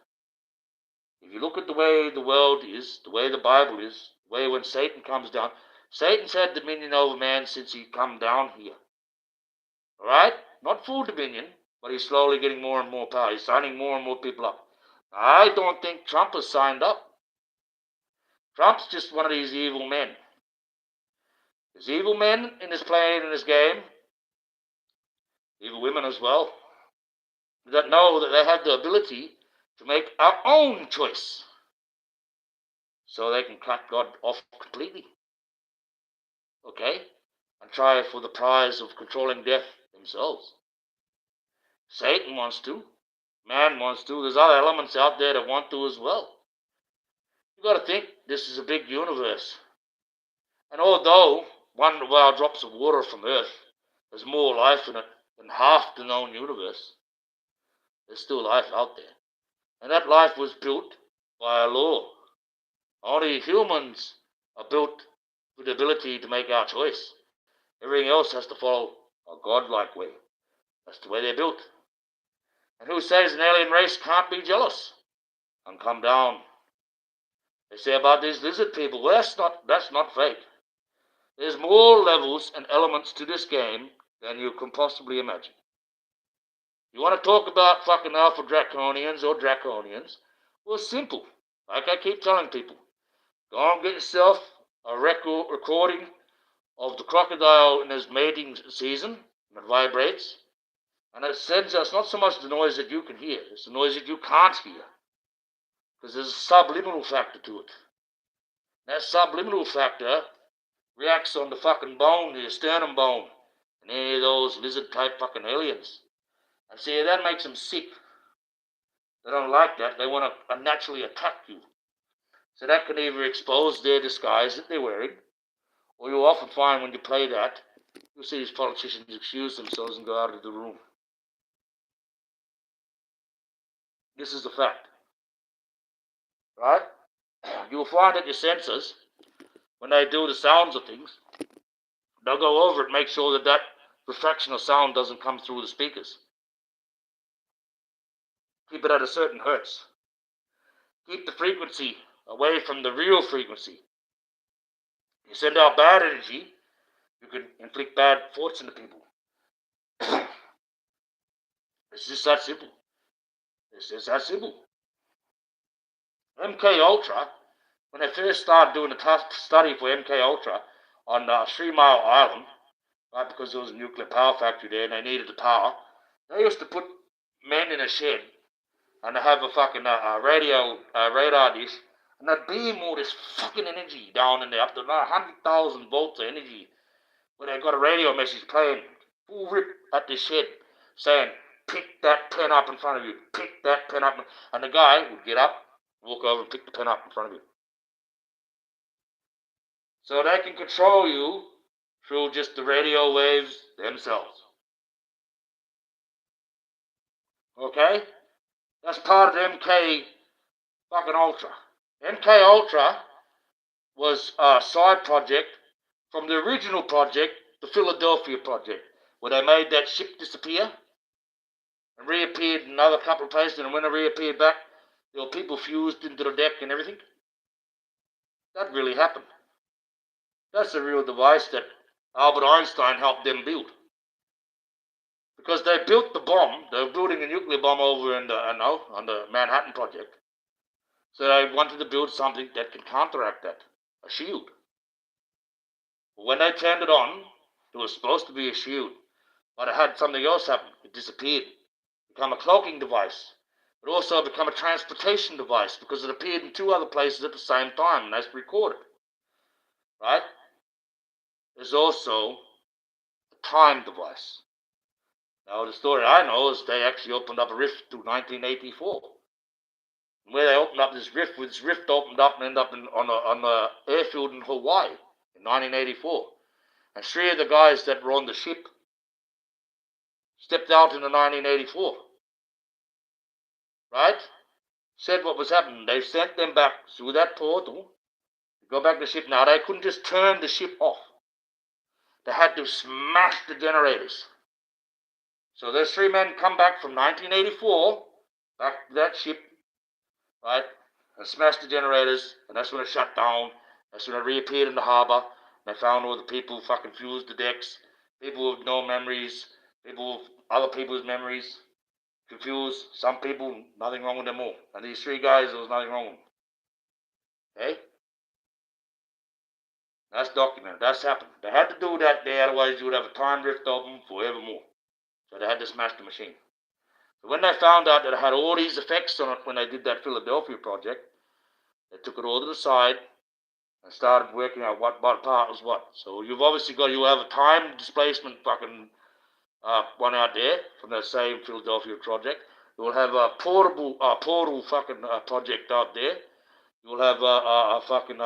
[SPEAKER 1] If you look at the way the world is, the way the Bible is, the way when Satan comes down, Satan's had dominion over man since he come down here. Alright? Not full dominion, but he's slowly getting more and more power. He's signing more and more people up. I don't think Trump has signed up. Trump's just one of these evil men. There's evil men in this plane, in this game. Evil women as well. That know that they have the ability to make our own choice. So they can cut God off completely. Okay? And try for the prize of controlling death themselves. Satan wants to. Man wants to. There's other elements out there that want to as well. You've got to think this is a big universe. And although one of our drops of water from Earth has more life in it than half the known universe, there's still life out there. And that life was built by a law. Only humans are built with the ability to make our choice. Everything else has to follow a godlike way. That's the way they're built. And who says an alien race can't be jealous and come down? They say about these lizard people, well, that's not fake. There's more levels and elements to this game than you can possibly imagine. You want to talk about fucking alpha draconians or draconians? Well, simple. Like I keep telling people, go and get yourself a recording of the crocodile in his mating season, and it vibrates. And it sends us not so much the noise that you can hear, it's the noise that you can't hear. Because there's a subliminal factor to it. That subliminal factor reacts on the fucking bone, the sternum bone, and any of those lizard-type fucking aliens. And see, that makes them sick. They don't like that. They want to unnaturally attack you. So that can either expose their disguise that they're wearing, or you'll often find when you play that, you'll see these politicians excuse themselves and go out of the room. This is the fact. Right? You'll find that your sensors, when they do the sounds of things, they'll go over it, make sure that that refraction of sound doesn't come through the speakers. Keep it at a certain hertz. Keep the frequency away from the real frequency. You send out bad energy, you can inflict bad fortune to people. It's just that simple. It's just that simple. MK Ultra, when they first started doing the study for MK Ultra on 3 Mile Island, right, because there was a nuclear power factory there and they needed the power, they used to put men in a shed and they have a fucking radar dish, and they beam all this fucking energy down in there, up to 100,000 volts of energy, where they got a radio message playing full rip at this shed, saying, pick that pen up in front of you, pick that pen up, and the guy would get up, walk over and pick the pen up in front of you. So they can control you through just the radio waves themselves. Okay? That's part of the MK fucking Ultra. MK Ultra was a side project from the original project, the Philadelphia project, where they made that ship disappear and reappeared in another couple of places, and when it reappeared back, there were people fused into the deck and everything. That really happened. That's a real device that Albert Einstein helped them build. Because they built the bomb, they were building a nuclear bomb over on the Manhattan Project. So they wanted to build something that could counteract that, a shield. But when they turned it on, it was supposed to be a shield, but it had something else happen. It disappeared. It became a cloaking device. It also became a transportation device because it appeared in 2 other places at the same time and that's recorded. Right? There's also a time device. Now, the story I know is they actually opened up a rift to 1984. And where they opened up this rift opened up and ended up on the airfield in Hawaii in 1984. And 3 of the guys that were on the ship stepped out in the 1984. Right? Said what was happening. They sent them back through that portal to go back to the ship. Now, they couldn't just turn the ship off. They had to smash the generators. So those 3 men come back from 1984, back to that ship, right, and smashed the generators, and that's when it shut down. That's when it reappeared in the harbor. They found all the people fucking fused the decks, people with no memories, people with other people's memories, confused. Some people, nothing wrong with them all. And these 3 guys, there was nothing wrong with them. Okay? That's documented. That's happened. They had to do that there, otherwise you would have a time rift open forevermore. So they had to smash the machine. So when they found out that it had all these effects on it when they did that Philadelphia project, they took it all to the side and started working out what part was what. So you've obviously got, you have a time displacement fucking one out there from that same Philadelphia project. You will have a portal fucking project out there. You will have a fucking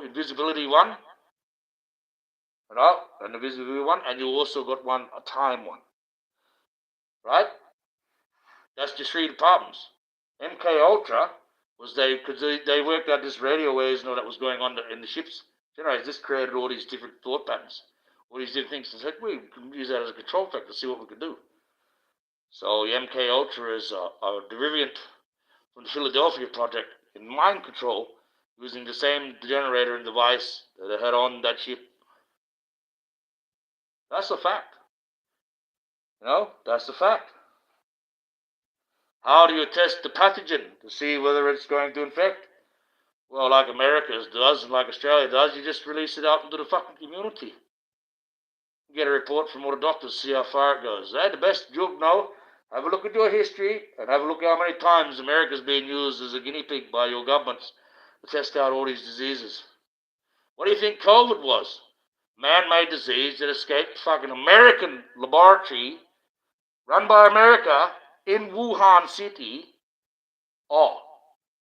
[SPEAKER 1] invisibility one, an invisibility one, and you also got one, a time one, right? That's just 3 departments. MK Ultra was because they worked out this radio waves and all that was going on in the ships. Anyways, this created all these different thought patterns, all these different things. And said, we can use that as a control factor to see what we can do. So the MK Ultra is a derivative from the Philadelphia project in mind control, using the same generator and device that they had on that ship. That's a fact. That's a fact. How do you test the pathogen to see whether it's going to infect? Well, like America does and like Australia does, you just release it out into the fucking community. You get a report from all the doctors, see how far it goes. The best joke now, have a look at your history and have a look at how many times America's being used as a guinea pig by your governments to test out all these diseases. What do you think COVID was? Man-made disease that escaped fucking American laboratory run by America in Wuhan City. Oh,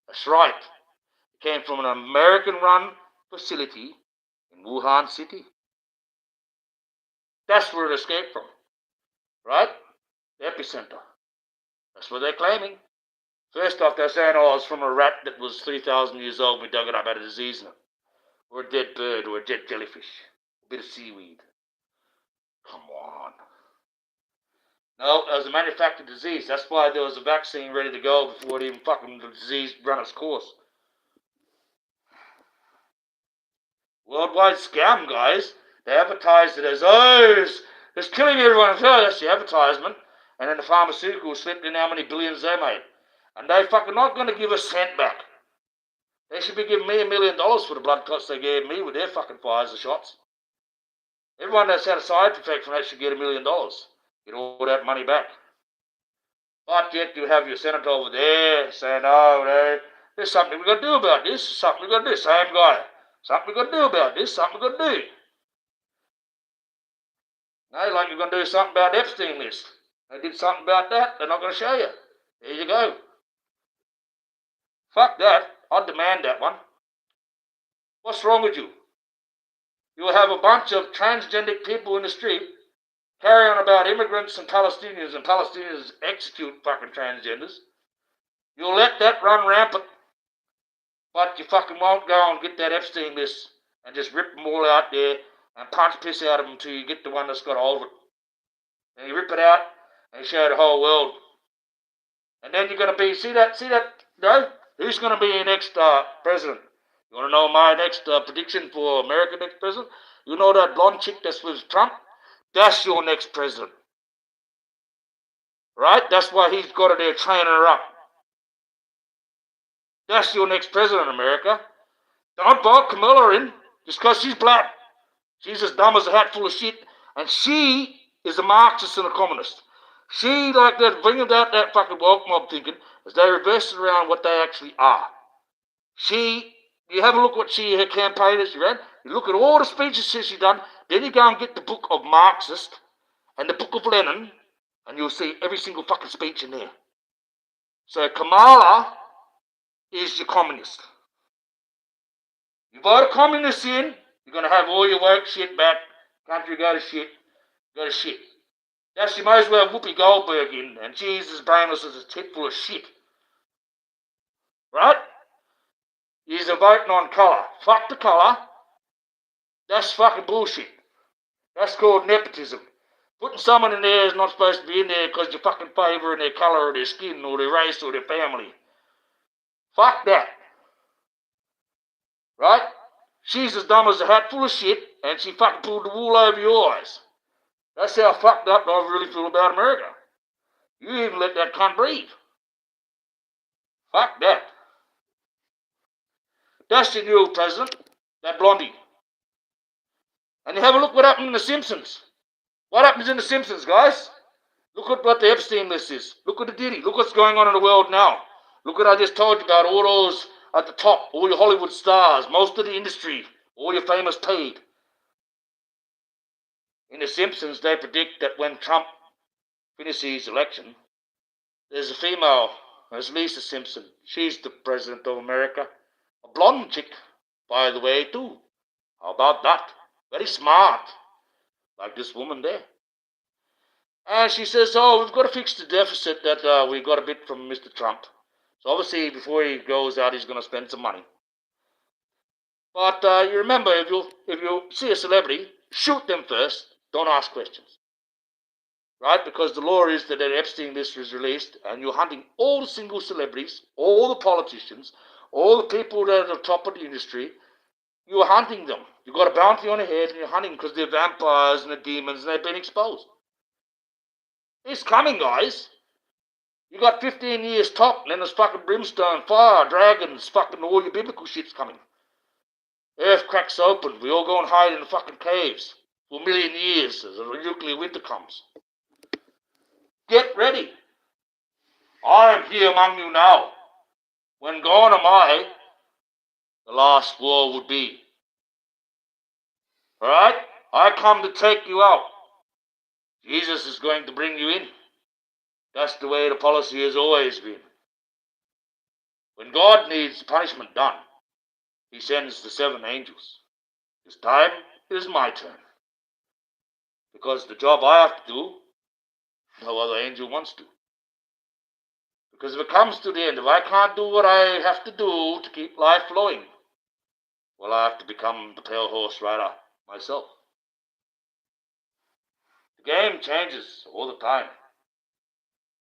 [SPEAKER 1] that's right. It came from an American-run facility in Wuhan City. That's where it escaped from, right? The epicenter. That's what they're claiming. First off, they're saying, oh, it's from a rat that was 3,000 years old. We dug it up, had a disease in it. Or a dead bird, or a dead jellyfish. A bit of seaweed. Come on. No, it was a manufactured disease. That's why there was a vaccine ready to go before it even fucking the disease ran its course. Worldwide scam, guys. They advertised it as, oh, it's killing everyone. Oh, that's the advertisement. And then the pharmaceuticals slipped in how many billions they made. And they fucking not going to give a cent back. They should be giving me $1 million for the blood clots they gave me with their fucking Pfizer shots. Everyone that's had a side effect from that should get $1 million. Get all that money back. But yet you have your senator over there saying, oh, there's something we've got to do about this. Something we've got to do. Same guy. Something we've got to do about this. Something we've got to do. No, like you're going to do something about the Epstein list. They did something about that. They're not going to show you. There you go. Fuck that. I'd demand that one. What's wrong with you? You'll have a bunch of transgender people in the street carrying on about immigrants and Palestinians execute fucking transgenders. You'll let that run rampant, but you fucking won't go and get that Epstein list and just rip them all out there and punch piss out of them until you get the one that's got hold of it. And you rip it out and you show the whole world. And then you're going to be, see that, no? Who's going to be your next president? You want to know my next prediction for American next president? You know that blonde chick that's with Trump? That's your next president. Right? That's why he's got her there training her up. That's your next president in America. Don't vote Camilla in just because she's black. She's as dumb as a hat full of shit. And she is a Marxist and a communist. She, like that, bringing out that fucking woke mob thinking as they reverse it around what they actually are. You have a look what her campaign has ran. You look at all the speeches she's done. Then you go and get the book of Marxist and the book of Lenin, and you'll see every single fucking speech in there. So Kamala is your communist. You vote a communist in, you're going to have all your woke shit back. Country go to shit. Go to shit. That's you might as well have Whoopi Goldberg in, and she's as brainless as a tit full of shit. Right? He's a voting on colour. Fuck the colour. That's fucking bullshit. That's called nepotism. Putting someone in there is not supposed to be in there because you fucking favouring their colour or their skin or their race or their family. Fuck that. Right? She's as dumb as a hat full of shit and she fucking pulled the wool over your eyes. That's how fucked up I really feel about America. You even let that cunt breathe. Fuck that. That's your new president, that blondie. And you have a look what happened in The Simpsons. What happens in The Simpsons, guys? Look at what the Epstein list is. Look at the Diddy. Look what's going on in the world now. Look what I just told you about all those at the top, all your Hollywood stars, most of the industry, all your famous paid. In The Simpsons, they predict that when Trump finishes his election, there's a female, there's Lisa Simpson. She's the president of America. A blonde chick, by the way, too. How about that? Very smart. Like this woman there. And she says, oh, we've got to fix the deficit that we got a bit from Mr. Trump. So obviously, before he goes out, he's going to spend some money. But you remember, if you see a celebrity, shoot them first. Don't ask questions. Right? Because the law is that an Epstein list is released, and you're hunting all the single celebrities, all the politicians, all the people that are at the top of the industry. You're hunting them. You've got a bounty on your head, and you're hunting because they're vampires and they're demons, and they've been exposed. It's coming, guys. You got 15 years top, and then there's fucking brimstone, fire, dragons, fucking all your biblical shit's coming. Earth cracks open. We all go and hide in the fucking caves for a million years as the nuclear winter comes. Get ready. I am here among you now. When gone am I, the last war would be. Alright? I come to take you out. Jesus is going to bring you in. That's the way the policy has always been. When God needs punishment done, he sends the 7 angels. This time, it is my turn. Because the job I have to do, no other angel wants to. Because if it comes to the end, if I can't do what I have to do to keep life flowing, well, I have to become the pale horse rider myself. The game changes all the time.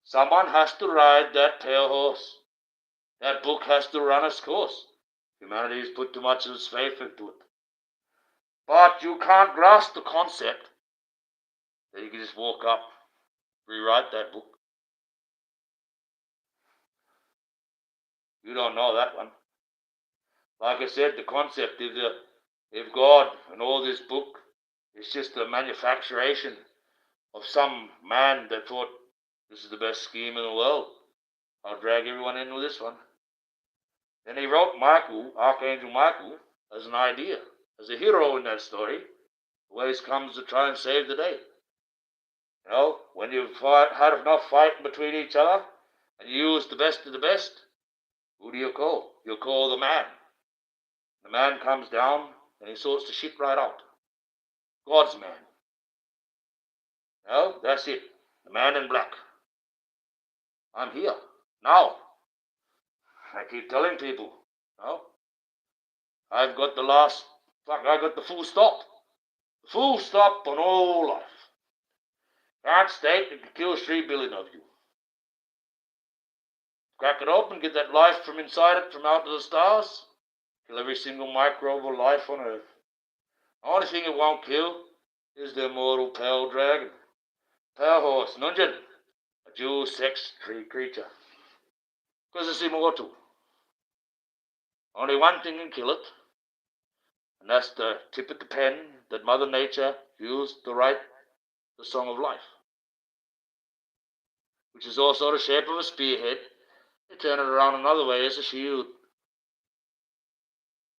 [SPEAKER 1] Someone has to ride that pale horse. That book has to run its course. Humanity has put too much of its faith into it. But you can't grasp the concept that you can just walk up, rewrite that book. You don't know that one. Like I said, the concept is if God and all this book is just a manufacturation of some man that thought this is the best scheme in the world, I'll drag everyone in with this one. Then he wrote Michael, Archangel Michael, as an idea, as a hero in that story, who always comes to try and save the day. You know, when you've had enough fighting between each other and you use the best of the best, who do you call? You call the man. The man comes down and he sorts the shit right out. God's man. You know, that's it. The man in black. I'm here. Now. I keep telling people, you know, I've got the full stop. Full stop on all life. Can't state it can kill 3 billion of you. Crack it open, get that life from inside it, from out of the stars. Kill every single microbe of life on Earth. The only thing it won't kill is the immortal pale dragon, pale horse, Nunjan, a dual sex tree creature. Because it's immortal. Only one thing can kill it, and that's the tip of the pen that Mother Nature used to write the Song of Life, which is also the shape of a spearhead. They turn it around another way as a shield.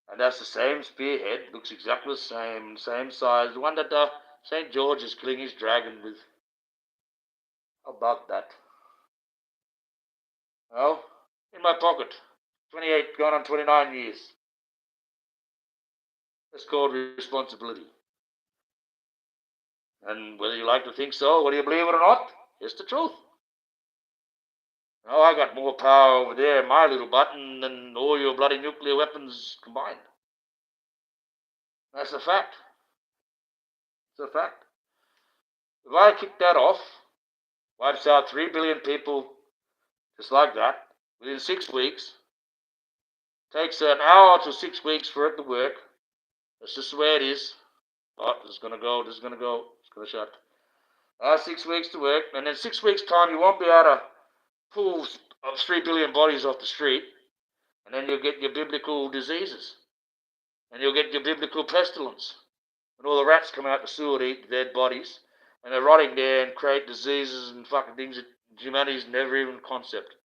[SPEAKER 1] And that's the same spearhead, looks exactly the same size, the one that St. George is killing his dragon with. How about that? Well, in my pocket, 28, gone on 29 years. That's called responsibility. And whether you like to think so, whether you believe it or not, it's the truth. I got more power over there in my little button than all your bloody nuclear weapons combined. That's a fact. It's a fact. If I kick that off, wipes out 3 billion people just like that, within 6 weeks, takes an hour to 6 weeks for it to work. That's just the way it is. Oh, this is going to go, it's going to shut. 6 weeks to work, and in 6 weeks' time, you won't be able to pull 3 billion bodies off the street, and then you'll get your biblical diseases, and you'll get your biblical pestilence, and all the rats come out the sewer to eat dead bodies, and they're rotting there and create diseases and fucking things that humanity's never even concept.